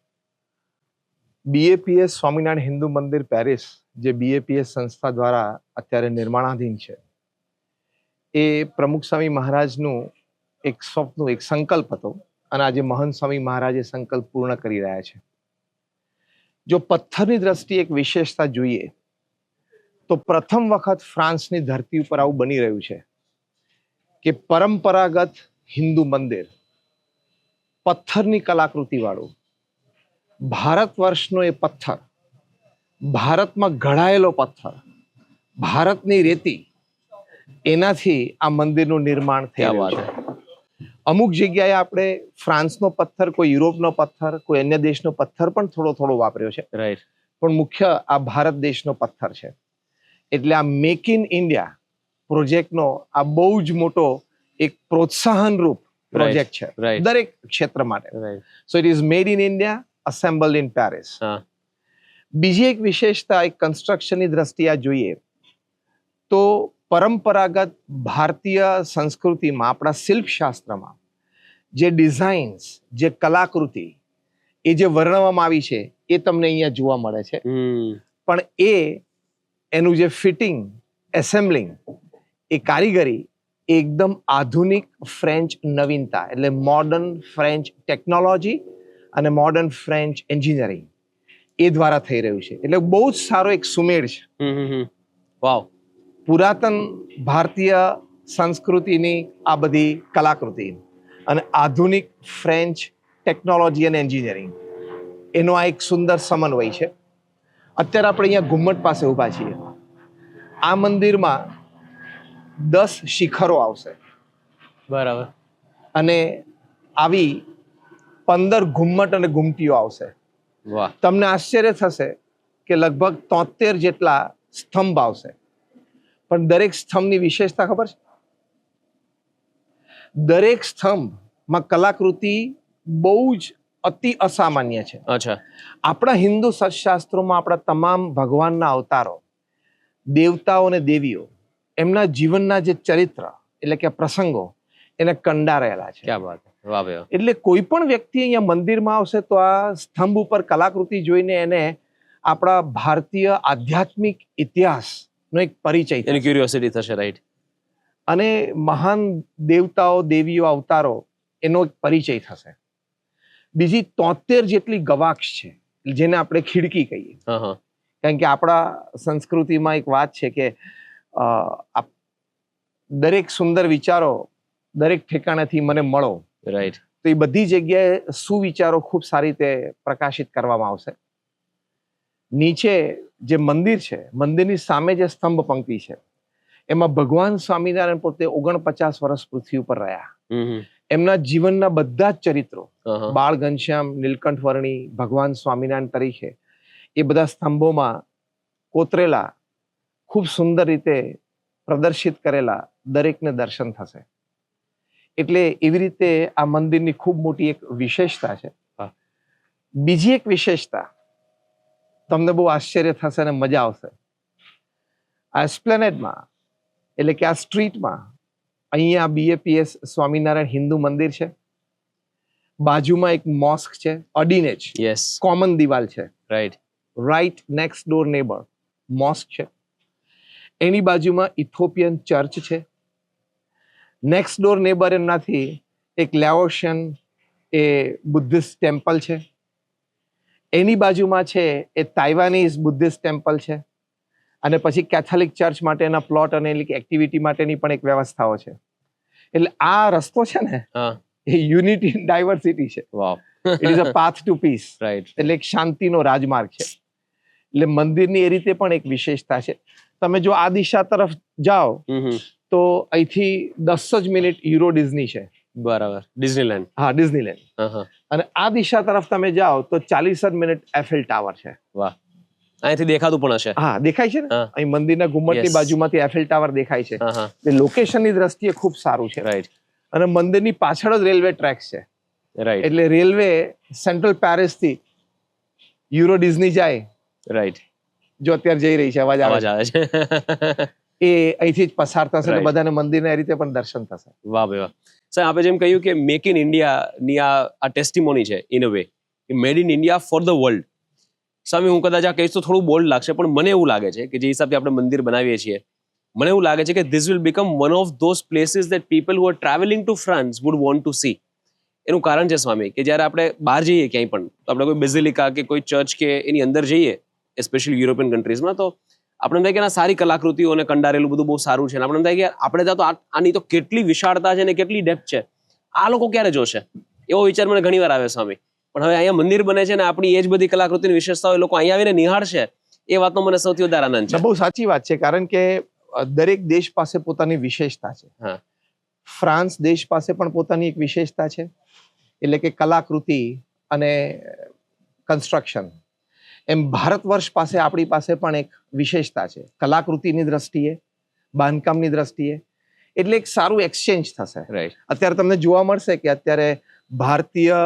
BAPS સ્વામિનારાયણ હિન્દુ મંદિર પેરિસ, જે BAPS સંસ્થા દ્વારા અત્યારે નિર્માણાધીન છે, એ પ્રમુખ સ્વામી મહારાજનું એક સ્વપ્ન, એક સંકલ્પ હતો, અને આજે મહંત સ્વામી મહારાજે સંકલ્પ પૂર્ણ કરી રહ્યા છે. જો પથ્થરની દ્રષ્ટિએ એક વિશેષતા જોઈએ તો પ્રથમ વખત ફ્રાન્સની ધરતી ઉપર આવું બની રહ્યું છે કે પરંપરાગત હિન્દુ મંદિર પથ્થરની કલાકૃતિ વાળું, ભારત વર્ષનો એ પથ્થર, ભારતમાં ઘડાયેલો પથ્થર, ભારતની રેતી, એનાથી આ મંદિરનું નિર્માણ થઈ ક્યા રહ્યું વાત છે. અમુક જગ્યાએ આપણે ફ્રાન્સનો પથ્થર, કોઈ યુરોપનો પથ્થર, કોઈ અન્ય દેશનો પથ્થર પણ થોડો વાપર્યો છે, રાઈટ. પણ મુખ્ય આ ભારત દેશનો પથ્થર છે. એટલે આ મેક ઇન ઇન્ડિયા પ્રોજેક્ટનો આ બહુ જ મોટો એક પ્રોત્સાહન રૂપ પ્રોજેક્ટ છે right. દરેક ક્ષેત્ર માટે. Right. So it is made in India, assembled in Paris. હા. બીજી એક વિશેષતા એક કન્સ્ટ્રક્શનની દ્રષ્ટિએ જોઈએ તો પરંપરાગત ભારતીય સંસ્કૃતિમાં, આપણા શિલ્પશાસ્ત્રમાં જે ડિઝાઇન્સ, જે કલાકૃતિ એ જે વર્ણવવામાં આવી છે એ તમને અહીંયા જોવા મળે છે. પણ એનું જે ફિટિંગ, એસેમ્બલિંગ, એ કારીગરી એકદમ આધુનિક ફ્રેન્ચ નવીનતા, એટલે મોડર્ન ફ્રેન્ચ ટેકનોલોજી અને મોડર્ન ફ્રેન્ચ એન્જિનિયરિંગ એ દ્વારા થઈ રહ્યું છે. એટલે બહુ જ સારો એક સુમેળ છે વાવ. પુરાતન ભારતીય સંસ્કૃતિની આ બધી કલાકૃતિ અને આધુનિક ફ્રેન્ચ ટેકનોલોજી અને એન્જિનિયરિંગ, એનો આ એક સુંદર સમન્વય છે. અત્યારે આપણે અહીંયા ઘુમ્મટ પાસે ઊભા છીએ. આ મંદિરમાં 10 શિખરો આવશે બરાબર. અને આવી 15 ઘુમ્મટ અને ઘુમટીઓ આવશે. વાહ. તમને આશ્ચર્ય થશે કે લગભગ 73 જેટલા સ્તંભ આવશે. પણ દરેક સ્તંભની વિશેષતા ખબર છે? દરેક સ્તંભમાં કલાકૃતિ બહુ જ અતિ અસામાન્ય છે. અચ્છા. આપણા હિન્દુ સત્શાસ્ત્રોમાં આપણા તમામ ભગવાનના અવતારો, દેવતાઓ અને દેવીઓ, એમના જીવનના જે ચરિત્ર એટલે કે પ્રસંગો એને કંડારેલા છે. ક્યા વાત. વાહ ભાઈ. એટલે કોઈ પણ વ્યક્તિ અહીંયા મંદિરમાં આવશે તો આ સ્તંભ ઉપર કલાકૃતિ જોઈને એને આપણા ભારતીય આધ્યાત્મિક ઇતિહાસનો એક પરિચય થશે. એની ક્યુરિયોસિટી થશે. રાઈટ. અને મહાન દેવતાઓ, દેવીઓ, અવતારો એનો એક પરિચય થશે. બીજી 73 જેટલી ગવાક્ષ છે, જેને આપણે ખીડકી કહીએ. કારણ કે આપણા સંસ્કૃતિમાં એક વાત છે કે દરેક સુંદર વિચારો દરેક ઠેકાણેથી મને મળો. રાઈટ. તો એ બધી જગ્યાએ સુવિચારો ખૂબ સારી રીતે પ્રકાશિત કરવામાં આવશે. નીચે જે મંદિર છે, મંદિરની સામે જે સ્તંભ પંક્તિ છે, એમાં ભગવાન સ્વામિનારાયણ પોતે 49 વર્ષ પૃથ્વી ઉપર રહ્યા. એમના જીવનના બધા જ ચરિત્રો, બાળ ઘનશ્યામ, નીલકંઠ વર્ણી, ભગવાન સ્વામિનારાયણ તરીકે એ બધા સ્તંભોમાં કોતરેલા, ખૂબ સુંદર રીતે પ્રદર્શિત કરેલા દરેકને દર્શન થશે. એટલે એવી રીતે આ મંદિરની ખૂબ મોટી એક વિશેષતા છે. બીજી એક વિશેષતા તમને બહુ આશ્ચર્ય થશે અને મજા આવશે. આ એસ્પ્લેનેડમાં એટલે કે આ સ્ટ્રીટમાં અહીંયા BAPS સ્વામિનારાયણ હિન્દુ મંદિર છે, બાજુમાં એક મોસ્ક છે, અડીને જ યસ, કોમન દિવાલ છે. Right. Right next door neighbour mosque છે. એની બાજુમાં ઇથોપિયન ચર્ચ છે. નેક્સ્ટ ડોર નેબર એમનાથી એક લાઓશિયન એ બુદ્ધિસ્ટ ટેમ્પલ છે, એની બાજુમાં છે એ તાઇવાનીઝ બુદ્ધિસ્ટ ટેમ્પલ છે, અને પછી કેથોલિક ચર્ચ માટેના પ્લોટ અને એક્ટિવિટી માટેની પણ એક વ્યવસ્થાઓ છે. એટલે આ રસ્તો છે ને હા, એ યુનિટી ઇન ડાયવર્સિટી છે. Wow, it is a path to peace. Right, એટલે એક શાંતિનો રાજમાર્ગ છે. એટલે મંદિરની એ રીતે પણ એક વિશેષતા છે. તમે જો આ દિશા તરફ જાઓ તો અહીંથી 10 જ મિનિટ યુરો ડિઝની છે. બરાબર, ડિઝનીલેન્ડ. હા, ડિઝનીલેન્ડ. હા, અને આ દિશા તરફ તમે જાઓ તો 40 જ મિનિટ એફેલ ટાવર છે. વાહ, અહીંથી દેખાતું પણ હશે. હા, દેખાય છે ને, હા. અહીં મંદિરના ગુમ્મટની Yes. બાજુમાંથી એફેલ ટાવર દેખાય છે. હા, હા, એટલે લોકેશનની દ્રષ્ટિએ ખૂબ સારું છે. રાઈટ, અને મંદિરની પાછળ જ રેલવે ટ્રેક્સ છે. રાઈટ, એટલે રેલવે સેન્ટ્રલ પેરિસ થી યુરો ડિઝની જાય, રાઈટ. જો અત્યારે જઈ રહી છે, અવાજ આવે અવાજ છે, આવે છે. એ અહીંથી જ પસાર થશે. એટલે Right. બધાને મંદિરના એ રીતે પણ દર્શન થશે. વાહ ભાઈ વાહ. સાહેબ, આપણે જેમ કહ્યું કે મેક ઇન ઇન્ડિયાની આ ટેસ્ટિમોની છે in a way, made in India for the world. Swami, હું કદાચ આ કહીશ તો થોડું બોલ્ડ લાગશે, પણ મને એવું લાગે છે કે જે હિસાબથી આપણે મંદિર બનાવીએ છીએ, મને એવું લાગે છે કે this will become one of those places that people who are travelling to France wood want to C. એનું કારણ છે સ્વામી કે જ્યારે આપણે બહાર જઈએ ક્યાંય પણ, તો આપણે કોઈ બેઝિલિકા કે કોઈ ચર્ચ કે એની અંદર જઈએ, એસ્પેશિયલી યુરોપિયન કન્ટ્રીઝમાં, તો આપણે એમ થાય કે ના સારી કલાકૃતિઓ અને કંડારેલું બધું બહુ સારું છે, અને આપણે એમ થાય કે આપણે ત્યાં તો આની તો કેટલી વિશાળતા છે ને કેટલી ડેપ્થ છે, આ લોકો ક્યારે જોશે, એવો વિચાર મને ઘણી વાર આવે સ્વામી. પણ હવે અહીંયા મંદિર બને છે ને આપણી એ જ બધી કલાકૃતિની વિશેષતાઓ એ લોકો અહીંયા આવીને નિહાળશે, એ વાતનો મને સૌથી વધારે આનંદ છે. બહુ સાચી વાત છે, કારણ કે દરેક દેશ પાસે પોતાની વિશેષતા છે. હા. ફ્રાન્સ દેશ પાસે પણ પોતાની એક વિશેષતા છે, એટલે કે કલાકૃતિ અને કન્સ્ટ્રક્શન. એમ ભારત વર્ષ પાસે આપણી પાસે પણ એક વિશેષતા છે, કલાકૃતિની દ્રષ્ટિએ, બાંધકામની દ્રષ્ટિએ. એટલે એક સારું એક્સચેન્જ થશે. રાઈટ, અત્યારે તમને જોવા મળશે કે અત્યારે ભારતીય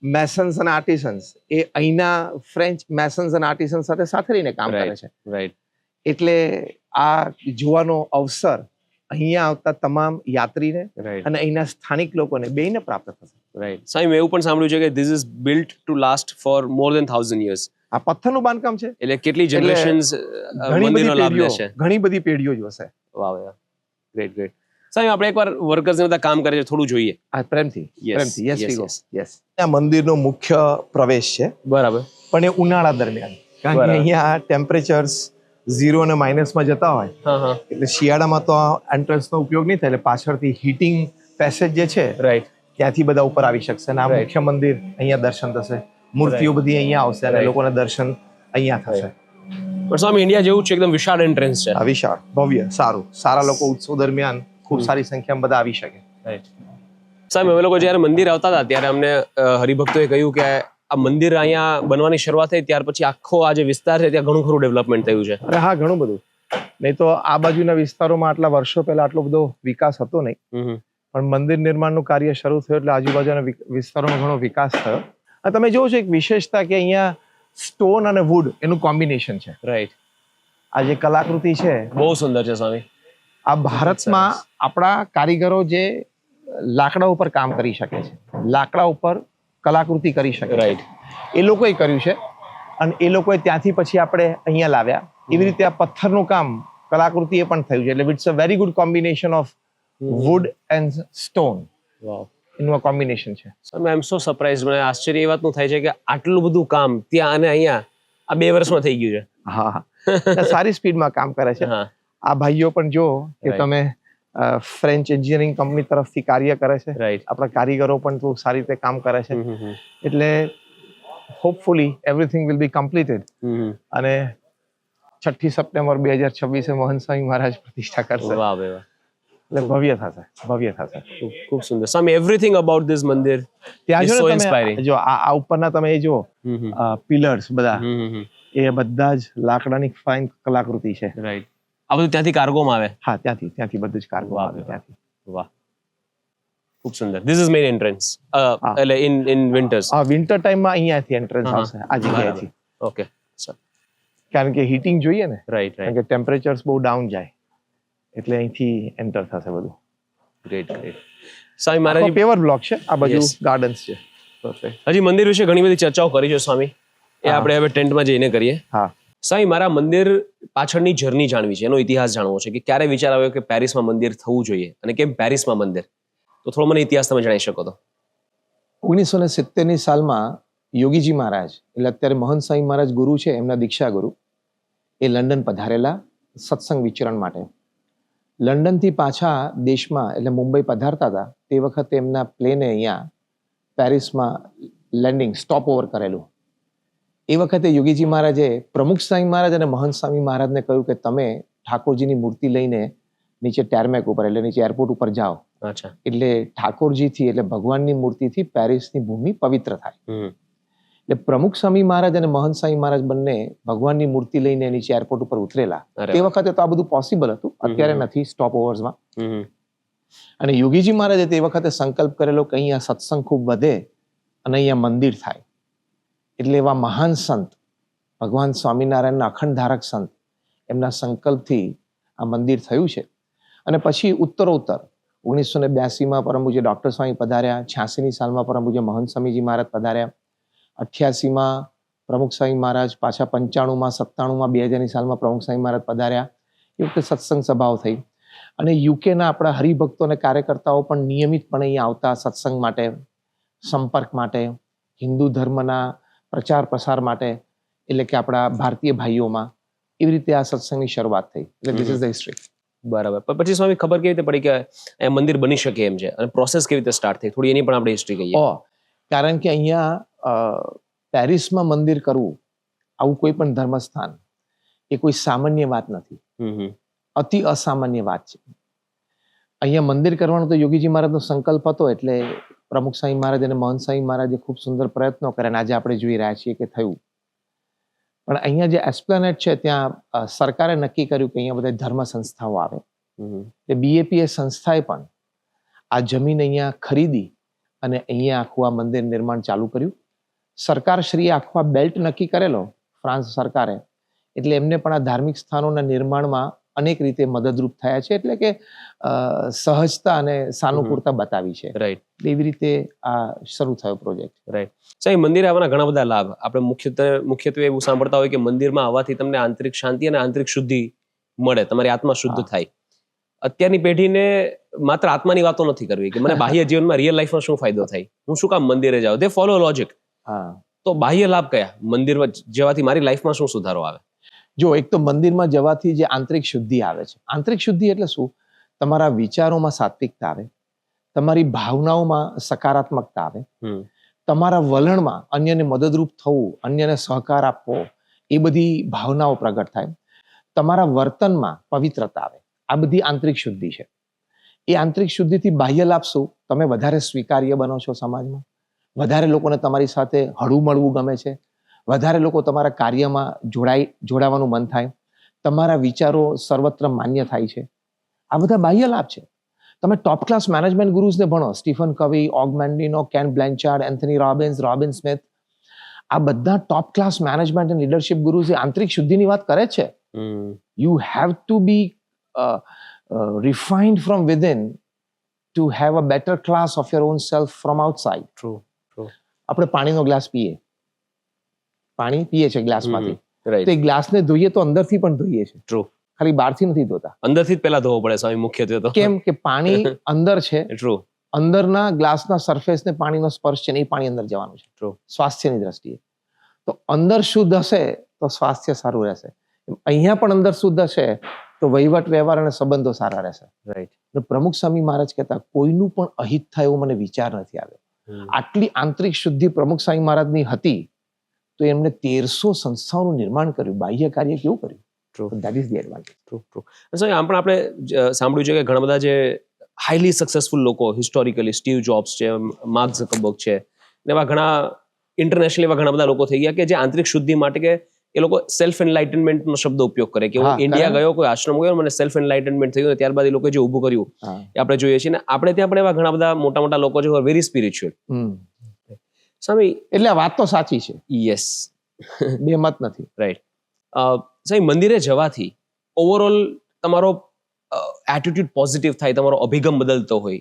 મેસન્સ અને આર્ટિસન્સ એ અહીંના ફ્રેન્ચ મેસન્સ અને આર્ટિસન્સ સાથે રહીને કામ કરે છે. રાઈટ. એટલે આ જોવાનો અવસર અહીંયા આવતા તમામ યાત્રીને રાઈટ, અને અહીંના સ્થાનિક લોકોને બેયને પ્રાપ્ત થશે. રાઈટ. સ્વામી, મેં એવું પણ સાંભળ્યું છે કે this is built to last for more than 1000 years. આ પથ્થરનું બાંધકામ છે, એટલે કેટલી જનરેશન્સ મંદિરનો લાભ લેશે. ઘણી બધી પેઢીઓ જોશે. વાહ વાહ, ગ્રેટ ગ્રેટ. સ્વામી, આપણે એકવાર વર્કર્સને બધા કામ કરે છે થોડું જોઈએ. આ પ્રેમથી Yes, પ્રેમથી yes yes, we go yes. Yes. આ મંદિરનો મુખ્ય પ્રવેશ છે, બરાબર. પણ એ ઉનાળા દરમિયાન, કારણ કે બરાબર. અહીંયા ટેમ્પરેચર્સ 0 અને માઇનસમાં જતા હોય, હા, હા, એટલે શિયાળામાં તો એન્ટ્રન્સનો ઉપયોગ નહીં થાય. એટલે પાછળથી હીટિંગ પેસેજ જે છે રાઈટ, ત્યાંથી બધા ઉપર આવી શકશે. અને આ Right. મુખ્ય મંદિર અહીંયા દર્શન થશે, મૂર્તિઓ બધી અહીંયા આવશે અને Right. લોકોને દર્શન અહીંયા થશે. પણ સ્વામી, ઇન્ડિયા જેવું જ છે, એકદમ વિશાળ એન્ટ્રન્સ છે. આ વિશાળ, ભવ્ય, સારું, સારા લોકો ઉત્સવ દરમિયાન ખૂબ સારી સંખ્યામાં બધા આવી શકે. સાહેબ, અમે લોકો જ્યારે મંદિર આવતા હતા ત્યારે અમને હરિભક્તોએ કહ્યું કે આ મંદિર અહીંયા બનવાની શરૂઆત થઈ ત્યાર પછી આખો આ જે વિસ્તાર છે ત્યાં ઘણું ખરું ડેવલપમેન્ટ થયું છે. અરે હા, ઘણું બધું. નહીં તો આ બાજુના વિસ્તારોમાં આટલા વર્ષો પહેલા આટલો બધો વિકાસ હતો નહીં, પણ મંદિર નિર્માણનું કાર્ય શરૂ થયું એટલે આજુબાજુના વિસ્તારોનો ઘણો વિકાસ થયો. અને તમે જોવો છો એક વિશેષતા કે અહીંયા સ્ટોન અને વુડ એનું કોમ્બિનેશન છે. રાઈટ. આ જે કલાકૃતિ છે બહુ સુંદર છે સ્વામી. આ ભારતમાં આપણા કારીગરો જે લાકડા ઉપર કામ કરી શકે છે, લાકડા ઉપર કલાકૃતિ કરી શકે, રાઈટ, એ લોકોએ કર્યું છે. અને એ લોકોએ ત્યાંથી પછી આપણે અહીંયા લાવ્યા. એવી રીતે આ પથ્થરનું કામ કલાકૃતિ એ પણ થયું છે. એટલે it's a very good combination of wood and stone. Wow. એનું આ કોમ્બિનેશન છે. Swami, I am so surprise. મને આશ્ચર્ય એ વાતનું થાય છે કે આટલું બધું કામ ત્યાં અને અહીંયા આ 2 વર્ષમાં થઈ ગયું છે. હા હા, સારી સ્પીડમાં કામ કરે છે. હા, આ ભાઈઓ પણ જો કે Right. તમે ફ્રેન્ચ એન્જિનિયરિંગ કંપની તરફથી કાર્ય કરે છે. રાઈટ. આપણા કારીગરો પણ બહુ સારી રીતે કામ કરે છે. એટલે hopefully everything will be completed. અને 6 સપ્ટેમ્બર 2026 મોહન સ્વામી મહારાજ પ્રતિષ્ઠા કરશે. વાહ ભાઈ વાહ, એટલે ભવ્ય થશે, ભવ્ય થશે. ખૂબ સુંદર. સ્વામી, એવરીથિંગ અબાઉટ ધીસ મંદિર ત્યાં is જો so ને inspiring. તમે જો આ ઉપરના તમે એ જો પિલર્સ બધા, એ બધા જ લાકડાની ફાઇન કલાકૃતિ છે. રાઈટ. આ બધું ત્યાંથી કાર્ગોમાં આવે. હા, ત્યાંથી બધું જ કાર્ગો વાહ, આવે વાહ. ત્યાંથી. વાહ, ખૂબ સુંદર. This is main entrance. એટલે ઇન વિન્ટર્સ. હા, વિન્ટર ટાઈમમાં અહીંયાથી એન્ટ્રન્સ હા, આવશે, આ જગ્યાએથી. ઓકે. કારણ કે હીટિંગ જોઈએ ને, રાઈટ, કારણ રાઈટ. કે ટેમ્પરેચર્સ બહુ ડાઉન જાય, એટલે અહીંથી એન્ટર થશે બધું. Great great. Swami Maharaj, paver block છે, આ બાજુ Yes. ગાર્ડન્સ છે. હજી મંદિર વિશે ઘણી બધી ચર્ચાઓ કરી છે સ્વામી, એ હા. આપણે હવે ટેન્ટમાં જઈને કરીએ. હા. સ્વામી, મારા મંદિર પાછળની જર્ની જાણવી છે, એનો ઇતિહાસ જાણવો છે કે ક્યારે વિચાર આવ્યો કે પેરિસમાં મંદિર થવું જોઈએ અને કેમ પેરિસમાં મંદિર? તો થોડો મને ઇતિહાસ તમે જણાવી શકો તો. 1970ની સાલમાં યોગીજી મહારાજ, એટલે અત્યારે મહંત સ્વામી મહારાજ ગુરુ છે, એમના દીક્ષા ગુરુ, એ લંડન પધારેલા સત્સંગ વિચરણ માટે. લંડનથી પાછા દેશમાં એટલે મુંબઈ પધારતા હતા તે વખતે એમના પ્લેને અહીંયા પેરિસમાં લેન્ડિંગ સ્ટોપ ઓવર કરેલું. એ વખતે યોગીજી મહારાજે પ્રમુખ સ્વામી મહારાજ અને મહંત સ્વામી મહારાજને કહ્યું કે તમે ઠાકોરજીની મૂર્તિ લઈને નીચે ટેરમેક ઉપર એટલે નીચે એરપોર્ટ ઉપર જાઓ, અચ્છા. એટલે ઠાકોરજીથી એટલે ભગવાનની મૂર્તિથી પેરિસની ભૂમિ પવિત્ર થાય. એટલે પ્રમુખ સ્વામી મહારાજ અને મહંત સ્વામી મહારાજ બંને ભગવાનની મૂર્તિ લઈને નીચે એરપોર્ટ ઉપર ઉતરેલા. અરે તે વાહ. વખતે તો આ બધું પોસિબલ હતું, અત્યારે નથી સ્ટોપ ઓવર્સમાં. હમ. અને યોગીજી મહારાજે તે વખતે સંકલ્પ કરેલો કે અહીંયા સત્સંગ ખૂબ વધે અને અહીંયા મંદિર થાય. એટલે એવા મહાન સંત ભગવાન સ્વામિનારાયણના અખંડ ધારક સંત એમના સંકલ્પથી આ મંદિર થયું છે. અને પછી ઉત્તરોત્તર 1982માં પરમ પૂજ્ય ડોક્ટર સ્વામી પધાર્યા, 86ની સાલમાં પરમ પૂજ્ય મહંત સ્વામીજી મહારાજ પધાર્યા, 88માં પ્રમુખ સ્વામી મહારાજ, પાછા 95માં 97માં 2000ની સાલમાં પ્રમુખ સ્વામી મહારાજ પધાર્યા. એ વખતે સત્સંગ સભાઓ થઈ. અને યુકેના આપણા હરિભક્તો અને કાર્યકર્તાઓ પણ નિયમિતપણે અહીંયા આવતા સત્સંગ માટે, સંપર્ક માટે, હિન્દુ ધર્મના પ્રચાર પ્રસાર માટે, એટલે કે આપણા ભારતીય ભાઈઓમાં. એવી રીતે આ સત્સંગની શરૂઆત થઈ. એટલે ધીસ ઇઝ ધ હિસ્ટ્રી. બરાબર. પણ પછી સ્વામી ખબર કેવી રીતે પડી કે એ મંદિર બની શકે એમ છે અને પ્રોસેસ કેવી રીતે સ્ટાર્ટ થઈ? થોડી એની પણ આપણે હિસ્ટ્રી કહીએ. કારણ કે અહીંયા પેરિસમાં મંદિર કરવું, આવું કોઈ પણ ધર્મસ્થાન, એ કોઈ સામાન્ય વાત નથી, અતિ અસામાન્ય વાત છે. અહીંયા મંદિર કરવાનો તો યોગીજી મહારાજનો સંકલ્પ હતો, એટલે પ્રમુખ સ્વામી મહારાજ અને મહંત સ્વામી મહારાજે ખૂબ સુંદર પ્રયત્નો કર્યા અને આજે આપણે જોઈ રહ્યા છીએ કે થયું. પણ અહીંયા જે એસ્પ્લેનેટ છે ત્યાં સરકારે નક્કી કર્યું કે અહીંયા બધા ધર્મ સંસ્થાઓ આવે. BAPA સંસ્થાએ પણ આ જમીન અહીંયા ખરીદી અને અહીંયા આખું આ મંદિર નિર્માણ ચાલુ કર્યું. સરકારશ્રીએ આખો આ બેલ્ટ નક્કી કરેલો, ફ્રાન્સ સરકારે, એટલે એમને પણ આ ધાર્મિક સ્થાનોના નિર્માણમાં અનેક રીતે મદદરૂપ થયા છે. એટલે કે સહજતા અને સાનુકૂળતા બતાવી છે. રાઈટ. એવી રીતે આ શરૂ થયો પ્રોજેક્ટ. રાઈટ. સાહેબ, મંદિરે આવવાના ઘણા બધા લાભ આપણે મુખ્યત્વે એવું સાંભળતા હોય કે મંદિરમાં આવવાથી તમને આંતરિક શાંતિ અને આંતરિક શુદ્ધિ મળે, તમારી આત્મા શુદ્ધ થાય. અત્યારની પેઢીને માત્ર આત્માની વાતો નથી કરવી કે મને બાહ્ય જીવનમાં રિયલ લાઈફમાં શું ફાયદો થાય, હું શું કામ મંદિરે જાઉં. દે ફોલો લોજિક. તો બાહ્ય લાભ કયા? મંદિર જવાથી મારી લાઈફમાં શું સુધારો આવે? જો, એક તો મંદિરમાં જવાથી જે આંતરિક શુદ્ધિ આવે છે. આંતરિક શુદ્ધિ એટલે શું? તમારા વિચારોમાં સાત્વિકતા આવે, તમારી ભાવનાઓમાં સકારાત્મકતા આવે, તમારા વલણમાં અન્યને મદદરૂપ થવું, અન્યને સહકાર આપવો, એ બધી ભાવનાઓ પ્રગટ થાય, તમારા વર્તનમાં પવિત્રતા આવે. આ બધી આંતરિક શુદ્ધિ છે. એ આંતરિક શુદ્ધિથી બાહ્ય લાભ શું? તમે વધારે સ્વીકાર્ય બનો છો સમાજમાં, વધારે લોકોને તમારી સાથે હળવું મળવું ગમે છે, વધારે લોકો તમારા કાર્યમાં જોડાવાનું મન થાય, તમારા વિચારો સર્વત્ર માન્ય થાય છે. આ બધા બાહ્ય લાભ છે. તમે ટોપ ક્લાસ મેનેજમેન્ટ ગુરુઝને ભણો, Stephen Covey, Og Mandino, Ken Blanchard, Anthony Robbins, Robin Smith, આ બધા top class management and leadership gurus એ આંતરિક શુદ્ધિની વાત કરે છે. You have to be refined from within to have a better class of your own self from outside. True. આપણે પાણીનો ગ્લાસ પીએ, પાણી પીએ છે ગ્લાસમાંથી, રાઈટ. તો એ ગ્લાસને ધોઈએ તો અંદરથી પણ ધોઈએ છે. ટ્રુ. ખાલી બહારથી નથી ધોતા. અંદરથી જ પહેલા ધોવો પડે સ્વામી, મુખ્યત્વે તો. કેમ કે પાણી અંદર છે, ટ્રુ. અંદરના ગ્લાસના સરફેસને પાણીનો સ્પર્શ છે ને એ પાણી અંદર જવાનું છે. ટ્રુ. સ્વાસ્થ્યની દ્રષ્ટિએ તો અંદર શુદ્ધ હશે તો સ્વાસ્થ્ય સારું રહેશે. અહીંયા પણ અંદર શુદ્ધ હશે તો વહીવટ વ્યવહાર અને સંબંધો સારા રહેશે. રાઈટ. પ્રમુખ સ્વામી મહારાજ કહેતા કોઈનું પણ અહિત થાય એવો મને વિચાર નથી આવ્યો. આટલી આંતરિક શુદ્ધિ પ્રમુખ સ્વામી મહારાજની હતી તો એમને 1300 સંસ્થાઓનું નિર્માણ કર્યું. બાહ્ય કાર્ય કેવું કર્યું? That is the advantage. True. આમ પણ આપણે સાંભળ્યું છે કે ઘણા બધા જે હાઈલી સક્સેસફુલ લોકો હિસ્ટોરિકલી, સ્ટીવ જોબ્સ છે, માર્ક ઝકરબર્ગ છે, એવા ઘણા ઇન્ટરનેશનલ એવા ઘણા બધા લોકો થઈ ગયા કે જે આંતરિક શુદ્ધિ માટે કે એ લોકો સેલ્ફ એનલાઇટનમેન્ટ નો શબ્દ ઉપયોગ કરે કે હું ઇન્ડિયા ગયો, કોઈ આશ્રમ ગયો, મને સેલ્ફ એનલાઇટનમેન્ટ થયું, ત્યારબાદ એ લોકો જે ઊભું કર્યું એ આપણે જોઈએ છીએ. ને આપણે ત્યાં પણ એવા ઘણા બધા મોટા મોટા લોકો છે વેરી સ્પિરિચ્યુઅલ. સ્વામી, એટલે વાત તો સાચી છે. યસ, બે મત નથી. રાઈટ. સાહેબ, મંદિરે જવાથી ઓવરઓલ તમારો એટીટ્યુડ પોઝિટિવ થાય, તમારો અભિગમ બદલતો હોય,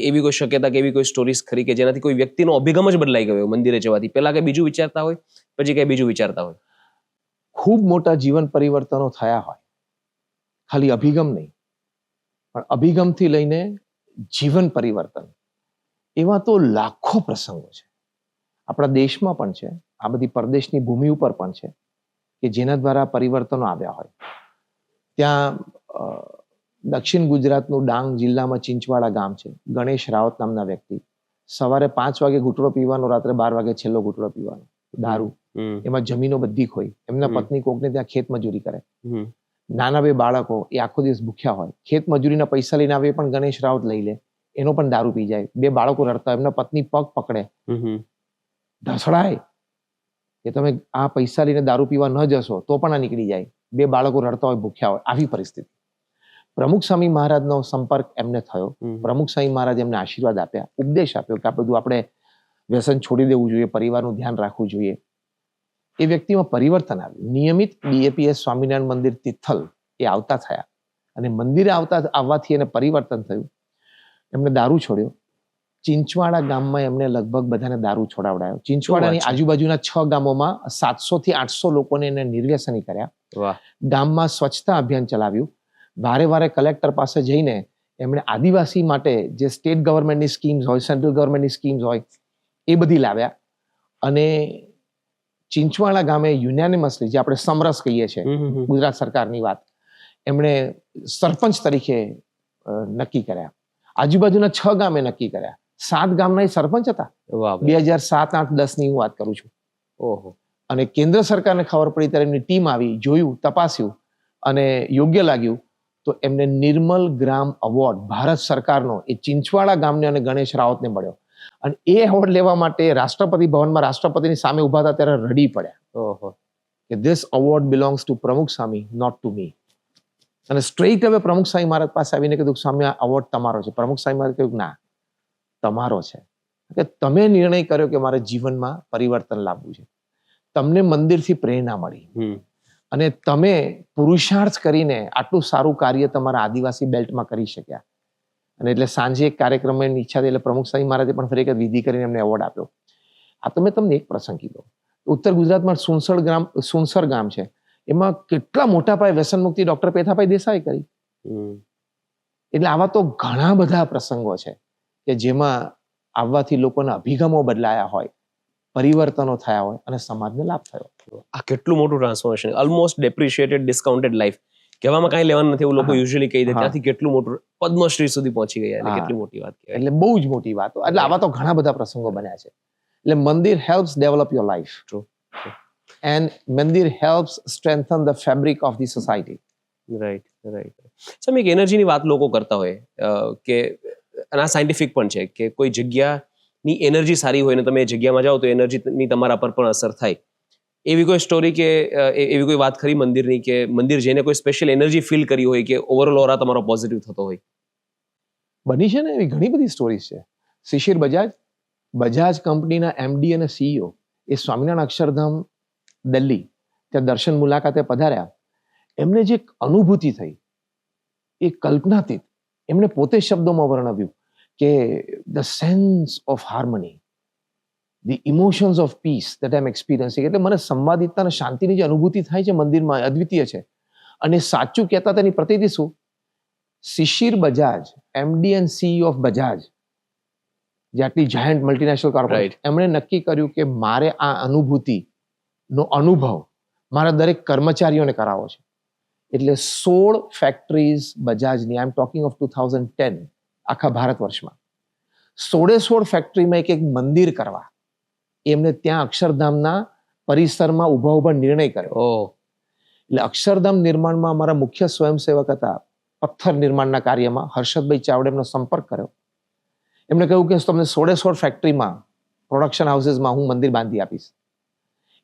એવી કોઈ શક્યતા કે એવી કોઈ સ્ટોરીઝ ખરી કે જેનાથી કોઈ વ્યક્તિનો અભિગમ જ બદલાઈ ગયો મંદિરે જવાથી? પહેલા કઈ બીજું વિચારતા હોય, પછી કઈ બીજું વિચારતા હોય? ખૂબ મોટા જીવન પરિવર્તનો થયા હોય, ખાલી અભિગમ નહીં, પણ અભિગમથી લઈને જીવન પરિવર્તન, એવા તો લાખો પ્રસંગો છે આપણા દેશમાં પણ છે, આ બધી પરદેશની ભૂમિ ઉપર પણ છે કે જેના દ્વારા પરિવર્તનો આવ્યા હોય. ત્યાં દક્ષિણ ગુજરાતનું ડાંગ જિલ્લામાં ચિંચવાડા ગામ છે. ગણેશ રાવત નામના વ્યક્તિ સવારે 5 વાગે ઘૂંટડો પીવાનો, રાત્રે 12 વાગે છેલ્લો ઘૂંટડો પીવાનો, દારૂ. એમાં જમીનો બધી ખોઈ. એમના પત્ની કોકને ત્યાં ખેત મજૂરી કરે. નાના 2 બાળકો એ આખો દિવસ ભૂખ્યા હોય, ખેત મજૂરીના પૈસા લઈને આવે પણ ગણેશ રાવત લઈ લે, એનો પણ દારૂ પી જાય. 2 બાળકો રડતા હોય, એમના પત્ની પગ પકડે, ઢસડાય કે તમે આ પૈસા લઈને દારૂ પીવા ન જશો તો પણ આ નીકળી જાય. 2 બાળકો રડતા હોય, ભૂખ્યા હોય, આવી પરિસ્થિતિ. પ્રમુખ સ્વામી મહારાજનો સંપર્ક એમને થયો. પ્રમુખ સ્વામી મહારાજ એમને આશીર્વાદ આપ્યા, ઉપદેશ આપ્યો કે આ બધું આપણે વ્યસન છોડી દેવું જોઈએ, પરિવારનું ધ્યાન રાખવું જોઈએ. એ વ્યક્તિમાં પરિવર્તન આવ્યું. નિયમિત BAPS સ્વામિનારાયણ મંદિર તિથલ એ આવતા થયા અને મંદિરે આવવાથી એને પરિવર્તન થયું. એમને દારૂ છોડ્યો. ચિંચવાડા ગામમાં એમને લગભગ બધાને દારૂ છોડાવડાયો. ચિંચવાડાની આજુબાજુના 6 ગામોમાં 700 થી 800 લોકોને એને નિર્વ્યસની કર્યા. ગામમાં સ્વચ્છતા અભિયાન ચલાવ્યું. વારે કલેક્ટર પાસે જઈને એમણે આદિવાસી માટે જે સ્ટેટ ગવર્મેન્ટની સ્કીમ્સ હોય, સેન્ટ્રલ ગવર્મેન્ટની સ્કીમ્સ હોય, એ બધી લાવ્યા. અને ચિંચવાડા ગામે યુનાનિમસલી, જે આપણે સમરસ કહીએ છીએ, ગુજરાત સરકારની વાત, એમણે સરપંચ તરીકે નક્કી કર્યા. આજુબાજુના 6 ગામે નક્કી કર્યા. 7 ગામના એ સરપંચ હતા. 2007, 8, 10 ની હું વાત કરું છું. અને કેન્દ્ર સરકારને ખબર પડી ત્યારે એમની ટીમ આવી, જોયું, તપાસ્યું અને યોગ્ય લાગ્યું તો એમને નિર્મલ ગ્રામ એવોર્ડ ભારત સરકારનો એ ચિંચવાડા ગામને અને ગણેશ રાવતને મળ્યો. અને એ એવોર્ડ લેવા માટે રાષ્ટ્રપતિ ભવનમાં રાષ્ટ્રપતિની સામે ઉભા હતા ત્યારે રડી પડ્યા કે ધીસ એવોર્ડ બિલોંગ્સ ટુ પ્રમુખ સ્વામી, નોટ ટુ મી. અને સ્ટ્રેટ હવે પ્રમુખ સ્વામી મહારાજ પાસે આવીને કીધું, સ્વામી આ એવોર્ડ તમારો છે. પ્રમુખ સ્વામી મહારાજ કહ્યું ના, તમારો છે, કે તમે નિર્ણય કર્યો કે મારે જીવનમાં પરિવર્તન લાવવું છે, તમને મંદિરથી પ્રેરણા મળી અને તમે પુરુષાર્થ કરીને આટલું સારું કાર્ય તમારા આદિવાસી બેલ્ટમાં કરી શક્યા. અને એટલે સાંજે એક કાર્યક્રમની ઈચ્છા થઈ એટલે પ્રમુખ સ્વામી મહારાજે પણ ફરી એક વિધિ કરીને એમને એવોર્ડ આપ્યો. આ તો મેં તમને એક પ્રસંગ કીધો. ઉત્તર ગુજરાતમાં સુનસર ગામ છે, એમાં કેટલા મોટા પાયે વ્યસન મુક્તિ ડોક્ટર પેથાભાઈ દેસાઈ કરી. એટલે આવા તો ઘણા બધા પ્રસંગો છે કે જેમાં આવવાથી લોકોના અભિગમો બદલાયા હોય, પરિવર્તનો થયા હોય અને સમાજને લાભ થયો. આ કેટલું મોટું ટ્રાન્સફોર્મેશન, ઓલમોસ્ટ ડેપ્રિશિએટેડ, ડિસ્કાઉન્ટેડ લાઈફ. કહેવામાં કાંઈ લેવાનું નથી એવું લોકો યુઝ્યુઅલી કહી દે. ત્યાંથી કેટલું મોટું પદ્મશ્રી સુધી પહોંચી ગયા, એટલે કેટલી મોટી વાત કહેવાય. એટલે બહુ જ મોટી વાત. એટલે આવા તો ઘણા બધા પ્રસંગો બન્યા છે. એટલે mandir helps develop your life. True. And mandir helps strengthen the fabric of the society. Right. સમ એક એનર્જીની વાત લોકો કરતા હોય કે, અને આ સાયન્ટિફિક પણ છે કે કોઈ જગ્યાની એનર્જી સારી હોય ને તમે એ જગ્યામાં જાઓ તો એનર્જીની તમારા પર પણ અસર થાય. એવી કોઈ સ્ટોરી કે એવી કોઈ વાત ખરી મંદિરની કે મંદિર જઈને કોઈ સ્પેશિયલ એનર્જી ફીલ કરી હોય કે ઓવરઓલ ઓરા તમારો પોઝિટિવ થતો હોય? બની છે ને, એવી ઘણી બધી સ્ટોરીઝ છે. શિશિર બજાજ કંપનીના MD અને CEO એ સ્વામિનારાયણ અક્ષરધામ દિલ્હી ત્યાં દર્શન મુલાકાતે પધાર્યા. એમને જે અનુભૂતિ થઈ એ કલ્પનાતીત. એમણે પોતે શબ્દોમાં વર્ણવ્યું કે the sense of harmony, the emotions of peace that I am experiencing. એટલે મને સંવાદિતતા અને શાંતિની જે અનુભૂતિ થાય છે મંદિરમાં, અદ્વિતીય છે. અને સાચું કહેતા તેની પ્રતિનિધિ શું, Shishir Bajaj, MD and CEO of Bajaj, જે આટલી જાયન્ટ મલ્ટીનેશનલ કોર્પોરેટ, એમણે નક્કી કર્યું કે મારે આ અનુભૂતિનો અનુભવ મારા દરેક કર્મચારીઓને કરાવવો છે. એટલે 16 ફેક્ટરીઝ બજાજની, આઈ એમ ટોકિંગ ઓફ 2010, આખા ભારત વર્ષમાં 16 ફેક્ટરીમાં એક મંદિર કરવા એમને ત્યાં અક્ષરધામના પરિસરમાં ઉભા નિર્ણય કર્યો. એટલે અક્ષરધામ નિર્માણમાં અમારા મુખ્ય સ્વયંસેવક હતા, પથ્થર નિર્માણના કાર્યમાં હર્ષદભાઈ ચાવડે એમનો સંપર્ક કર્યો. એમણે કહ્યું કે તમને 16 ફેક્ટરીમાં, પ્રોડક્શન હાઉસીસમાં હું મંદિર બાંધી આપીશ.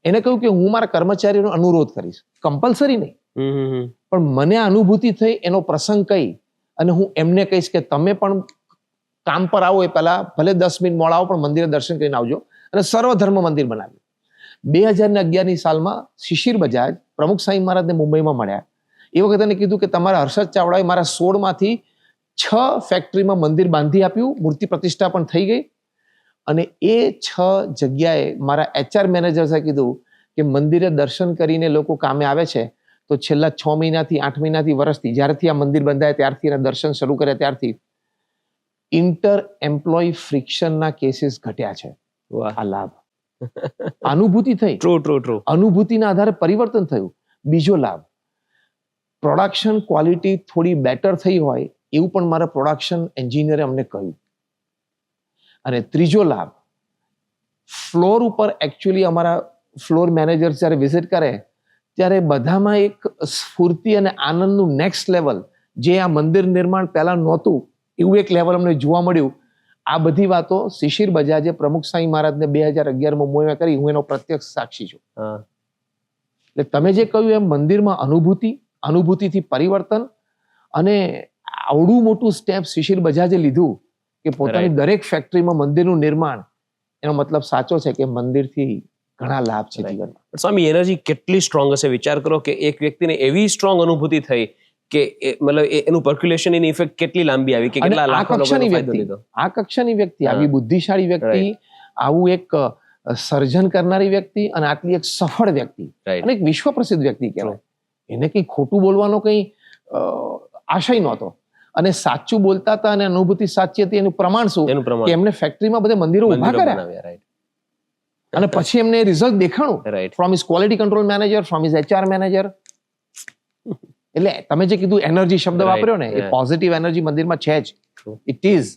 એને કહ્યું કે હું મારા કર્મચારીઓનો અનુરોધ કરીશ, કમ્પલસરી નહીં, પણ મને અનુભૂતિ થઈ એનો પ્રસંગ કહી અને હું એમને કહીશ કે તમે પણ કામ પર આવો એ પહેલા ભલે 10 મિનિટ મોડા આવો પણ મંદિરે દર્શન કરીને આવજો. અને સર્વધર્મ મંદિર બનાવ્યું. 2011ની સાલમાં શિશિર બજાજ પ્રમુખ સ્વામી મહારાજને મુંબઈમાં મળ્યા. એ વખતે એને કીધું કે તમારા હર્ષદ ચાવડાએ મારા 16માંથી 6 ફેક્ટરીમાં મંદિર બાંધી આપ્યું, મૂર્તિ પ્રતિષ્ઠા પણ થઈ ગઈ. અને એ 6 જગ્યાએ મારા HR મેનેજર્સે કીધું કે મંદિરે દર્શન કરીને લોકો કામે આવે છે તો છેલ્લા 6 મહિનાથી 8 મહિનાથી વર્ષથી જ્યારથી આ મંદિર બંધાય ત્યારથી એના દર્શન શરૂ કર્યા ત્યારથી ઇન્ટર એમ્પ્લોય ફ્રિક્શનના કેસીસ ઘટ્યા છે. વાહ, આ લાભ. અનુભૂતિ થઈ, ટ્રુ. અનુભૂતિના આધારે પરિવર્તન થયું. બીજો લાભ, પ્રોડક્શન ક્વોલિટી થોડી બેટર થઈ હોય એવું પણ મારા પ્રોડક્શન એન્જિનિયરે અમને કહ્યું. અને ત્રીજો લાભ, ફ્લોર ઉપર એકચ્યુઅલી અમારા ફ્લોર મેનેજર જ્યારે વિઝિટ કરે ત્યારે બધામાં એક સ્ફૂર્તિ અને આનંદનું નેક્સ્ટ લેવલ, જે આ મંદિર નિર્માણ પહેલા નહોતું એવું એક લેવલ અમને જોવા મળ્યું. આ બધી વાતો શિશિર બજાજે પ્રમુખ સ્વામી મહારાજને 2011માં મોયમાં કરી, હું એનો પ્રત્યક્ષ સાક્ષી છું. એટલે તમે જે કહ્યું એમ મંદિરમાં અનુભૂતિથી પરિવર્તન, અને આવડું મોટું સ્ટેપ શિશિર બજાજે લીધું કે પોતાની દરેક ફેક્ટરીમાં મંદિરનું નિર્માણ, એનો મતલબ સાચો છે કે મંદિરથી ઘણા લાભ છે જીવનમાં. સ્વામી, એનર્જી કેટલી સ્ટ્રોંગ હશે. વિચાર કરો કે એક વ્યક્તિને એવી સ્ટ્રોંગ અનુભૂતિ થઈ કે મતલબ એનું પર્ક્યુલેશન એની ઇફેક્ટ કેટલી લાંબી આવી કે કેટલા લાખો લોકોને ફાયદો લીધો. આ કક્ષાની વ્યક્તિ, આવી બુદ્ધિશાળી વ્યક્તિ, આવું એક સર્જન કરનારી વ્યક્તિ અને આટલી એક સફળ વ્યક્તિ અને એક વિશ્વ પ્રસિદ્ધ વ્યક્તિ કહેવાય. એને કઈ ખોટું બોલવાનો કઈ આશય નહોતો, અને સાચું બોલતા હતા અને અનુભૂતિ સાચી હતી. એનું પ્રમાણ શું કે એમને ફેક્ટરીમાં બધા મંદિરો ઉભા કર્યા અને પછી એમને રિઝલ્ટ દેખાણું from his quality control manager, from his HR manager. એટલે તમે જે કીધું એનર્જી શબ્દ વાપર્યો ને, એ પોઝિટિવ એનર્જી મંદિરમાં છે જ. It is.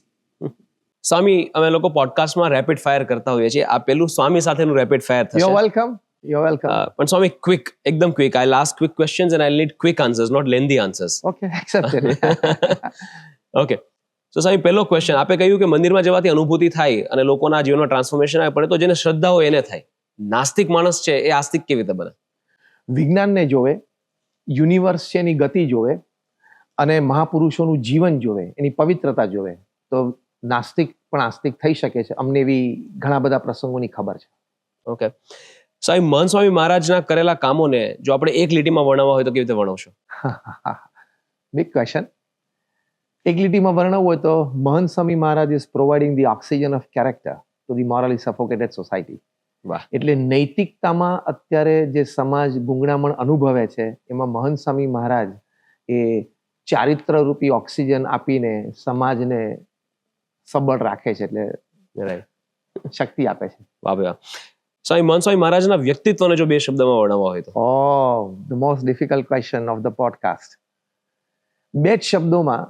સ્વામી, અમે લોકો પોડકાસ્ટમાં રેપિડ ફાયર કરતા હોઈએ છીએ. આ પેલું સ્વામી સાથેનું રેપિડ ફાયર થશે. You're welcome. પણ સ્વામી, એકદમ quick. I'll ask quick questions and I'll need quick answers, not lengthy answers. Okay, accepted. Okay. So સ્વામી, પહેલો ક્વેશ્ચન, આપે કહ્યું કે મંદિરમાં જવાથી અનુભૂતિ થાય અને લોકોના જીવનમાં ટ્રાન્સફોર્મેશન આવે, પડે તો જેને શ્રદ્ધા હોય એને થાય. નાસ્તિક માણસ છે એ આસ્તિક કેવી રીતે બને? વિજ્ઞાનને જોવે, યુનિવર્સ છે એની ગતિ જોવે, અને મહાપુરુષોનું જીવન જોવે, એની પવિત્રતા જોવે, તો નાસ્તિક પણ આસ્તિક થઈ શકે છે. અમને એવી ઘણા બધા પ્રસંગોની ખબર છે. ઓકે સાહેબ, મહંત સ્વામી મહારાજના કરેલા કામોને જો આપણે એક લીટીમાં વર્ણવવા હોય તો કેવી રીતે વર્ણવશો? Big question. એક લીટીમાં વર્ણવવું હોય તો Mahant Swami Maharaj is providing the oxygen of character to the morally suffocated society. વાહ. એટલે નૈતિકતામાં અત્યારે જે સમાજ ગૂંગળામણ અનુભવે છે, એમાં મહંત સ્વામી મહારાજ એ ચારિત્ર રૂપી ઓક્સિજન આપીને સમાજને સબળ રાખે છે, એટલે શક્તિ આપે છે. વાહ વાહ. સ્વામી, મહંત સ્વામી મહારાજના વ્યક્તિત્વને જો બે શબ્દમાં વર્ણવવા હોય તો? The most difficult question of the podcast. બે જ શબ્દોમાં,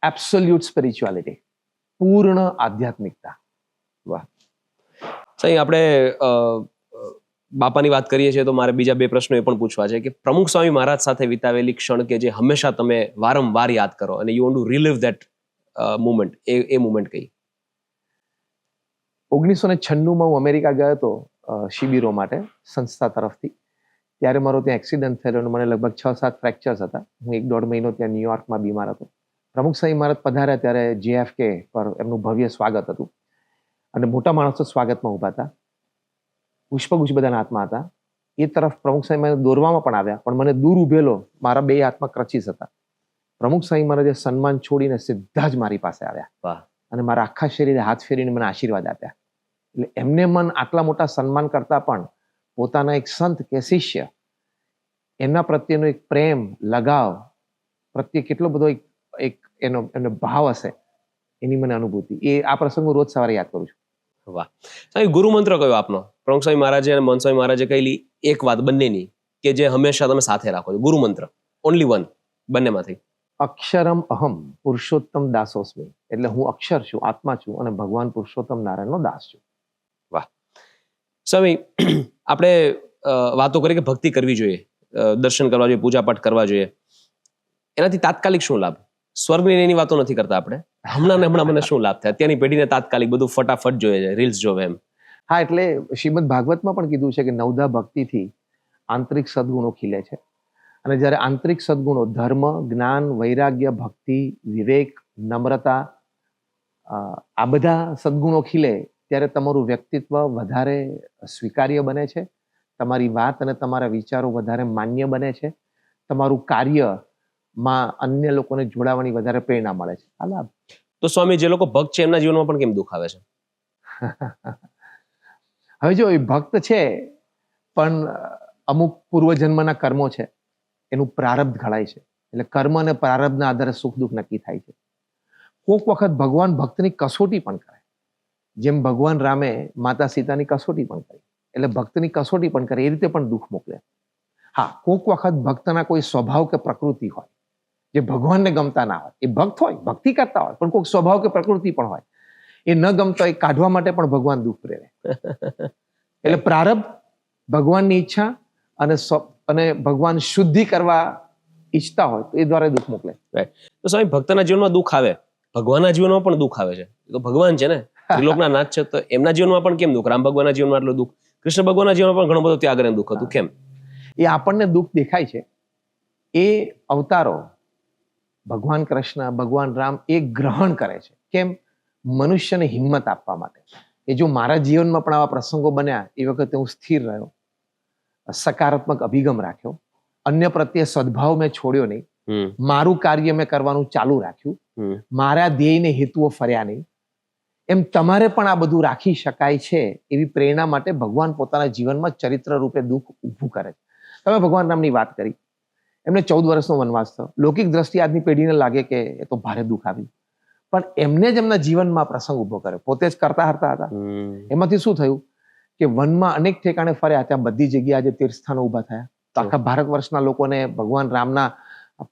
એબ્સોલ્યુટ સ્પિરિચ્યુઆલિટી, પૂર્ણ આધ્યાત્મિકતા. વાહ. સાહેબ, આપણે બાપાની વાત કરીએ છીએ તો મારે બીજા બે પ્રશ્નો એ પણ પૂછવા છે કે પ્રમુખ સ્વામી મહારાજ સાથે વિતાવેલી ક્ષણ કે જે હંમેશા તમે વારંવાર યાદ કરો અને you want to relive that moment, એ મુમેન્ટ કઈ? 1996માં હું અમેરિકા ગયો હતો શિબિરો માટે સંસ્થા તરફથી. ત્યારે મારો ત્યાં એક્સિડન્ટ થયેલો અને મને લગભગ 6-7 ફ્રેક્ચર્સ હતા. હું 1-1.5 મહિનો ત્યાં ન્યુયોર્કમાં બીમાર હતો. પ્રમુખ સ્વામી મહારાજ પધાર્યા ત્યારે JFK પર એમનું ભવ્ય સ્વાગત હતું અને મોટા માણસો સ્વાગતમાં ઊભા હતા. પુષ્પગુચ્છ બધાના હાથમાં હતા. એ તરફ પ્રમુખ સ્વામી મહારાજ દોરવામાં પણ આવ્યા, પણ મને દૂર ઉભેલો મારા બે હાથમાં ક્રચીસ હતા. પ્રમુખ સ્વામી મહારાજે સન્માન છોડીને સીધા જ મારી પાસે આવ્યા અને મારા આખા શરીરે હાથ ફેરીને મને આશીર્વાદ આપ્યા. એટલે એમને મન આટલા મોટા સન્માન કરતા પણ પોતાના એક સંત કે શિષ્ય, એમના પ્રત્યેનો એક પ્રેમ, લગાવ પ્રત્યે કેટલો બધો એક એનો ભાવ હશે, એની મને અનુભૂતિ. એ આ પ્રસંગ હું રોજ સવારે યાદ કરું છું. વાહ. સાહેબ, ગુરુ મંત્ર કયો આપનો? પ્રમુખ સ્વામી મહારાજે અને મહંત સ્વામી મહારાજે કહેલી એક વાત બંનેની કે જે હંમેશા તમે સાથે રાખો છો, ગુરુ મંત્ર, ઓનલી વન, બંનેમાંથી? અક્ષરમ અહમ પુરુષોત્તમ દાસોસ્મી. એટલે હું અક્ષર છું, આત્મા છું, અને ભગવાન પુરુષોત્તમ નારાયણનો દાસ છું. વાહ. સ્વામી, આપણે વાતો કરી કે ભક્તિ કરવી જોઈએ, દર્શન કરવા જોઈએ, પૂજાપાઠ કરવા જોઈએ, એનાથી તાત્કાલિક શું લાભ? સ્વર્ગની એની વાતો નથી કરતા આપણે. હમણાં મને શું લાભ થાય? અત્યારની પેઢીને તાત્કાલિક બધું ફટાફટ જોઈએ છે, રીલ્સ જોવે એમ. હા, એટલે શ્રીમદ ભાગવતમાં પણ કીધું છે કે નવધા ભક્તિથી આંતરિક સદગુણો ખીલે છે. અને જ્યારે આંતરિક સદગુણો ધર્મ, જ્ઞાન, વૈરાગ્ય, ભક્તિ, વિવેક, નમ્રતા, આ બધા સદગુણો ખીલે ત્યારે તમારું વ્યક્તિત્વ વધારે સ્વીકાર્ય બને છે, તમારી વાત અને તમારા વિચારો વધારે માન્ય બને છે, તમારું કાર્યમાં અન્ય લોકોને જોડાવાની વધારે પ્રેરણા મળે છે. આ લાભ. તો સ્વામી, જે લોકો ભક્ત છે એમના જીવનમાં પણ કેમ દુઃખ આવે છે? હવે જો એ ભક્ત છે પણ અમુક પૂર્વજન્મના કર્મો છે, એનું પ્રારબ્ધ ઘડાય છે. એટલે કર્મ અને પ્રારબ્ધના આધારે સુખ દુઃખ નક્કી થાય છે. કોક વખત ભગવાન ભક્તની કસોટી પણ કરે, જેમ ભગવાન રામે માતા સીતાની કસોટી પણ કરી, એટલે ભક્તની કસોટી પણ કરે, એ રીતે પણ દુઃખ મોકલે. હા, કોક વખત ભક્તના કોઈ સ્વભાવ કે પ્રકૃતિ હોય જે ભગવાનને ગમતા ના હોય, એ ભક્ત હોય, ભક્તિ કરતા હોય, પણ કોઈક સ્વભાવ કે પ્રકૃતિ પણ હોય, એ ન ગમતા હોય, કાઢવા માટે પણ ભગવાન દુઃખ પ્રેરે. એટલે પ્રારબ્ધ, ભગવાનની ઈચ્છા અને ભગવાન શુદ્ધિ કરવા ઈચ્છતા હોય તો એ દ્વારા દુઃખ મોકલે. તો સ્વામી, ભક્તના જીવનમાં દુઃખ આવે, ભગવાનના જીવનમાં પણ દુઃખ આવે છે. એ તો ભગવાન છે ને, ત્રિલોકના નાથ છે, તો એમના જીવનમાં પણ કેમ દુઃખ? રામ ભગવાનના જીવનમાં આટલું દુઃખ, કૃષ્ણ ભગવાનના જીવનમાં પણ ઘણો બધો ત્યાગ અને દુઃખ હતું, કેમ? એ આપણને દુઃખ દેખાય છે, એ અવતારો ભગવાન કૃષ્ણ, ભગવાન રામ એ ગ્રહણ કરે છે. કેમ? મનુષ્યને હિંમત આપવા માટે. એ જો મારા જીવનમાં પણ આવા પ્રસંગો બન્યા, એ વખતે હું સ્થિર રહ્યો, સકારાત્મક અભિગમ રાખ્યો, અન્ય પ્રત્યે સદભાવ મેં છોડ્યો નહીં, મારું કાર્ય મેં કરવાનું ચાલુ રાખ્યું, મારા ધ્યેયને હેતુઓ ફર્યા નહીં. એમ તમારે પણ આ બધું રાખી શકાય છે એવી પ્રેરણા માટે ભગવાન પોતાના જીવનમાં ચરિત્ર રૂપે દુઃખ ઊભું કરે છે. તમે ભગવાન રામની વાત કરી, એમને 14 વર્ષનો વનવાસ થયો. લૌકિક દ્રષ્ટિએ આજની પેઢીને લાગે કે એ તો ભારે દુઃખ આવ્યું, પણ એમને જ એમના જીવનમાં પ્રસંગ ઊભો કર્યો. પોતે જ કરતા હરતા હતા. એમાંથી શું થયું કે વનમાં અનેક ઠેકાણે ફર્યા, ત્યાં બધી જગ્યાએ આજે તીર્થસ્થાનો ઊભા થયા. તો આખા ભારત વર્ષના લોકોને ભગવાન રામના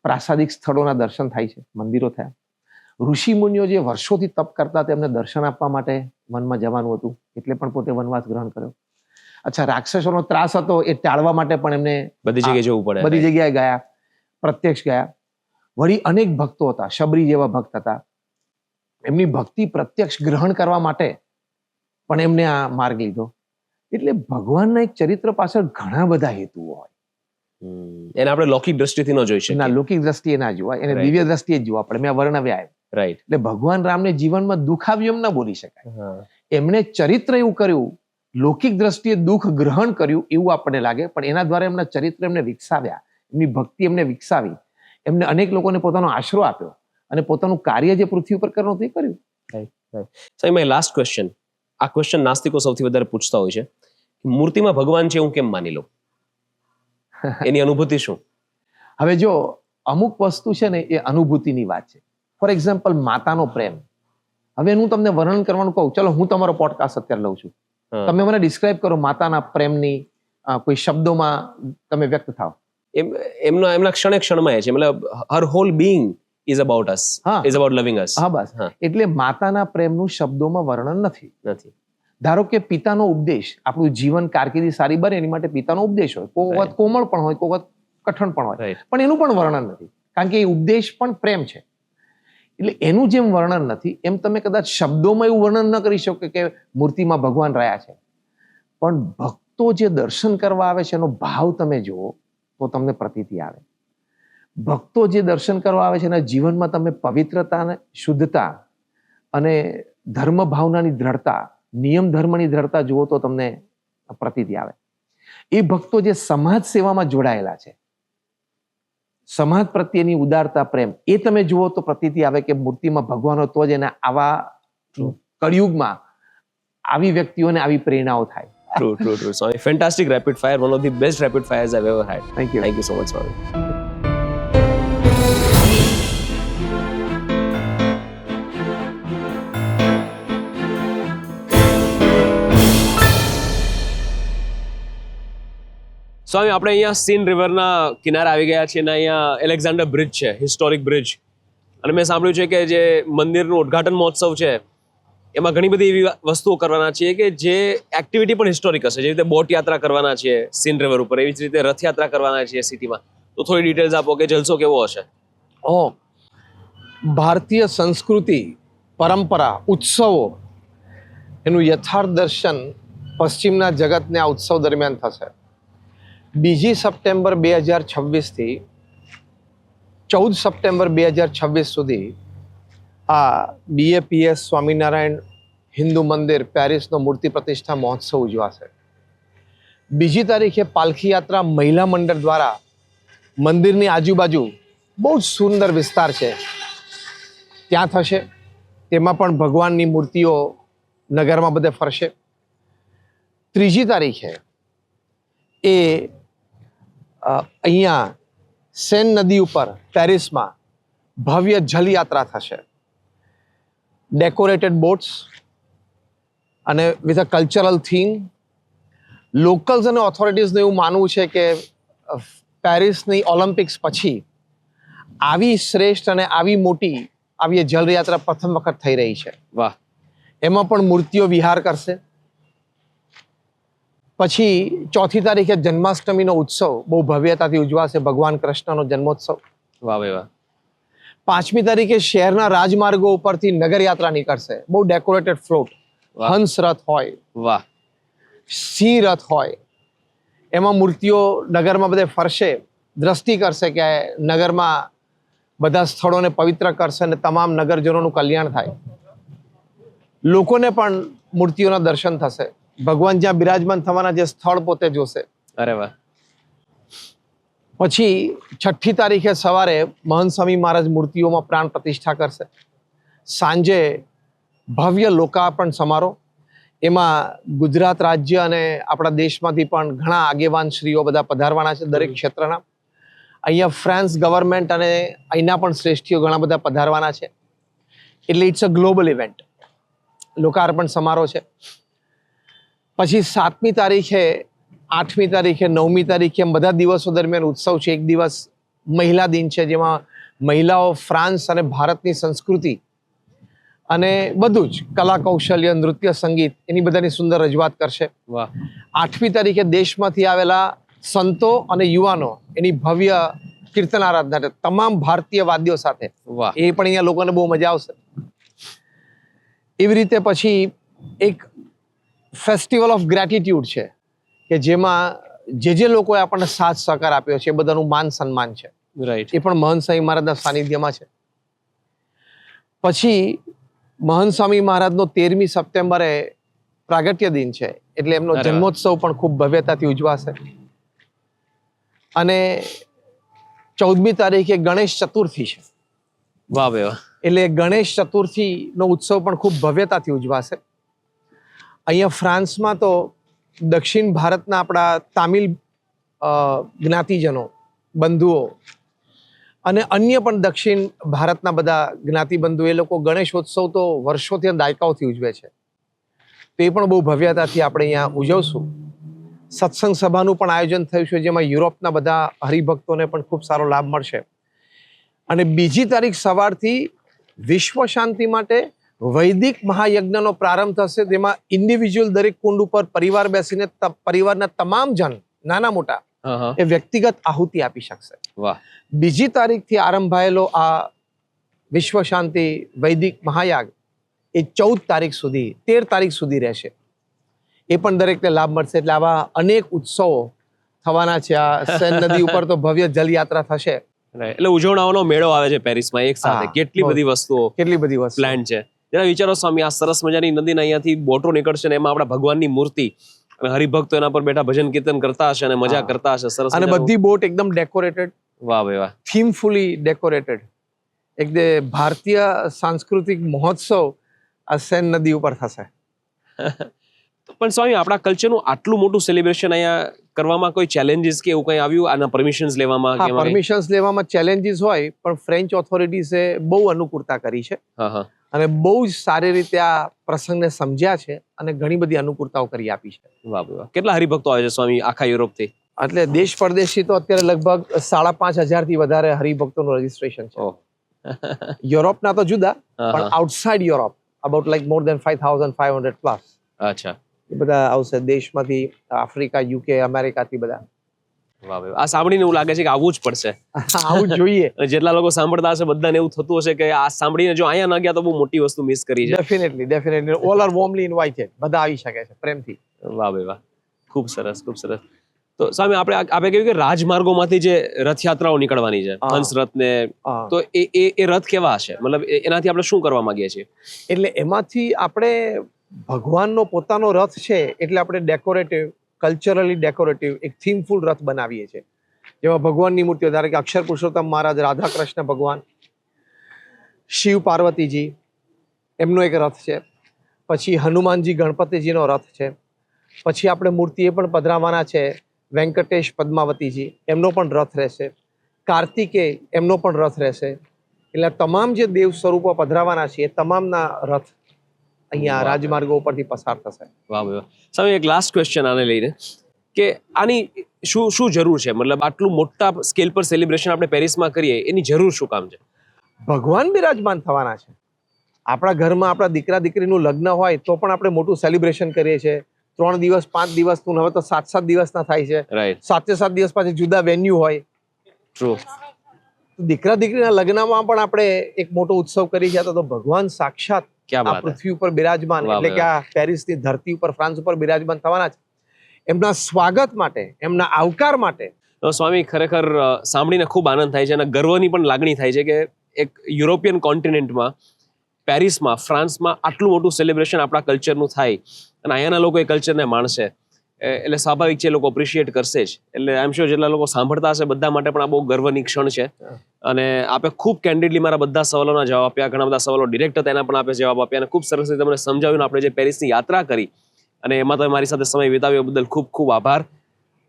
પ્રાસાદિક સ્થળોના દર્શન થાય છે, મંદિરો થયા. ઋષિ મુનિઓ જે વર્ષોથી તપ કરતા તેમને દર્શન આપવા માટે વનમાં જવાનું હતું, એટલે પણ પોતે વનવાસ ગ્રહણ કર્યો. અચ્છા, રાક્ષસોનો ત્રાસ હતો, એ ટાળવા માટે પણ એમને બધી જગ્યાએ જવું પડે, બધી જગ્યાએ ગયા, પ્રત્યક્ષ ગયા. વળી અનેક ભક્તો હતા, શબરી જેવા ભક્ત હતા, એમની ભક્તિ પ્રત્યક્ષ ગ્રહણ કરવા માટે પણ એમને આ માર્ગ લીધો. એટલે ભગવાનના એક ચરિત્ર પાછળ ઘણા બધા હેતુઓ હોય. એને આપણે લૌકિક દ્રષ્ટિથી ન જોઈ શકીએ. ના, લૌકિક દ્રષ્ટિએ ના જોવાય, એને દિવ્ય દ્રષ્ટિએ જ જોવા પડે. મેં વર્ણવ્યા. રાઈટ. એટલે ભગવાન રામને જીવનમાં દુઃખ આવ્યું એમ ના બોલી શકાય. એમને ચરિત્ર એવું કર્યું, લૌકિક દ્રષ્ટિએ દુઃખ ગ્રહણ કર્યું એવું આપણને લાગે, પણ એના દ્વારા એમના ચરિત્ર એમને વિકસાવ્યા, એમની ભક્તિ એમને વિકસાવી, એમને અનેક લોકોને પોતાનો આશરો આપ્યો અને પોતાનું કાર્ય જે પૃથ્વી ઉપર કરવાનું તે કર્યું. સાહેબ, માય લાસ્ટ ક્વેશ્ચન. આ ક્વેશ્ચન નાસ્તિકો સૌથી વધારે પૂછતા હોય છે. મૂર્તિમાં ભગવાન છે હું કેમ માની લઉં? એની અનુભૂતિ શું? હવે જો અમુક વસ્તુ છે ને, એ અનુભૂતિની વાત છે. ફોર એક્ઝામ્પલ, માતાનો પ્રેમ. હવે હું તમને વર્ણન કરવાનું કહું, ચલો હું તમારો પોડકાસ્ટ અત્યારે લઉં છું, તમે મને ડિસ્ક્રાઇબ કરો માતાના પ્રેમની કોઈ શબ્દોમાં તમે વ્યક્ત થાવ. એમના ક્ષણે ક્ષણમાં છે, મતલબ her whole being is about us, is about loving us. હા, બસ. એટલે માતાના પ્રેમનું શબ્દોમાં વર્ણન નથી. ધારો કે પિતાનો ઉપદેશ, આપણું જીવન કારકિર્દી સારી બને એની માટે પિતાનો ઉપદેશ હોય, કોઈ વખત કોમળ પણ હોય, કોઈ વખત કઠણ પણ હોય, પણ એનું પણ વર્ણન નથી, કારણ કે એ ઉપદેશ પણ પ્રેમ છે. એટલે એનું જેમ વર્ણન નથી, એમ તમે કદાચ શબ્દોમાં એવું વર્ણન ન કરી શકો કે મૂર્તિમાં ભગવાન રહ્યા છે, પણ ભક્તો જે દર્શન કરવા આવે છે એનો ભાવ તમે જુઓ તો તમને પ્રતીતિ આવે. ભક્તો જે દર્શન કરવા આવે છે એના જીવનમાં તમે પવિત્રતા અને શુદ્ધતા અને ધર્મ ભાવનાની દ્રઢતા, નિયમ ધર્મની દ્રઢતા જુઓ તો તમને પ્રતીતિ આવે. એ ભક્તો જે સમાજ સેવામાં જોડાયેલા છે, સમાજ પ્રત્યેની ઉદારતા, પ્રેમ, એ તમે જુઓ તો પ્રતીતિ આવે કે મૂર્તિમાં ભગવાન હતો જ એને આવા કળિયુગમાં આવી વ્યક્તિઓને આવી પ્રેરણાઓ થાય. True. Swami, fantastic rapid fire. One of the best rapid fires I've ever had. Thank you. Thank you so much, Swami. સ્વામી, આપણે અહીંયા સીન રિવરના કિનારે આવી ગયા છીએ અને અહીંયા એલેક્ઝાન્ડર બ્રિજ છે, હિસ્ટોરિક બ્રિજ. અને મેં સાંભળ્યું છે કે જે મંદિરનું ઉદ્ઘાટન મહોત્સવ છે એમાં ઘણી બધી એવી વસ્તુઓ કરવાના છીએ કે જે એક્ટિવિટી પણ હિસ્ટોરિક હશે. જેવી રીતે બોટ યાત્રા કરવાના છીએ સીન રિવર ઉપર, એવી જ રીતે રથયાત્રા કરવાના છીએ સિટીમાં. તો થોડી ડિટેલ્સ આપો કે જલસો કેવો હશે? ભારતીય સંસ્કૃતિ, પરંપરા, ઉત્સવો, એનું યથાર્થ દર્શન પશ્ચિમના જગતને આ ઉત્સવ દરમિયાન થશે. 2 સપ્ટેમ્બર 2026 થી 14 સપ્ટેમ્બર 2026 સુધી આ BAPS સ્વામિનારાયણ હિન્દુ મંદિર પેરિસનો મૂર્તિ પ્રતિષ્ઠા મહોત્સવ ઉજવાશે. 2 તારીખે પાલખી યાત્રા મહિલા મંડળ દ્વારા મંદિરની આજુબાજુ બહુ જ સુંદર વિસ્તાર છે ત્યાં થશે. તેમાં પણ ભગવાનની મૂર્તિઓ નગરમાં બધે ફરશે. 3 તારીખે એ અહીંયા સેન નદી ઉપર પેરિસમાં ભવ્ય જલયાત્રા થશે. ડેકોરેટેડ બોટ્સ અને with a cultural theme. Locals અને ઓથોરિટીઝનું એવું માનવું છે કે પેરિસની ઓલિમ્પિક્સ પછી આવી શ્રેષ્ઠ અને આવી મોટી આવી જલયાત્રા પ્રથમ વખત થઈ રહી છે. વાહ. એમાં પણ મૂર્તિઓ વિહાર કરશે. પછી 4મી તારીખે જન્માષ્ટમીનો ઉત્સવ બહુ ભવ્યતાથી ઉજવાશે, ભગવાન કૃષ્ણનો જન્મોત્સવ. વાહ ભાઈ વાહ. 5મી તારીખે શહેરના રાજમાર્ગો ઉપરથી નગરયાત્રા નીકળશે, બહુ ડેકોરેટેડ ફ્લોટ, વાહ. હંસ રથ હોય, વાહ. સિંહ રથ હોય, એમાં મૂર્તિઓ નગરમાં બધે ફરશે, દ્રષ્ટિ કરશે કે નગરમાં બધા સ્થળોને પવિત્ર કરશે અને તમામ નગરજનોનું કલ્યાણ થાય. લોકોને પણ મૂર્તિઓના દર્શન થશે, ભગવાન જ્યાં બિરાજમાન થવાના જે સ્થળ પોતે જોશે. અરે વાહ. પછી 6ઠ્ઠી તારીખે સવારે મહંત સ્વામી મહારાજ મૂર્તિઓમાં પ્રાણ પ્રતિષ્ઠા કરશે. સાંજે ભવ્ય લોકાર્પણ સમારોહ, એમાં ગુજરાત રાજ્ય અને આપણા દેશમાંથી પણ ઘણા આગેવાન શ્રીઓ બધા પધારવાના છે, દરેક ક્ષેત્રના. અહીંયા ફ્રાન્સ ગવર્મેન્ટ અને અહીંના પણ શ્રેષ્ઠીઓ ઘણા બધા પધારવાના છે. એટલે ઇટ્સ અ ગ્લોબલ ઇવેન્ટ. લોકાર્પણ સમારોહ છે. પછી 7મી તારીખે, 8મી તારીખે, 9મી તારીખે એમ બધા દિવસો દરમિયાન ઉત્સવ છે. એક દિવસ મહિલા દિન છે, જેમાં મહિલાઓ ફ્રાન્સ અને ભારતની સંસ્કૃતિ અને બધું જ કલા કૌશલ્ય, નૃત્ય, સંગીત એની બધાની સુંદર રજૂઆત કરશે. વાહ. 8મી તારીખે દેશમાંથી આવેલા સંતો અને યુવાનો એની ભવ્ય કીર્તન આરાધના, તમામ ભારતીય વાદ્યો સાથે, વાહ. એ પણ અહીંયા લોકોને બહુ મજા આવશે. એવી રીતે પછી એક ફેસ્ટિવલ ઓફ ગ્રેટિટ્યુડ છે કે જેમાં જે લોકોએ આપણને સાથ સહકાર આપ્યો છે એ બધાનું માન સન્માન છે. રાઈટ. એ પણ મહંત સ્વામી મહારાજના સાનિધ્યમાં છે. પછી મહંત સ્વામી મહારાજનો 13મી સપ્ટેમ્બરે પ્રાગટ્ય દિન છે, એટલે એમનો અરે વાહ. જન્મોત્સવ પણ ખૂબ ભવ્યતાથી ઉજવાશે. અને 14મી તારીખે ગણેશ ચતુર્થી છે, વાહ ભાઈ વાહ. એટલે ગણેશ ચતુર્થીનો ઉત્સવ પણ ખૂબ ભવ્યતાથી ઉજવાશે. અહીંયા ફ્રાન્સમાં તો દક્ષિણ ભારતના આપણા તામિલ જ્ઞાતિજનો, બંધુઓ અને અન્ય પણ દક્ષિણ ભારતના બધા જ્ઞાતિબંધુ, એ લોકો ગણેશોત્સવ તો વર્ષોથી અને દાયકાઓથી ઉજવે છે. તો એ પણ બહુ ભવ્યતાથી આપણે અહીંયા ઉજવશું. સત્સંગ સભાનું પણ આયોજન થયું છે, જેમાં યુરોપના બધા હરિભક્તોને પણ ખૂબ સારો લાભ મળશે. અને 2જી તારીખ સવારથી વિશ્વ શાંતિ માટે વૈદિક મહાયજ્ઞનો પ્રારંભ થશે, જેમાં ઇન્ડિવિજ્યુઅલ દરેક કુંડ ઉપર પરિવાર બેસીને પરિવારના તમામ જન, નાના મોટા, એ વ્યક્તિગત આહુતિ આપી શકશે. વાહ. 2જી તારીખથી આરંભાયેલો આ વિશ્વ શાંતિ વૈદિક મહાયાગ એ 14 તારીખ સુધી, 13 તારીખ સુધી રહેશે. એ પણ દરેકને લાભ મળશે. એટલે આવા અનેક ઉત્સવો થવાના છે. આ સેન નદી ઉપર તો ભવ્ય જલયાત્રા થશે. એટલે ઉજવણાઓનો મેળો આવે છે પેરિસમાં એક સાથે. હા, કેટલી બધી વસ્તુઓ, કેટલી બધી વસ્તુ પ્લાન છે. જરા વિચારો સ્વામી, આ સરસ મજાની નદીના અહીંયાથી બોટો નીકળશે ને એમાં આપણા ભગવાનની મૂર્તિ અને હરિભક્તો એના પર બેઠા ભજન કીર્તન કરતા હશે અને મજા કરતા હશે. સરસ. અને બધી બોટ એકદમ ડેકોરેટેડ, વાહ ભાઈ વાહ. થીમફુલી ડેકોરેટેડ. એક ભારતીય સાંસ્કૃતિક મહોત્સવ આ સેન નદી ઉપર થશે. પણ સ્વામી, આપણા કલ્ચરનું આટલું મોટું સેલિબ્રેશન અહીંયા કરવામાં કોઈ ચેલેન્જીસ કે એવું કંઈ આવ્યું આના પરમિશન્સ લેવામાં? હા, પરમિશન્સ લેવામાં ચેલેન્જીસ હોય, પણ ફ્રેન્ચ ઓથોરિટીઝે બહુ અનુકૂળતા કરી છે અને બહુ જ સારી રીતે આ પ્રસંગને સમજ્યા છે અને ઘણી બધી અનુકૂળતાઓ કરી આપી છે. વાહ ભાઈ વાહ. કેટલા હરિભક્તો આવે છે સ્વામી આખા યુરોપથી? એટલે દેશ પરદેશથી તો અત્યારે લગભગ 5,500 થી વધારે હરિભક્તોનું રજીસ્ટ્રેશન છે. યુરોપના તો જુદા, પણ outside Europe about like more than 5,500 plus. અચ્છા. એ બધા આવશે દેશમાંથી, આફ્રિકા, યુકે, અમેરિકાથી બધા. વાહ ભાઈ. આ સાંભળીને એવું લાગે છે કે આવવું જ પડશે. આવું જોઈએ. જેટલા લોકો સાંભળતા હશે બધાને એવું થતું હશે કે આ સાંભળીને જો અહીંયા ન ગયા તો બહુ મોટી વસ્તુ મિસ કરી છે. Definitely all are warmly invited. બધા આવી શકે છે પ્રેમથી. વાહ ભાઈ વાહ. ખૂબ સરસ, ખૂબ સરસ. તો સ્વામી, આપણે કહ્યું કે રાજમાર્ગોમાંથી જે રથયાત્રાઓ નીકળવાની છે, હંસ રથ ને, તો એ રથ કેવા હશે? મતલબ એનાથી આપણે શું કરવા માંગીએ છીએ? એટલે એમાંથી આપણે ભગવાનનો પોતાનો રથ છે, એટલે આપણે ડેકોરેટિવ, કલ્ચરલી ડેકોરેટિવ એક થીમફુલ રથ બનાવીએ છીએ, જેમાં ભગવાનની મૂર્તિઓ, ધારો કે અક્ષર પુરુષોત્તમ મહારાજ, રાધા કૃષ્ણ ભગવાન, શિવ પાર્વતીજી, એમનો એક રથ છે. પછી હનુમાનજી ગણપતિજીનો રથ છે. પછી આપણે મૂર્તિ એ પણ પધરાવવાના છે, વેંકટેશ પદ્માવતીજી, એમનો પણ રથ રહેશે. કાર્તિકેય, એમનો પણ રથ રહેશે. એટલે તમામ જે દેવ સ્વરૂપો પધરાવાના છે એ તમામના રથ અહીંયા વાહ. રાજમાર્ગો ઉપરથી પસાર થશે. વાહ ભાઈ વાહ. સ્વામી એક લાસ્ટ ક્વેશ્ચન આને લઈને કે આની શું શું જરૂર છે, મતલબ આટલું મોટા સ્કેલ પર સેલિબ્રેશન આપણે પેરિસમાં કરીએ એની જરૂર શું કામ છે? ભગવાન બિરાજમાન થવાના છે. આપણા ઘરમાં આપણા દીકરા દીકરીનું લગ્ન હોય તો પણ આપણે મોટું સેલિબ્રેશન કરીએ છીએ. 3 દિવસ 5 દિવસનું, હવે તો 7 દિવસના થાય છે. રાઈટ, 7 દિવસ પછી જુદા વેન્યુ હોય. ટ્રુ. દીકરા દીકરીના લગ્નમાં પણ આપણે એક મોટો ઉત્સવ કરી છે. તો ભગવાન સાક્ષાત ક્યાં આ બાત હે. પૃથ્વી ઉપર બિરાજમાન, વાહ એટલે કે ભાઈ આ પેરિસની ધરતી ઉપર, ફ્રાન્સ ઉપર બિરાજમાન થવાના છે. એમના સ્વાગત માટે, એમના આવકાર માટે તો સ્વામી ખરેખર સાંભળીને ખૂબ આનંદ થાય છે અને ગર્વની પણ લાગણી થાય છે કે એક યુરોપિયન કોન્ટિનેન્ટમાં, પેરિસમાં, ફ્રાન્સમાં આટલું મોટું સેલિબ્રેશન આપણા કલ્ચરનું થાય અને અહીંયાના લોકો એ કલ્ચરને માણશે, એટલે સ્વાભાવિક છે, એ લોકો એપ્રિશિએટ કરશે જ. એટલે આઈ એમ શ્યોર જેટલા લોકો સાંભળતા હશે બધા માટે પણ આ બહુ ગર્વની ક્ષણ છે. અને આપે ખૂબ કેન્ડિડલી મારા બધા સવાલોના જવાબ આપ્યા, ઘણા બધા સવાલો ડિરેક્ટ હતા એના પણ આપે જવાબ આપ્યા અને ખૂબ સરસ રીતે તમને સમજાવ્યું. આપણે જે પેરિસની યાત્રા કરી અને એમાં તમે મારી સાથે સમય વિતાવ્યો બદલ ખૂબ ખૂબ આભાર.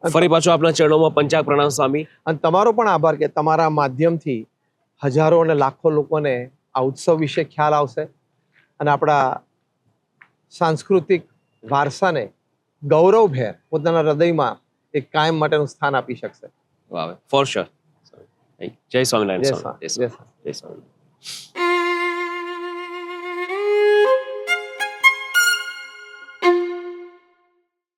ફરી પાછો આપના ચરણોમાં પંચાગ પ્રણામ સ્વામી. અને તમારો પણ આભાર કે તમારા માધ્યમથી હજારો અને લાખો લોકોને આ ઉત્સવ વિશે ખ્યાલ આવશે અને આપણા સાંસ્કૃતિક વારસાને ગૌરવભેર પોતાના હૃદયમાં એક કાયમ માટેનું સ્થાન આપી શકશે. વાહ, ફોર શ્યોર. જય સ્વામિનારાયણ જય સ્વામી. સ્વામી. જય સ્વામી.